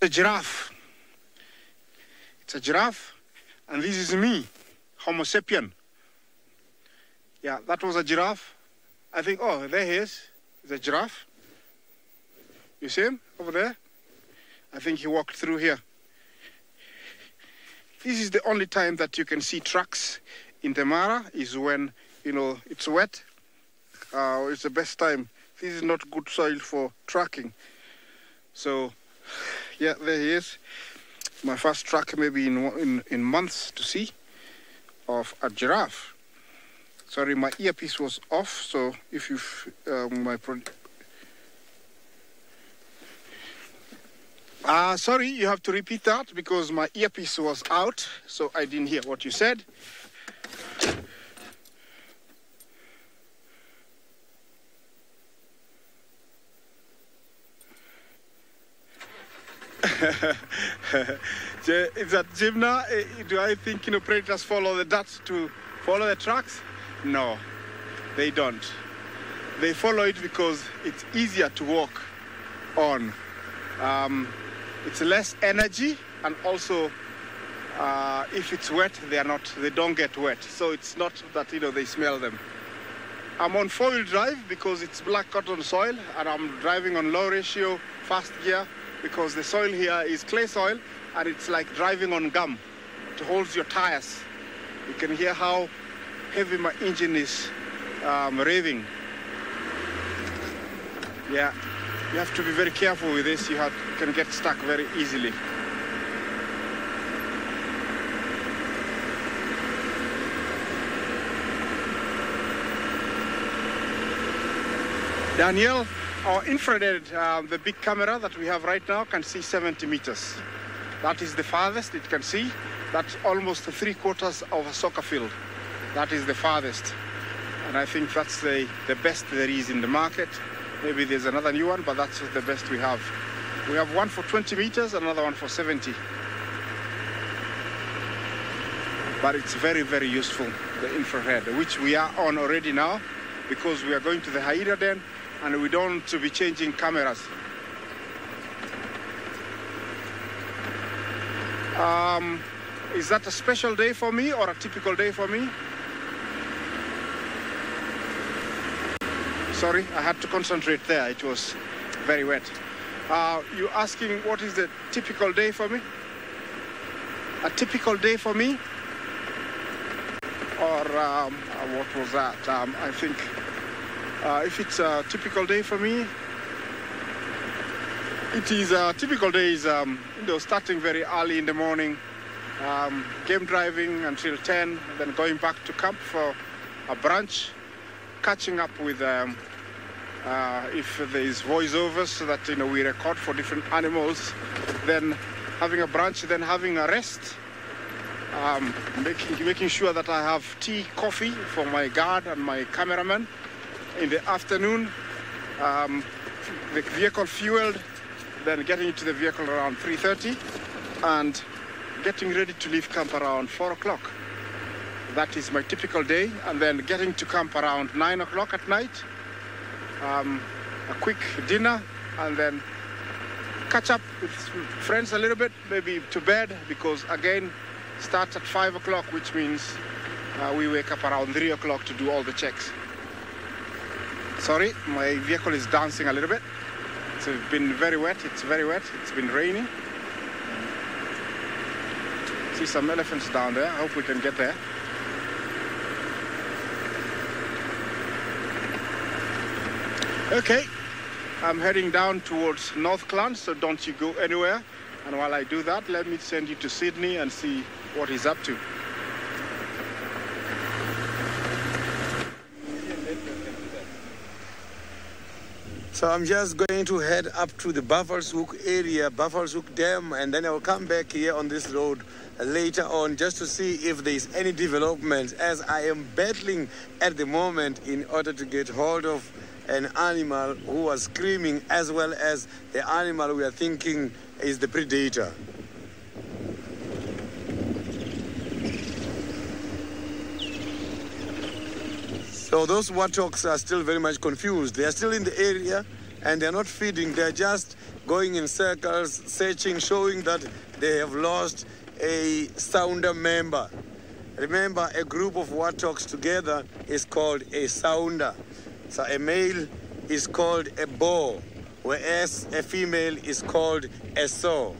A giraffe. It's a giraffe, and this is me, Homo sapien. Yeah, that was a giraffe. I think, oh, there he is. It's a giraffe. You see him over there? I think he walked through here. This is the only time that you can see tracks in the Mara, is when, you know, it's wet. It's the best time. This is not good soil for tracking. So, yeah, there he is. My first track maybe in months to see of a giraffe. Sorry, my earpiece was off, so if you sorry, you have to repeat that because my earpiece was out, so I didn't hear what you said. Is that Jimna? Do I think, you know, predators follow the dots to follow the tracks? No, they don't. They follow it because it's easier to walk on. It's less energy, and also if it's wet, they don't get wet. So it's not that, you know, they smell them. I'm on 4-wheel drive because it's black cotton soil, and I'm driving on low ratio, fast gear, because the soil here is clay soil, and it's like driving on gum. It holds your tires. You can hear how heavy my engine is revving. Yeah, you have to be very careful with this. You can get stuck very easily. Daniel, our infrared, the big camera that we have right now, can see 70 meters. That is the farthest it can see. That's almost 3/4 of a soccer field. That is the farthest. And I think that's the best there is in the market. Maybe there's another new one, but that's the best we have. We have one for 20 meters, another one for 70. But it's very, very useful, the infrared, which we are on already now, because we are going to the hyena den, and we don't want to be changing cameras. Is that a special day for me or a typical day for me? Sorry, I had to concentrate there. It was very wet. You asking what is the typical day for me? A typical day for me? Or what was that? I think if it's a typical day for me, it is a typical day is you know, starting very early in the morning, game driving until 10, then going back to camp for a brunch, catching up with if there is voiceovers so that we record for different animals, then having a brunch, then having a rest, making sure that I have tea, coffee for my guard and my cameraman. In the afternoon, the vehicle fueled, then getting into the vehicle around 3:30 and getting ready to leave camp around 4 o'clock. That is my typical day, and then getting to camp around 9 o'clock at night. A quick dinner, and then catch up with friends a little bit, maybe to bed, because again, starts at 5 o'clock, which means we wake up around 3 o'clock to do all the checks. Sorry, my vehicle is dancing a little bit. It's been very wet, it's very wet, it's been raining. See some elephants down there, I hope we can get there. Okay, I'm heading down towards North Clan, so don't you go anywhere. And while I do that, let me send you to Sydney and see what he's up to. So I'm just going to head up to the Buffalo's Hook area, Buffalo's Hook Dam, and then I'll come back here on this road later on just to see if there is any development, as I am battling at the moment in order to get hold of an animal who was screaming, as well as the animal we are thinking is the predator. So those warthogs are still very much confused. They are still in the area and they're not feeding. They're just going in circles, searching, showing that they have lost a sounder member. Remember, a group of warthogs together is called a sounder. So a male is called a boar, whereas a female is called a sow.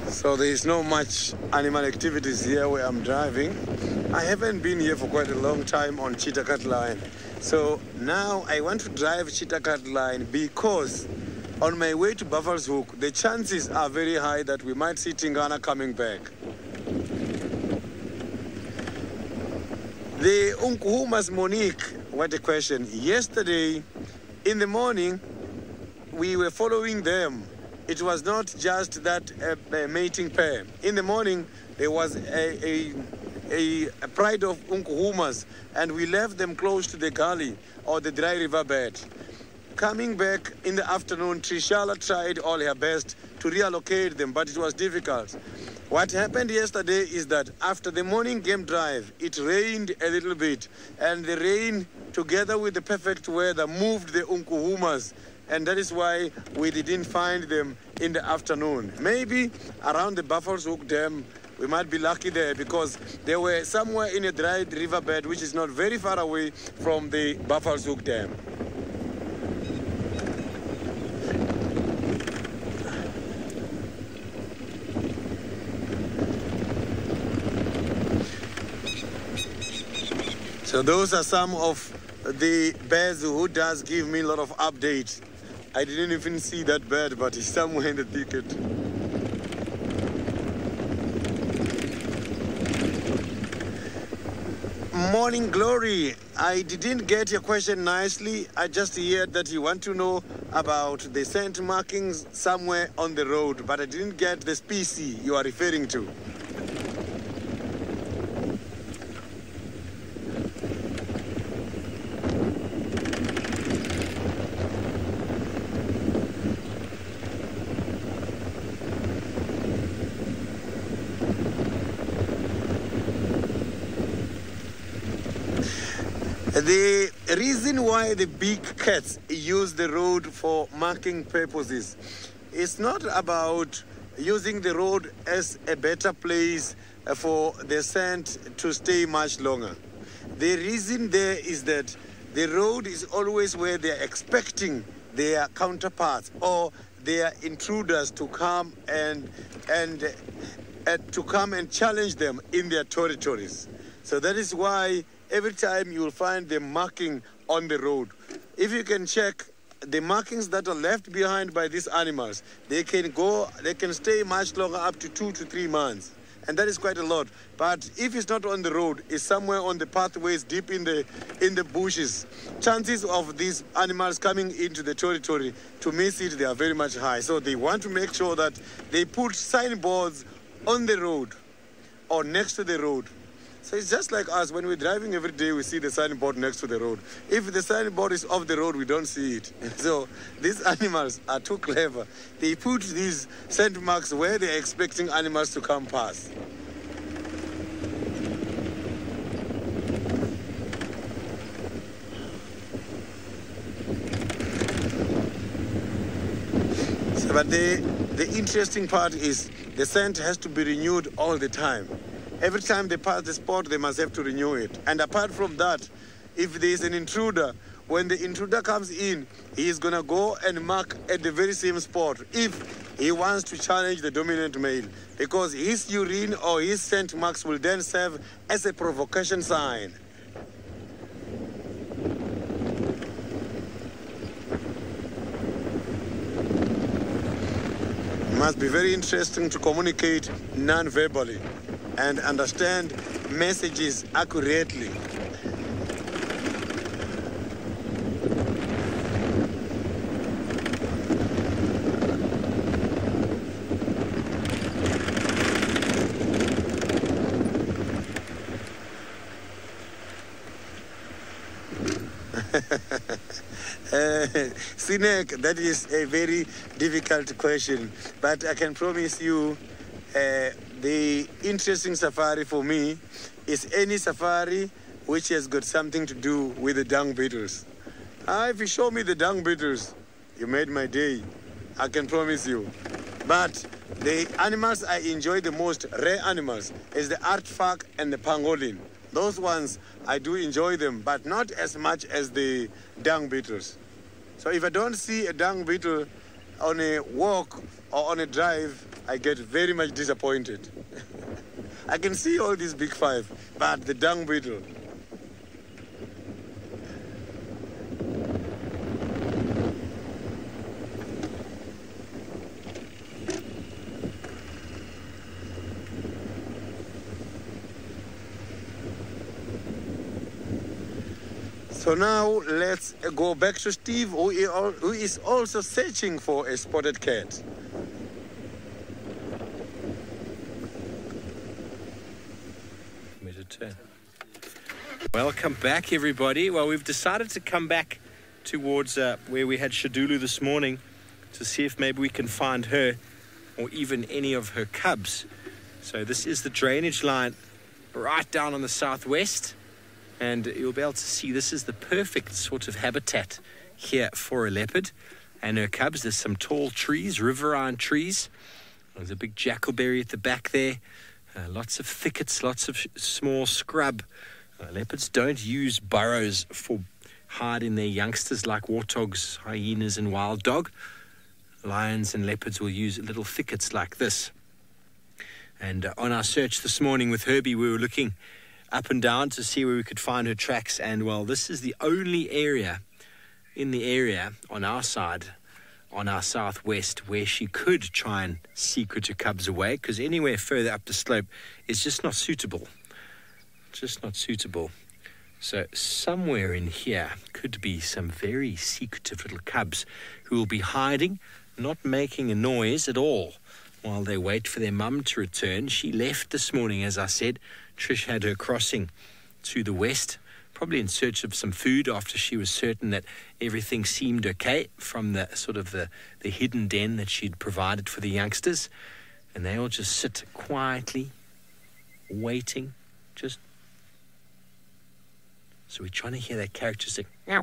So there is not much animal activities here where I'm driving. I haven't been here for quite a long time on Chitakat Line. So now I want to drive Chitakat Line because on my way to Buffalo's Hook, the chances are very high that we might see Tingana coming back. The Unkuhumas Monique, what a question. Yesterday in the morning, we were following them. It was not just that mating pair. In the morning, there was a pride of Unkuhumas, and we left them close to the gully or the dry river bed. Coming back in the afternoon, Trishala tried all her best to reallocate them, but it was difficult. What happened yesterday is that after the morning game drive, it rained a little bit, and the rain, together with the perfect weather, moved the Unkuhumas, and that is why we didn't find them in the afternoon. Maybe around the Buffalo's Hook Dam, we might be lucky there because they were somewhere in a dry riverbed, which is not very far away from the Buffalo's Hook Dam. So those are some of the birds who does give me a lot of updates. I didn't even see that bird, but it's somewhere in the thicket. Morning Glory, I didn't get your question nicely. I just heard that you want to know about the scent markings somewhere on the road, but I didn't get the species you are referring to. The reason why the big cats use the road for marking purposes is not about using the road as a better place for the scent to stay much longer. The reason there is that the road is always where they're expecting their counterparts or their intruders to come and challenge them in their territories. So that is why every time you will find them marking on the road. If you can check the markings that are left behind by these animals, they can stay much longer, up to 2 to 3 months. And that is quite a lot. But if it's not on the road, it's somewhere on the pathways, deep in the bushes, chances of these animals coming into the territory to miss it, they are very much high. So they want to make sure that they put signboards on the road or next to the road. So it's just like us, when we're driving every day, we see the signboard next to the road. If the signboard is off the road, we don't see it. So these animals are too clever. They put these scent marks where they're expecting animals to come past. So, but the interesting part is the scent has to be renewed all the time. Every time they pass the spot, they must have to renew it. And apart from that, if there is an intruder, when the intruder comes in, he is going to go and mark at the very same spot if he wants to challenge the dominant male, because his urine or his scent marks will then serve as a provocation sign. It must be very interesting to communicate non-verbally and understand messages accurately. Sinek, that is a very difficult question, but I can promise you the interesting safari for me is any safari which has got something to do with the dung beetles. If you show me the dung beetles, you made my day, I can promise you. But the animals I enjoy the most, rare animals, is the artfak and the pangolin. Those ones, I do enjoy them, but not as much as the dung beetles. So if I don't see a dung beetle on a walk or on a drive, I get very much disappointed. I can see all these big five, but the dung beetle. So now let's go back to Steve, who is also searching for a spotted cat. Welcome back, everybody. Well, we've decided to come back towards where we had Shadulu this morning to see if maybe we can find her or even any of her cubs. So this is the drainage line right down on the southwest, and you'll be able to see this is the perfect sort of habitat here for a leopard and her cubs. There's some tall trees, riverine trees. There's a big jackalberry at the back there. Lots of thickets, lots of small scrub. Leopards don't use burrows for hiding their youngsters like warthogs, hyenas and wild dog. Lions and leopards will use little thickets like this. And on our search this morning with Herbie, we were looking up and down to see where we could find her tracks. And, well, this is the only area in the area on our side, on our southwest, where she could try and secret her cubs away, because anywhere further up the slope is just not suitable. Just not suitable. So somewhere in here could be some very secretive little cubs who will be hiding, not making a noise at all while they wait for their mum to return. She left this morning, as I said. Trish had her crossing to the west, probably in search of some food after she was certain that everything seemed okay from the sort of the hidden den that she'd provided for the youngsters. And they all just sit quietly, waiting, just... So we're trying to hear that character say, meow,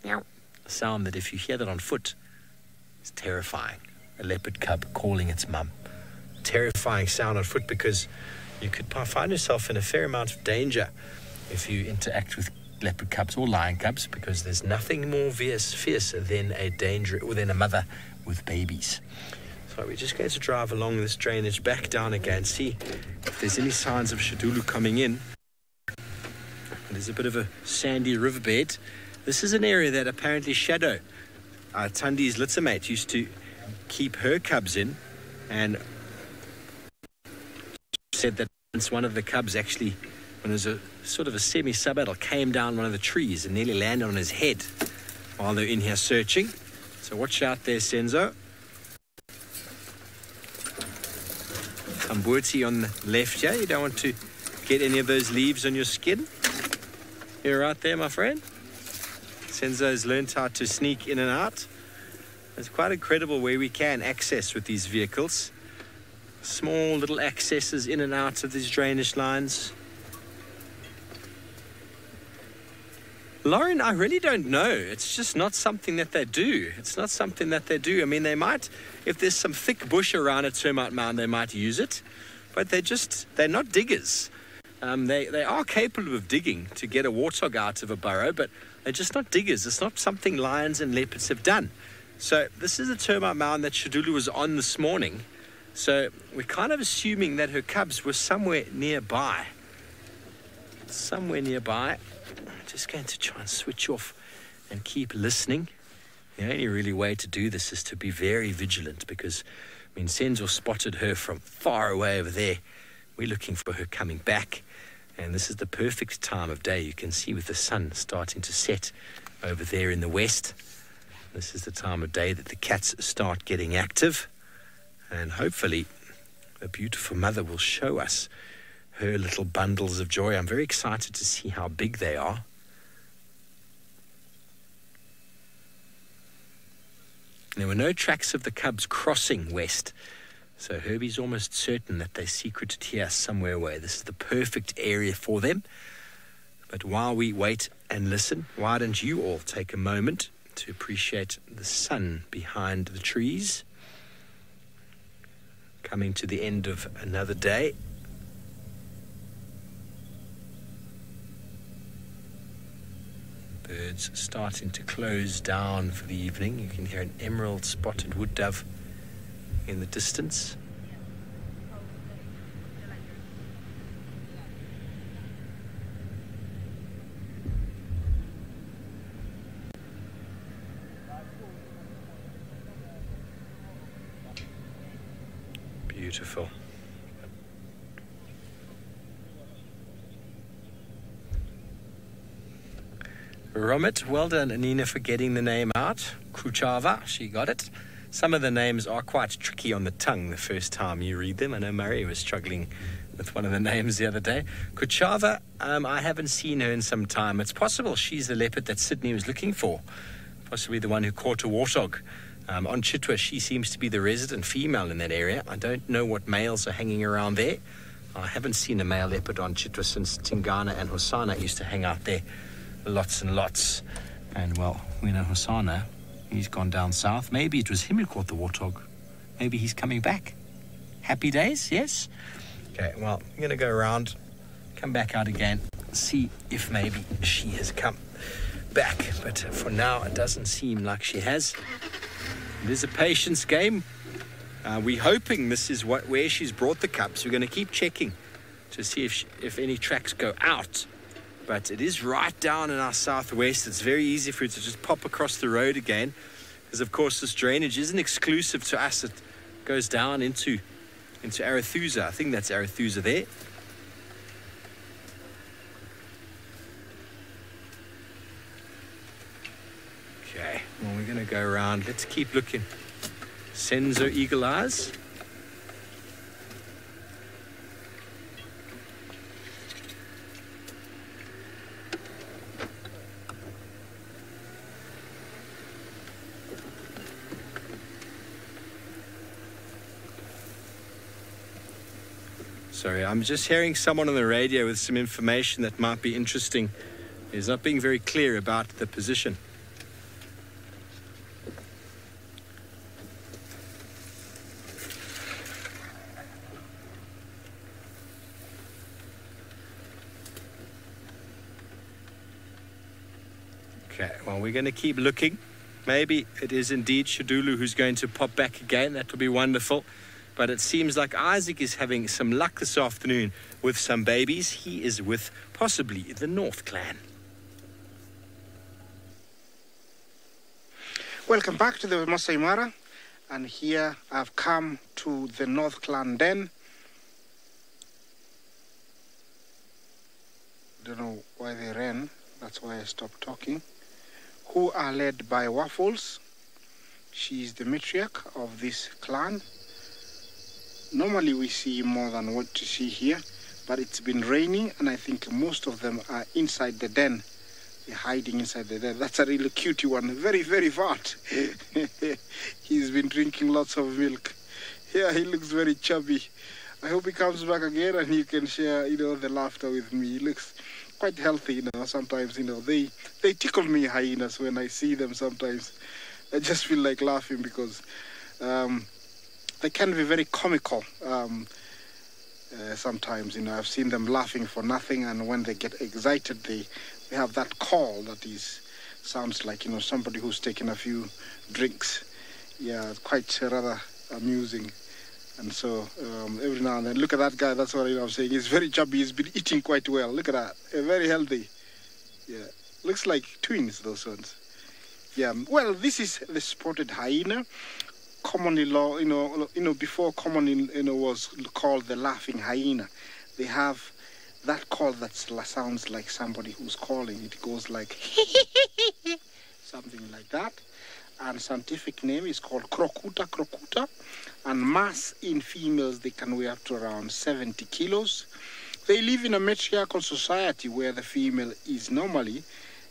meow. A sound that if you hear that on foot, is terrifying. A leopard cub calling its mum. Terrifying sound on foot, because you could find yourself in a fair amount of danger if you interact with leopard cubs or lion cubs, because there's nothing more fiercer than a mother with babies. So we're just going to drive along this drainage back down again, see if there's any signs of Shadulu coming in. There's a bit of a sandy riverbed This is an area that apparently Shadow, Tundi's littermate, used to keep her cubs in, and said that once one of the cubs actually, when it was a sort of a semi-subadult, came down one of the trees and nearly landed on his head while they're in here searching. So watch out there, Senzo. Kambuti on the left here. You don't want to get any of those leaves on your skin. You're right there, my friend. Senzo's learned how to sneak in and out. It's quite incredible where we can access with these vehicles. Small little accesses in and out of these drainage lines. Lauren, I really don't know. It's just not something that they do. It's not something that they do. I mean, they might, if there's some thick bush around a termite mound, they might use it. But they're not diggers. They are capable of digging to get a warthog out of a burrow, but they're just not diggers. It's not something lions and leopards have done. So this is a termite mound that Shadulu was on this morning. So we're kind of assuming that her cubs were somewhere nearby. Somewhere nearby. I'm just going to try and switch off and keep listening. The only really way to do this is to be very vigilant, because, I mean, Senzo spotted her from far away over there. We're looking for her coming back. And this is the perfect time of day. You can see with the sun starting to set over there in the west. This is the time of day that the cats start getting active. And hopefully a beautiful mother will show us her little bundles of joy. I'm very excited to see how big they are. There were no tracks of the cubs crossing west, so Herbie's almost certain that they secreted here somewhere away. This is the perfect area for them. But while we wait and listen, why don't you all take a moment to appreciate the sun behind the trees? Coming to the end of another day. Birds starting to close down for the evening. You can hear an emerald spotted wood dove in the distance. Beautiful. Romit, well done, Anina, for getting the name out. Kruchava, she got it. Some of the names are quite tricky on the tongue the first time you read them. I know Murray was struggling with one of the names the other day. Kruchava, I haven't seen her in some time. It's possible she's the leopard that Sydney was looking for. Possibly the one who caught a warthog. On Chitwa, she seems to be the resident female in that area. I don't know what males are hanging around there. I haven't seen a male leopard on Chitwa since Tingana and Hosana used to hang out there lots and lots. And, well, we know Hosana, he's gone down south. Maybe it was him who caught the warthog. Maybe he's coming back. Happy days, yes? Okay, well, I'm going to go around, come back out again, see if maybe she has come back. But for now, it doesn't seem like she has. It is a patience game. We're hoping this is where she's brought the cubs. We're going to keep checking to see if any tracks go out. But it is right down in our southwest. It's very easy for it to just pop across the road again, because, of course, this drainage isn't exclusive to us. It goes down into Arethusa. I think that's Arethusa there. Okay, well, we're going to go around. Let's keep looking. Senzo Eagle Eyes. Sorry, I'm just hearing someone on the radio with some information that might be interesting. He's not being very clear about the position. Okay, well, we're going to keep looking. Maybe it is indeed Shadulu who's going to pop back again. That will be wonderful. But it seems like Isaac is having some luck this afternoon with some babies. He is with possibly the North Clan. Welcome back to the Masai Mara, and here I've come to the North Clan Den. Don't know why they ran, that's why I stopped talking. Who are led by Waffles. She's the matriarch of this clan. Normally we see more than what you see here, but it's been raining and I think most of them are inside the den. They're hiding inside the den. That's a really cutie one, very, very fat. He's been drinking lots of milk. Yeah, he looks very chubby. I hope he comes back again and he can share, the laughter with me. He looks quite healthy, Sometimes, they tickle me, hyenas, when I see them sometimes. I just feel like laughing because they can be very comical. Sometimes, I've seen them laughing for nothing, and when they get excited, they have that call that sounds like, somebody who's taken a few drinks. Yeah, quite rather amusing. And so every now and then, look at that guy, that's what I'm saying. He's very chubby, he's been eating quite well. Look at that, very healthy. Yeah, looks like twins, those ones. Yeah, well, this is the spotted hyena. Commonly, before commonly, was called the laughing hyena. They have that call that sounds like somebody who's calling. It goes like something like that. And scientific name is called crocuta. And mass in females, they can weigh up to around 70 kilos. They live in a matriarchal society where the female is normally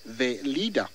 the leader.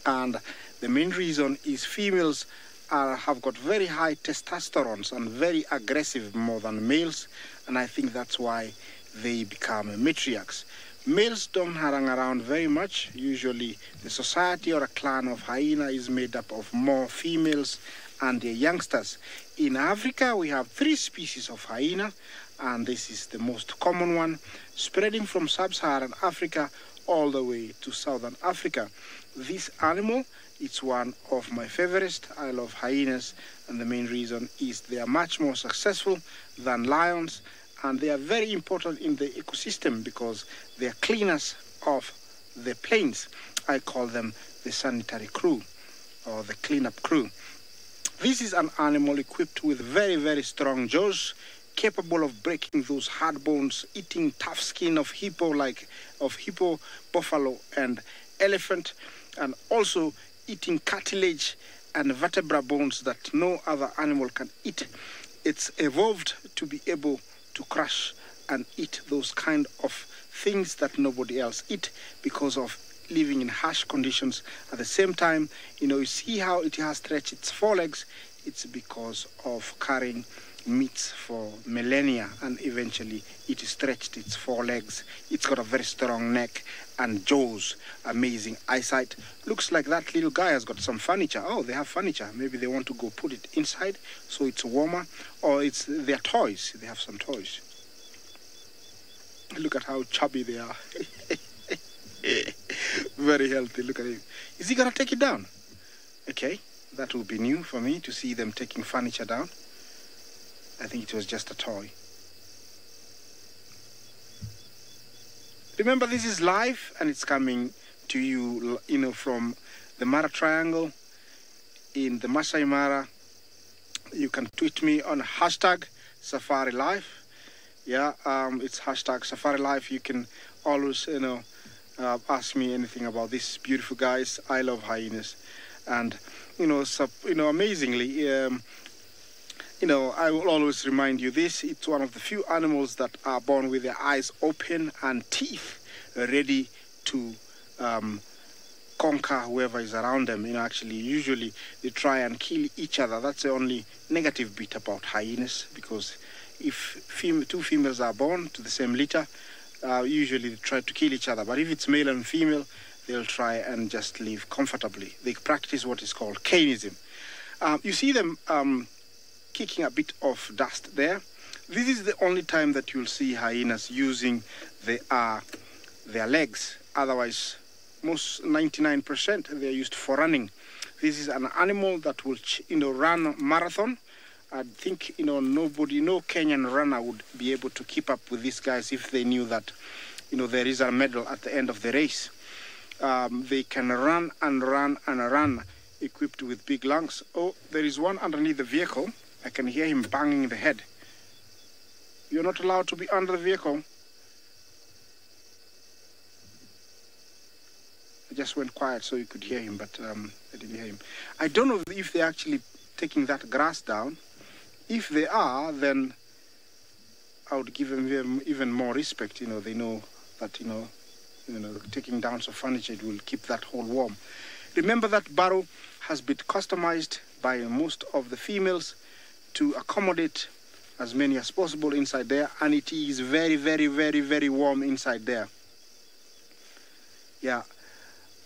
And the main reason is females have got very high testosterone and very aggressive more than males. And I think that's why they become matriarchs. Males don't hang around very much. Usually the society or a clan of hyena is made up of more females and their youngsters. In Africa, we have 3 species of hyena, and this is the most common one, spreading from sub-Saharan Africa all the way to Southern Africa. This animal, it's one of my favorites. I love hyenas, and the main reason is they are much more successful than lions, and they are very important in the ecosystem because they are cleaners of the plains. I call them the sanitary crew or the cleanup crew. This is an animal equipped with very, very strong jaws, capable of breaking those hard bones, eating tough skin of hippo, buffalo, and elephant, and also eating cartilage and vertebra bones that no other animal can eat. It's evolved to be able to crush and eat those kind of things that nobody else eat because of living in harsh conditions. At the same time, you see how it has stretched its forelegs. It's because of carrying meats for millennia, and eventually it stretched its forelegs. It's got a very strong neck and jaws, amazing eyesight. Looks like that little guy has got some furniture. Oh, they have furniture. Maybe they want to go put it inside so it's warmer, or it's their toys. They have some toys. Look at how chubby they are. Very healthy. Look at him. Is he gonna take it down? Okay, that will be new for me to see them taking furniture down. I think it was just a toy. Remember, this is live and it's coming to you, from the Mara Triangle in the Masai Mara. You can tweet me on hashtag SafariLive. Yeah, it's hashtag SafariLive. You can always, ask me anything about these beautiful guys. I love hyenas, and amazingly, I will always remind you this. It's one of the few animals that are born with their eyes open and teeth ready to conquer whoever is around them. Actually, usually they try and kill each other. That's the only negative bit about hyenas, because if 2 females are born to the same litter, usually they try to kill each other. But if it's male and female, they'll try and just live comfortably. They practice what is called canism. You see them kicking a bit of dust there. This is the only time that you'll see hyenas using their legs. Otherwise, most 99% they're used for running. This is an animal that will run marathon. I think no Kenyan runner would be able to keep up with these guys if they knew that there is a medal at the end of the race. They can run and run and run equipped with big lungs. Oh, there is one underneath the vehicle. I can hear him banging the head. You're not allowed to be under the vehicle. I just went quiet so you could hear him, but I didn't hear him. I don't know if they're actually taking that grass down. If they are, then I would give them even more respect. You know, they know that, you know, taking down some furniture, it will keep that hole warm. Remember that barrow has been customized by most of the females to accommodate as many as possible inside there, and it is very, very, very, very warm inside there. Yeah.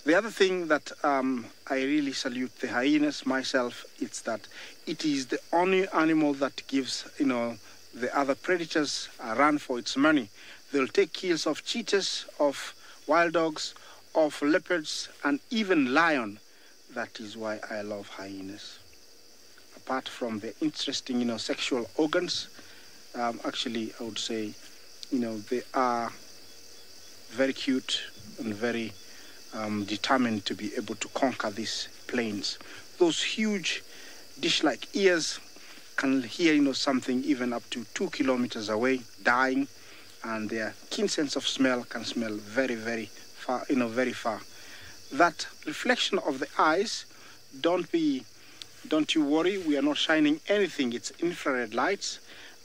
The other thing that I really salute the hyenas myself, it's that it is the only animal that gives, you know, the other predators a run for its money. They'll take kills of cheetahs, of wild dogs, of leopards, and even lion. That is why I love hyenas. Apart from the interesting, you know, sexual organs, actually, I would say, you know, they are very cute and very determined to be able to conquer these plains. Those huge dish-like ears can hear, you know, something even up to 2 kilometers away, dying, and their keen sense of smell can smell very, very far, you know, very far. That reflection of the eyes, don't you worry, we are not shining anything. It's infrared lights,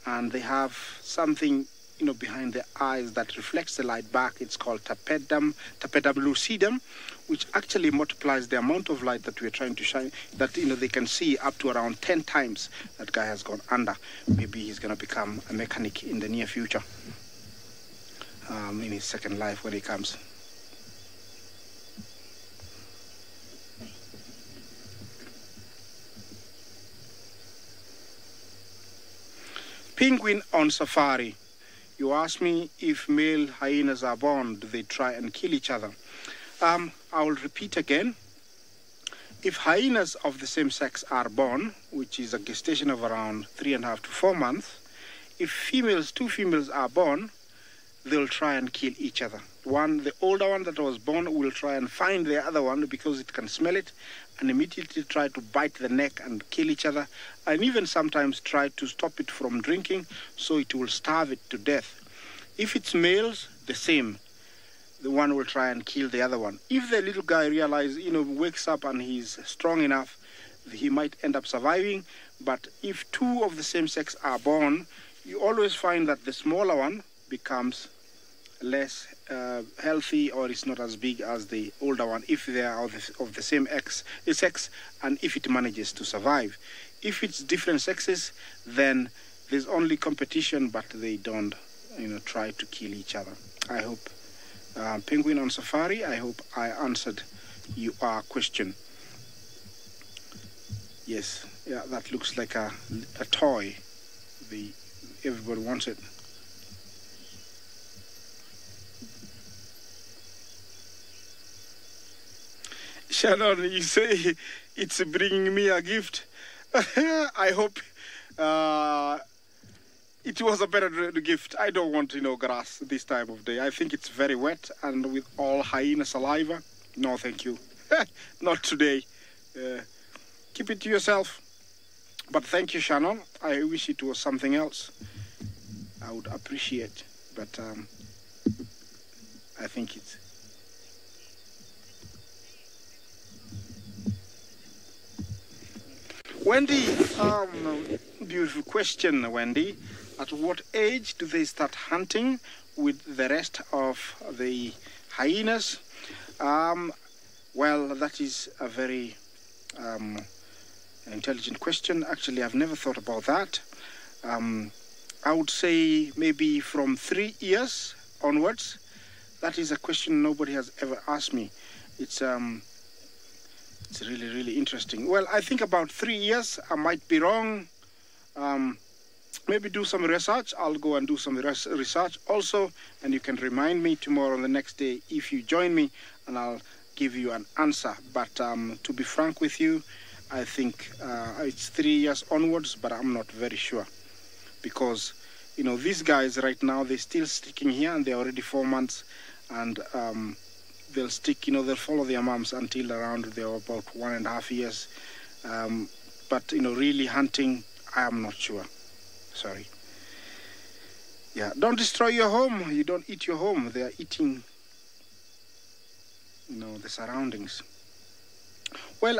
and they have something, you know, behind the eyes that reflects the light back. It's called tapetum lucidum, which actually multiplies the amount of light that we're trying to shine, that, you know, they can see up to around 10 times. That guy has gone under. Maybe he's going to become a mechanic in the near future, in his second life when he comes. Penguin on safari. You asked me if male hyenas are born, do they try and kill each other? I will repeat again. If hyenas of the same sex are born, which is a gestation of around 3.5 to 4 months, if two females are born, they'll try and kill each other. The older one that was born will try and find the other one because it can smell it, and immediately try to bite the neck and kill each other, and even sometimes try to stop it from drinking so it will starve it to death. If it's males, the same. The one will try and kill the other one. If the little guy wakes up and he's strong enough, he might end up surviving. But if two of the same sex are born, you always find that the smaller one becomes less healthy, or is not as big as the older one if they are of the same sex, and if it manages to survive. If it's different sexes, then there's only competition, but they don't, you know, try to kill each other. I hope, Penguin on Safari, I hope I answered your question. Yes, yeah, that looks like a toy. Everybody wants it. Shannon, you say it's bringing me a gift. I hope it was a better gift. I don't want, you know, grass this time of day. I think it's very wet, and with all hyena saliva. No, thank you. Not today. Keep it to yourself. But thank you, Shannon. I wish it was something else. I would appreciate. But I think it's... Wendy, beautiful question, Wendy. At what age do they start hunting with the rest of the hyenas? Well, that is a very intelligent question. Actually, I've never thought about that. I would say maybe from 3 years onwards. That is a question nobody has ever asked me. It's really, really interesting. Well, I think about 3 years. I might be wrong. Maybe do some research. I'll go and do some research also, and you can remind me tomorrow or the next day if you join me, and I'll give you an answer. But to be frank with you, I think it's 3 years onwards, but I'm not very sure. Because, you know, these guys right now, they're still sticking here, and they're already 4 months, and they'll stick, they'll follow their moms until around they're about 1.5 years. But, really hunting, I am not sure. Sorry. Yeah, don't destroy your home. You don't eat your home. They are eating, the surroundings. Well,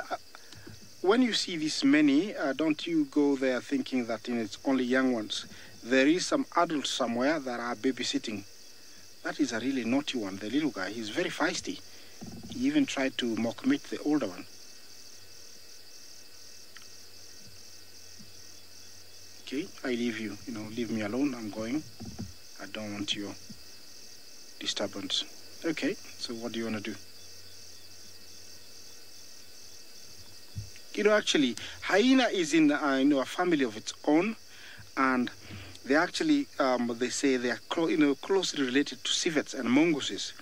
when you see this many, don't you go there thinking that it's only young ones. There is some adults somewhere that are babysitting. That is a really naughty one, the little guy. He's very feisty. He even tried to mock meet the older one. Okay, I leave you. Leave me alone. I'm going. I don't want your disturbance. Okay, so what do you want to do? Actually, hyena is in a family of its own, and they actually, they say they are closely related to civets and mongooses.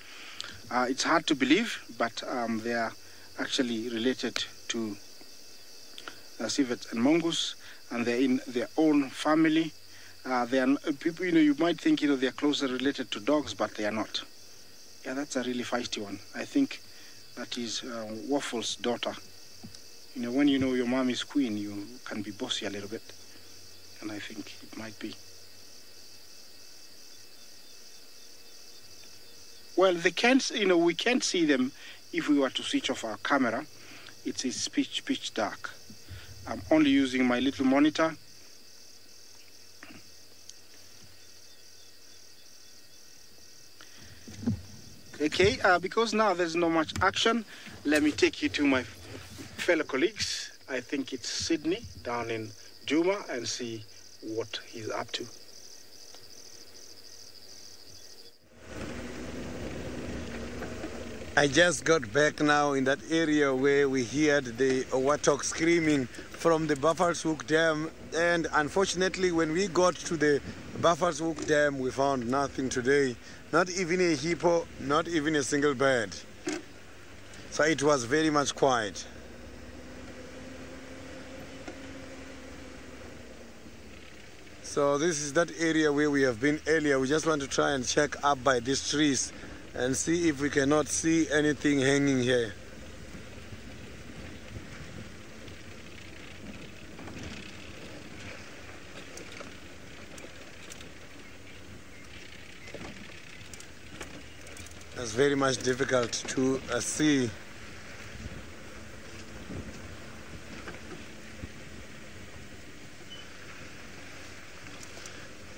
It's hard to believe, but they are actually related to civets and mongoose, and they're in their own family. They are people, you might think, they are closer related to dogs, but they are not. Yeah, that's a really feisty one. I think that is Waffle's daughter. When your mom is queen, you can be bossy a little bit. And I think it might be. Well, they can't, we can't see them if we were to switch off our camera. It's pitch dark. I'm only using my little monitor. Okay, because now there's not much action, let me take you to my fellow colleagues. I think it's Sydney down in Juma, and see what he's up to. I just got back now in that area where we heard the warthog screaming from the Buffelshoek Dam, and unfortunately when we got to the Buffelshoek Dam we found nothing today, not even a hippo, not even a single bird. So it was very much quiet. So this is that area where we have been earlier. We just want to try and check up by these trees and see if we cannot see anything hanging here. It's very much difficult to see.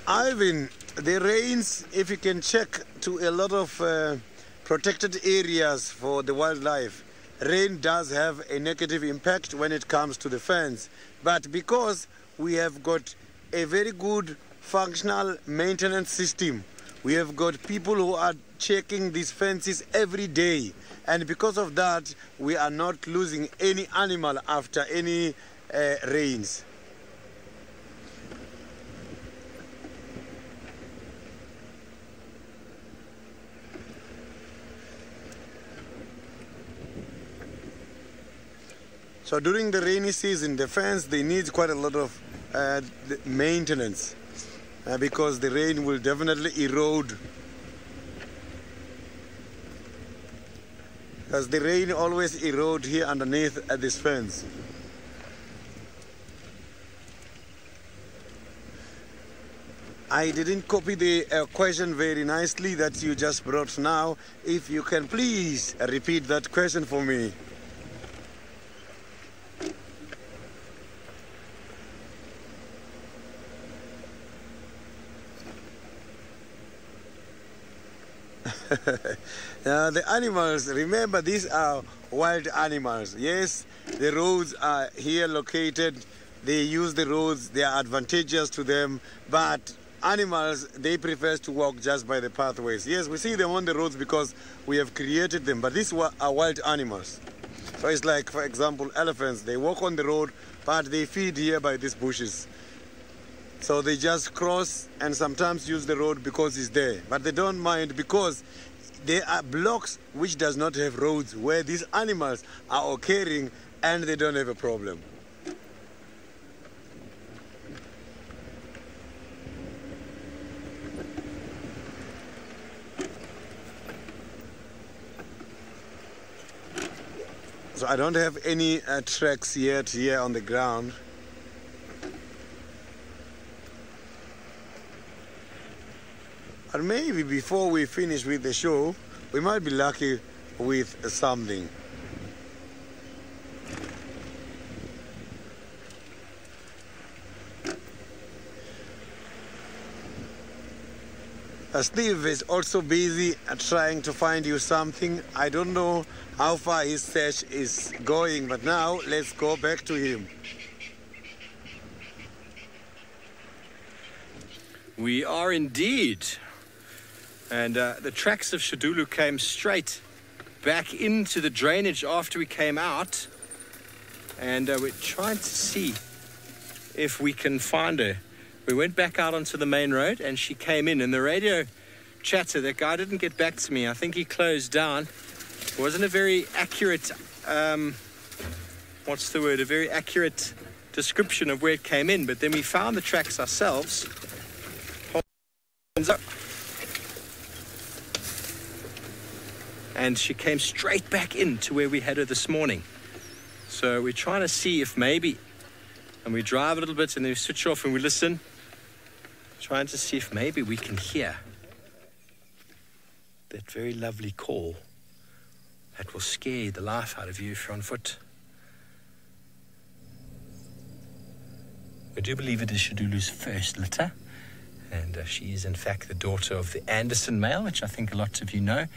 Ivan, the rains, if you can check to a lot of protected areas for the wildlife, rain does have a negative impact when it comes to the fence. But because we have got a very good functional maintenance system, we have got people who are checking these fences every day, and because of that we are not losing any animal after any rains. So during the rainy season, the fence, they need quite a lot of maintenance because the rain will definitely erode. Because the rain always erodes here underneath at this fence. I didn't copy the question very nicely that you just brought now. If you can please repeat that question for me. The animals, remember, these are wild animals. Yes, the roads are here located. They use the roads. They are advantageous to them. But animals, they prefer to walk just by the pathways. Yes, we see them on the roads because we have created them. But these are wild animals. So it's like, for example, elephants. They walk on the road, but they feed here by these bushes. So they just cross and sometimes use the road because it's there. But they don't mind because there are blocks which does not have roads where these animals are occurring and they don't have a problem. So I don't have any tracks yet here on the ground. But maybe before we finish with the show, we might be lucky with something. Steve is also busy trying to find you something. I don't know how far his search is going, but now let's go back to him. We are indeed. And the tracks of Shadulu came straight back into the drainage after we came out. And we're trying to see if we can find her. We went back out onto the main road and she came in, and the radio chatter, that guy didn't get back to me. I think he closed down. It wasn't a very accurate, what's the word? A very accurate description of where it came in, but then we found the tracks ourselves. And she came straight back into where we had her this morning. So we're trying to see if maybe, and we drive a little bit and then we switch off and we listen, trying to see if maybe we can hear that very lovely call that will scare the life out of you if you're on foot. We do believe it is Shadulu's first litter, and she is in fact the daughter of the Anderson male, which I think a lot of you know.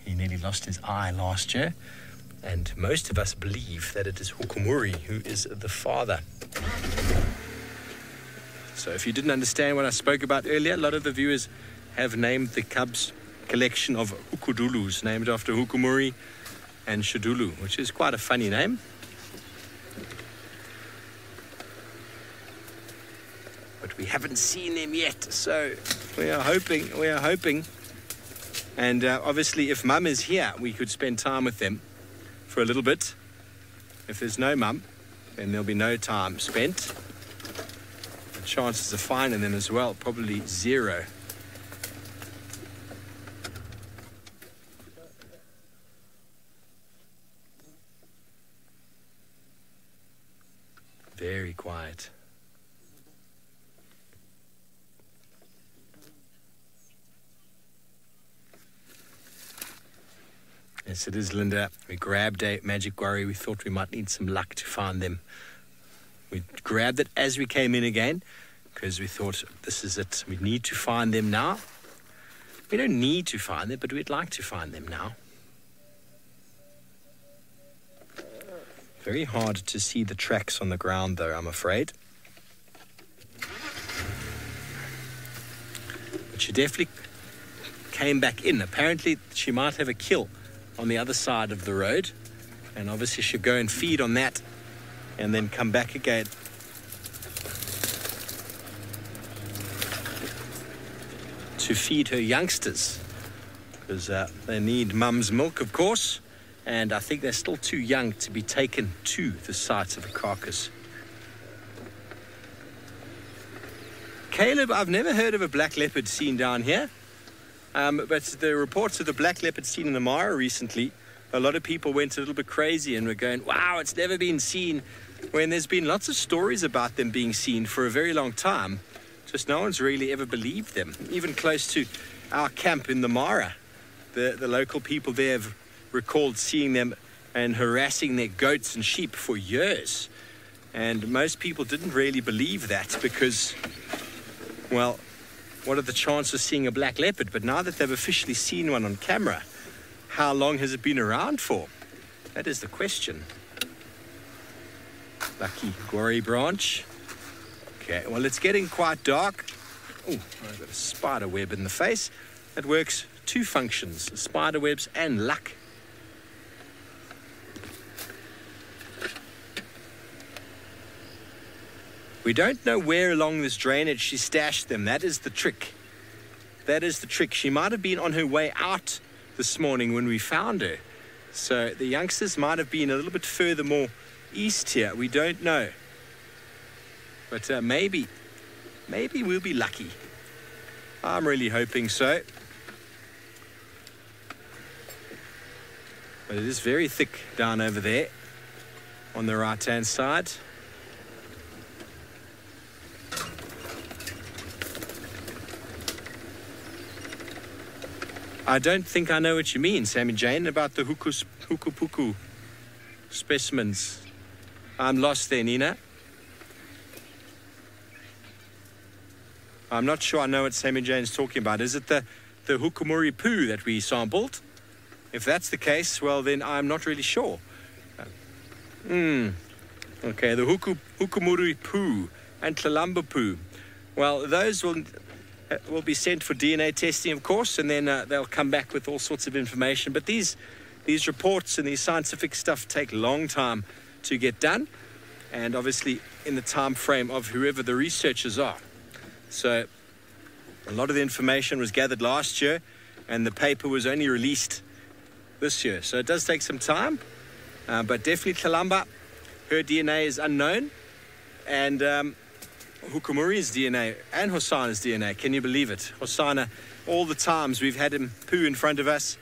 He nearly lost his eye last year, and most of us believe that it is Hukumuri who is the father. So if you didn't understand what I spoke about earlier, a lot of the viewers have named the cubs collection of Hukudulus, named after Hukumuri and Shadulu, which is quite a funny name. But we haven't seen them yet, so we are hoping. And obviously if Mum is here, we could spend time with them for a little bit. If there's no Mum, then there'll be no time spent. The chances of finding them as well, probably zero. Very quiet. Yes, it is, Linda. We grabbed a magic worry. We thought we might need some luck to find them. We grabbed it as we came in again because we thought this is it. We need to find them now. We don't need to find them, but we'd like to find them now. Very hard to see the tracks on the ground, though, I'm afraid. But she definitely came back in. Apparently, she might have a kill on the other side of the road, and obviously she'll go and feed on that and then come back again. To feed her youngsters, because they need Mum's milk, of course, and I think they're still too young to be taken to the site of a carcass. Caleb, I've never heard of a black leopard seen down here. But the reports of the black leopard seen in the Mara recently, a lot of people went a little bit crazy and were going, wow, it's never been seen, when there's been lots of stories about them being seen for a very long time. Just no one's really ever believed them. Even close to our camp in the Mara, the local people there have recalled seeing them and harassing their goats and sheep for years. And most people didn't really believe that because, well, what are the chances of seeing a black leopard? But now that they've officially seen one on camera, how long has it been around for? That is the question. Lucky Gori branch. Okay, well, it's getting quite dark. Oh, I've got a spider web in the face. It works two functions, spider webs and luck. We don't know where along this drainage she stashed them. That is the trick. That is the trick. She might have been on her way out this morning when we found her. So the youngsters might have been a little bit further more east here. We don't know. But maybe we'll be lucky. I'm really hoping so. But it is very thick down over there. on the right-hand side. I don't think I know what you mean, Sammy Jane, about the hukupuku specimens. I'm lost there, Nina. I'm not sure I know what Sammy Jane's talking about. Is it the hukumuri poo that we sampled? If that's the case, well, then I'm not really sure. Okay, the hukumuri poo and tlalamba poo. Well, those will be sent for DNA testing, of course, and then they'll come back with all sorts of information. But these reports and these scientific stuff take a long time to get done, and obviously in the time frame of whoever the researchers are. So a lot of the information was gathered last year, and the paper was only released this year. So it does take some time, but definitely Tlalamba, her DNA is unknown, and Hukumuri's DNA and Hosana's DNA. Can you believe it? Hosana, all the times we've had him poo in front of us,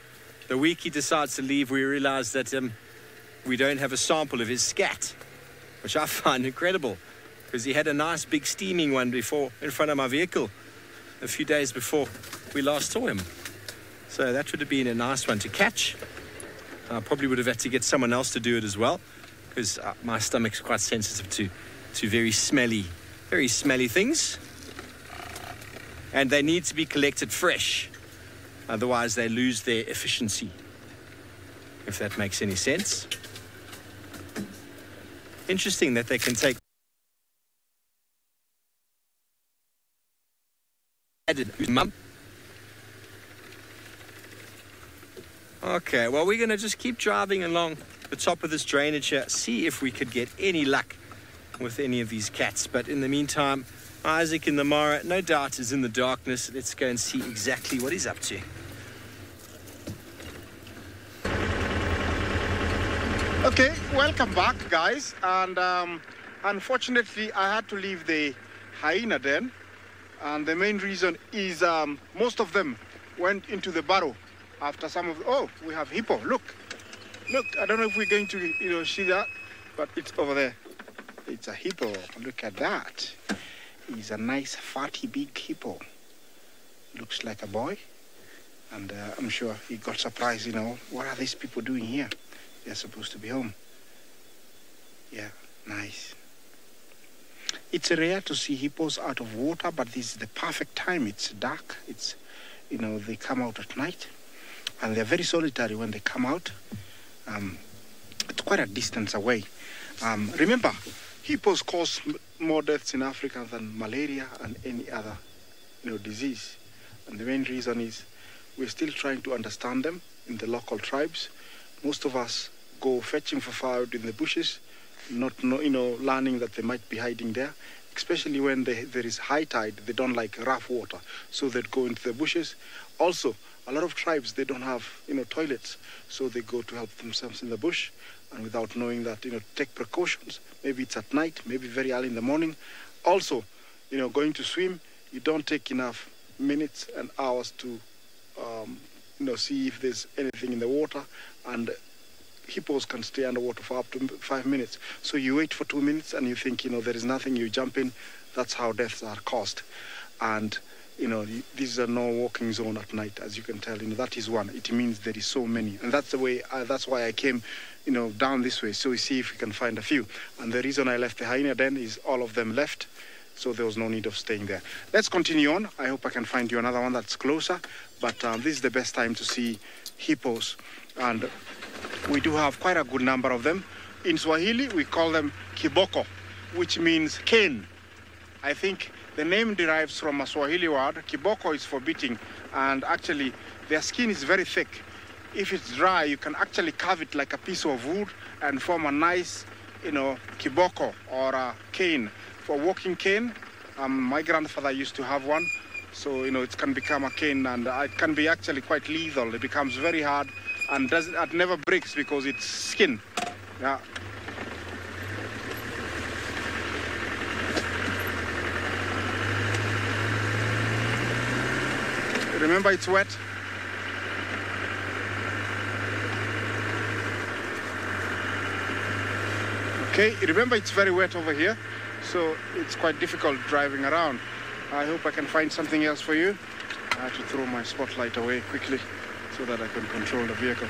the week he decides to leave, we realize that we don't have a sample of his scat, which I find incredible, because he had a nice big steaming one before in front of my vehicle a few days before we last saw him. So that would have been a nice one to catch. I probably would have had to get someone else to do it as well, because my stomach's quite sensitive to very smelly things. And they need to be collected fresh. Otherwise, they lose their efficiency, if that makes any sense. Interesting that they can take Okay, well, we're going to just keep driving along the top of this drainage here, see if we could get any luck with any of these cats. But in the meantime, Isaac in the Mara, no doubt, is in the darkness. Let's go and see exactly what he's up to. Okay, welcome back, guys. And unfortunately, I had to leave the hyena den. And the main reason is most of them went into the burrow after some of... Oh, we have hippo. Look, I don't know if we're going to, see that, but it's over there. It's a hippo. Look at that. He's a nice, fatty, big hippo. Looks like a boy. And I'm sure he got surprised, what are these people doing here? They're supposed to be home. Yeah, nice. It's rare to see hippos out of water, but this is the perfect time. It's dark. It's, they come out at night, and they're very solitary when they come out. It's quite a distance away. Remember, hippos cause more deaths in Africa than malaria and any other, disease. And the main reason is we're still trying to understand them in the local tribes. Most of us go fetching for firewood in the bushes, not learning that they might be hiding there, especially when there is high tide. They don't like rough water, so they'd go into the bushes. Also, a lot of tribes, they don't have toilets, so they go to help themselves in the bush, and without knowing that, take precautions. Maybe it's at night, maybe very early in the morning. Also, going to swim, you don't take enough minutes and hours to see if there's anything in the water, and hippos can stay underwater for up to 5 minutes. So you wait for 2 minutes and you think, there is nothing, you jump in. That's how deaths are caused. And, this is a no walking zone at night, as you can tell. That is one. It means there is so many. And that's the way, that's why I came, down this way. So we see if we can find a few. And the reason I left the hyena den is all of them left. So there was no need of staying there. Let's continue on. I hope I can find you another one that's closer. But this is the best time to see hippos. And we do have quite a good number of them. In Swahili, we call them kiboko, which means cane. I think the name derives from a Swahili word. Kiboko is for beating, and actually their skin is very thick. If it's dry, you can actually carve it like a piece of wood and form a nice, kiboko or a cane. For walking cane, my grandfather used to have one. So, it can become a cane, and it can be actually quite lethal. It becomes very hard and it never breaks because it's skin. Yeah. Remember, it's wet. Okay, remember it's very wet over here, so it's quite difficult driving around. I hope I can find something else for you. I have to throw my spotlight away quickly so that I can control the vehicle.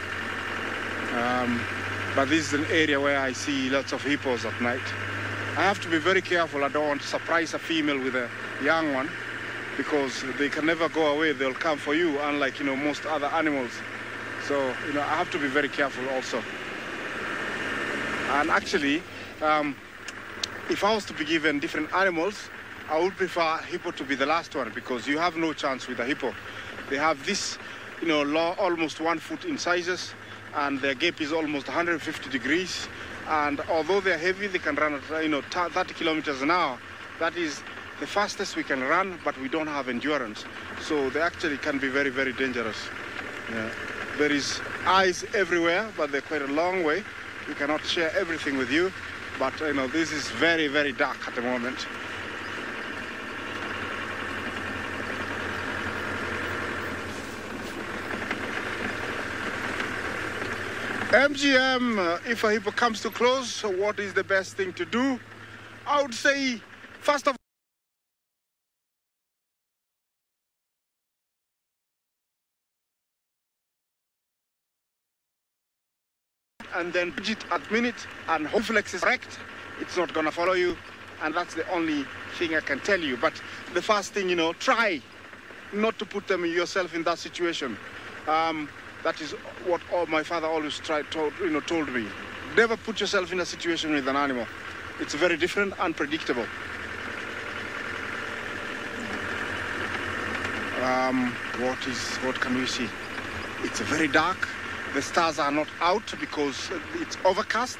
But this is an area where I see lots of hippos at night. I have to be very careful. I don't want to surprise a female with a young one, because they can never go away. They'll come for you, unlike, most other animals. So, I have to be very careful also. And actually, if I was to be given different animals, I would prefer hippo to be the last one, because you have no chance with a hippo. They have this, almost 1 foot in sizes, and their gait is almost 150 degrees. And although they're heavy, they can run at, 30 kilometers an hour. That is the fastest we can run, but we don't have endurance. So they actually can be very, very dangerous. Yeah. There is eyes everywhere, but they're quite a long way. We cannot share everything with you, but this is very, very dark at the moment. MGM, if a hippo comes too close, what is the best thing to do? I would say, first of all, and then pitch it at minute, and reflex is correct. It's not gonna follow you, and that's the only thing I can tell you. But the first thing, try not to put yourself in that situation. That is what my father always told me. Never put yourself in a situation with an animal. It's very different, unpredictable. What can we see? It's very dark. The stars are not out because it's overcast.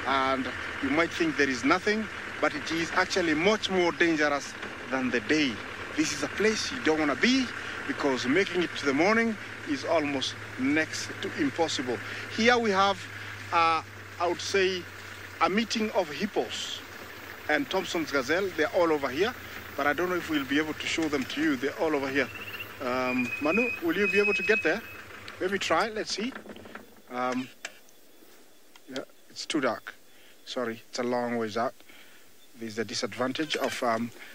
And you might think there is nothing, but it is actually much more dangerous than the day. This is a place you don't want to be, because making it to the morning is almost next to impossible. Here we have, I would say, a meeting of hippos and Thompson's gazelle. They're all over here, but I don't know if we'll be able to show them to you. They're all over here. Manu, will you be able to get there? Maybe try, let's see. Yeah, it's too dark. Sorry, it's a long ways out. There's the disadvantage of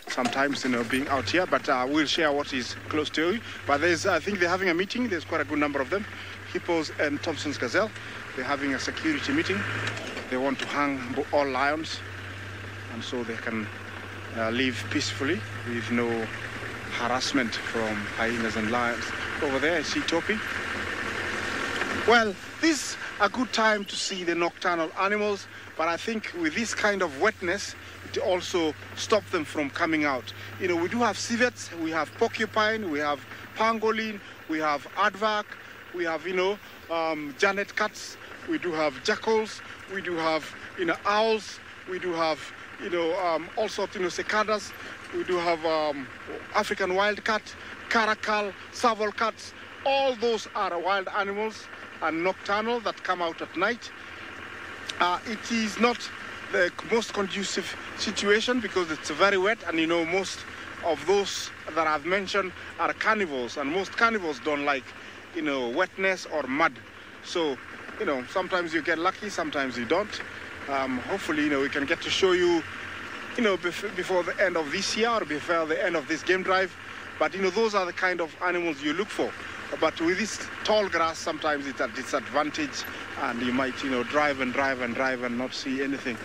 sometimes, being out here, but we'll share what is close to you. But I think they're having a meeting. There's quite a good number of them. Hippos and Thompson's gazelle. They're having a security meeting. They want to hang all lions, and so they can live peacefully with no harassment from hyenas and lions. Over there, I see Topi. Well, this is a good time to see the nocturnal animals, but I think with this kind of wetness, it also stops them from coming out. We do have civets, we have porcupine, we have pangolin, we have aardvark, we have, Janet cats, we do have jackals, we do have, owls, we do have, all sorts, cicadas, we do have African wild cat, caracal, serval cats. All those are wild animals and nocturnal that come out at night. It is not the most conducive situation because it's very wet, and most of those that I've mentioned are carnivores, and most carnivores don't like wetness or mud. So sometimes you get lucky, sometimes you don't. Hopefully we can get to show you before the end of this year or before the end of this game drive. But those are the kind of animals you look for. But with this tall grass, sometimes it's a disadvantage, and you might, drive and drive and drive and not see anything.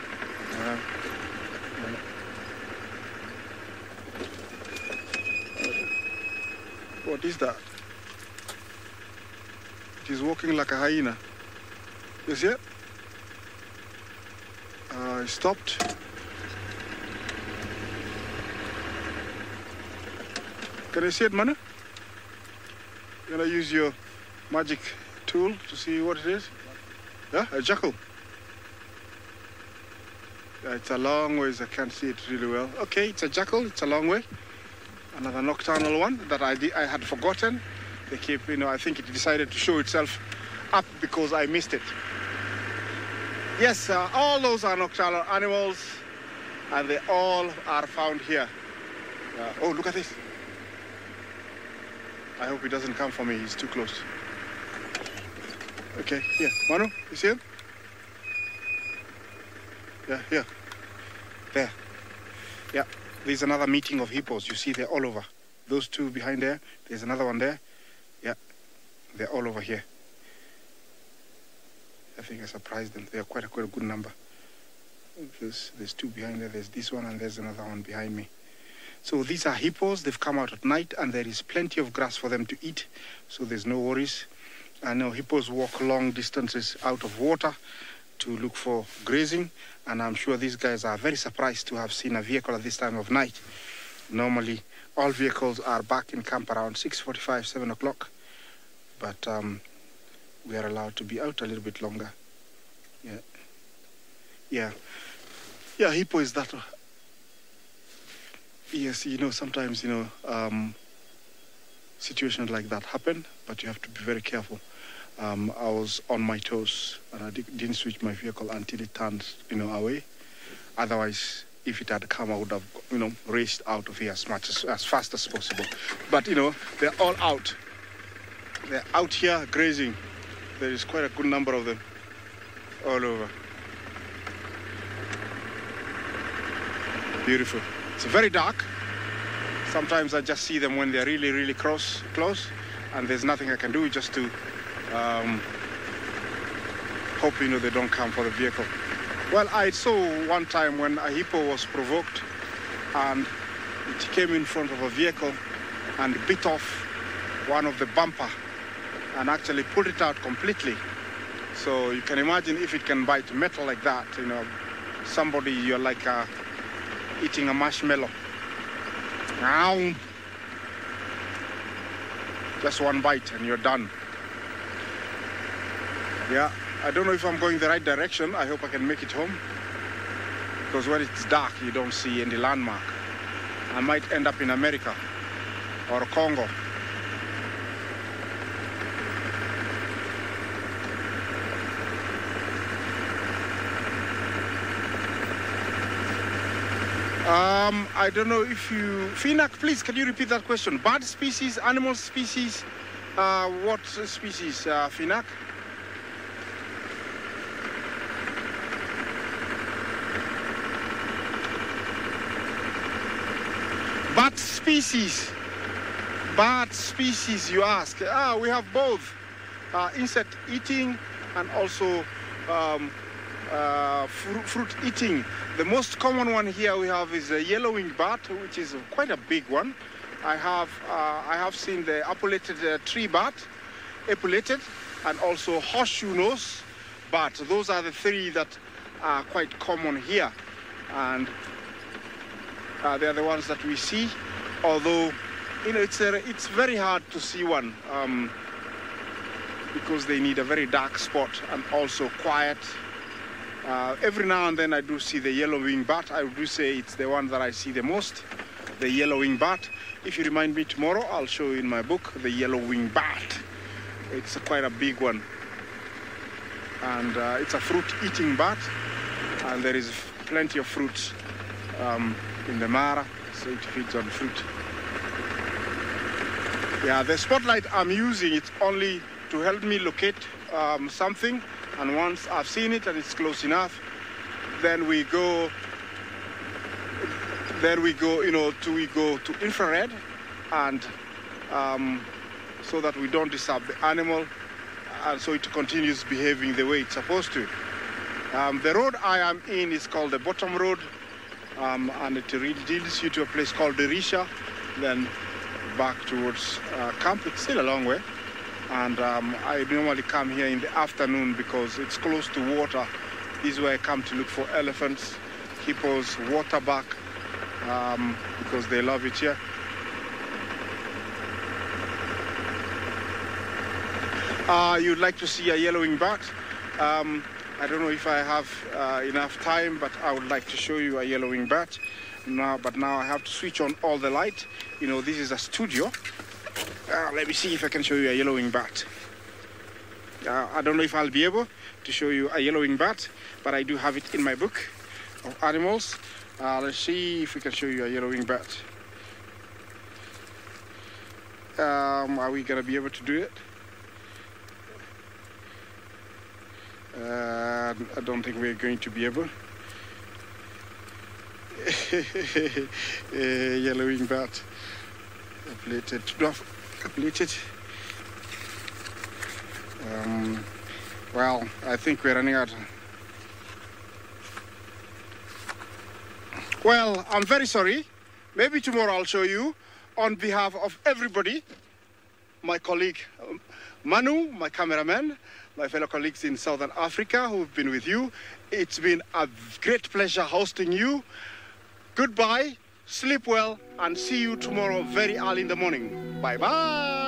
What is that? It is walking like a hyena. You see it? It stopped. Can you see it, Manu? You're gonna use your magic tool to see what it is? Yeah, a jackal. Yeah, it's a long ways. I can't see it really well. Okay, it's a jackal. It's a long way. Another nocturnal one that I had forgotten. They keep, I think it decided to show itself up because I missed it. Yes, all those are nocturnal animals, and they all are found here. Oh, look at this. I hope he doesn't come for me. He's too close. Okay, here. Manu, you see him? Yeah, here. There. Yeah, there's another meeting of hippos. You see, they're all over. Those two behind there. There's another one there. Yeah, they're all over here. I think I surprised them. They're quite a good number. There's two behind there. There's this one and there's another one behind me. So these are hippos. They've come out at night and there is plenty of grass for them to eat. So there's no worries. I know hippos walk long distances out of water to look for grazing. And I'm sure these guys are very surprised to have seen a vehicle at this time of night. Normally, all vehicles are back in camp around 6:45, 7 o'clock. But we are allowed to be out a little bit longer. Yeah, hippo is that. Yes, sometimes, situations like that happen, but you have to be very careful. I was on my toes, and I didn't switch my vehicle until it turned, away. Otherwise, if it had come, I would have, raced out of here as fast as possible. But, they're all out. They're out here grazing. There is quite a good number of them all over. Beautiful. It's very dark. Sometimes I just see them when they're really, really close, and there's nothing I can do just to hope, they don't come for the vehicle. Well, I saw one time when a hippo was provoked and it came in front of a vehicle and bit off one of the bumper and actually pulled it out completely. So you can imagine if it can bite metal like that, somebody, you're like eating a marshmallow. Ow. Just one bite and you're done. Yeah, I don't know if I'm going the right direction. I hope I can make it home. Because when it's dark, you don't see any landmark. I might end up in America or Congo. I don't know if you... Finak, please, can you repeat that question? Bird species, animal species, what species, Finak? Bird species, you ask. We have both insect eating and also fruit eating. The most common one here we have is the yellow-winged bat, which is quite a big one. I have seen the epaulated tree bat, epaulated, and also horseshoe nose bat. Those are the three that are quite common here, and they are the ones that we see. Although, it's very hard to see one because they need a very dark spot and also quiet. Every now and then I do see the yellow-winged bat. I do say it's the one that I see the most, the yellow-winged bat. If you remind me tomorrow, I'll show you in my book the yellow-winged bat. It's quite a big one. And it's a fruit-eating bat. And there is plenty of fruit in the Mara, so it feeds on fruit. Yeah, the spotlight I'm using, it's only to help me locate something. And once I've seen it and it's close enough, then we go to infrared, and so that we don't disturb the animal, and so it continues behaving the way it's supposed to. The road I am in is called the Bottom Road, and it leads you to a place called Derisha, then back towards camp. It's still a long way. And I normally come here in the afternoon because it's close to water. This is where I come to look for elephants, hippos, waterbuck, because they love it here. You'd like to see a yellow-winged bat? I don't know if I have enough time, but I would like to show you a yellow-winged bat. But now I have to switch on all the light. This is a studio. Let me see if I can show you a yellow-winged bat. I don't know if I'll be able to show you a yellow-winged bat, but I do have it in my book of animals. Let's see if we can show you a yellow-winged bat. Are we going to be able to do it? I don't think we're going to be able. Yellowing bat. Completed. Well, I think we're running out. Well, I'm very sorry. Maybe tomorrow I'll show you. On behalf of everybody, my colleague Manu, my cameraman, my fellow colleagues in Southern Africa who've been with you. It's been a great pleasure hosting you. Goodbye, sleep well, and see you tomorrow very early in the morning. Bye-bye.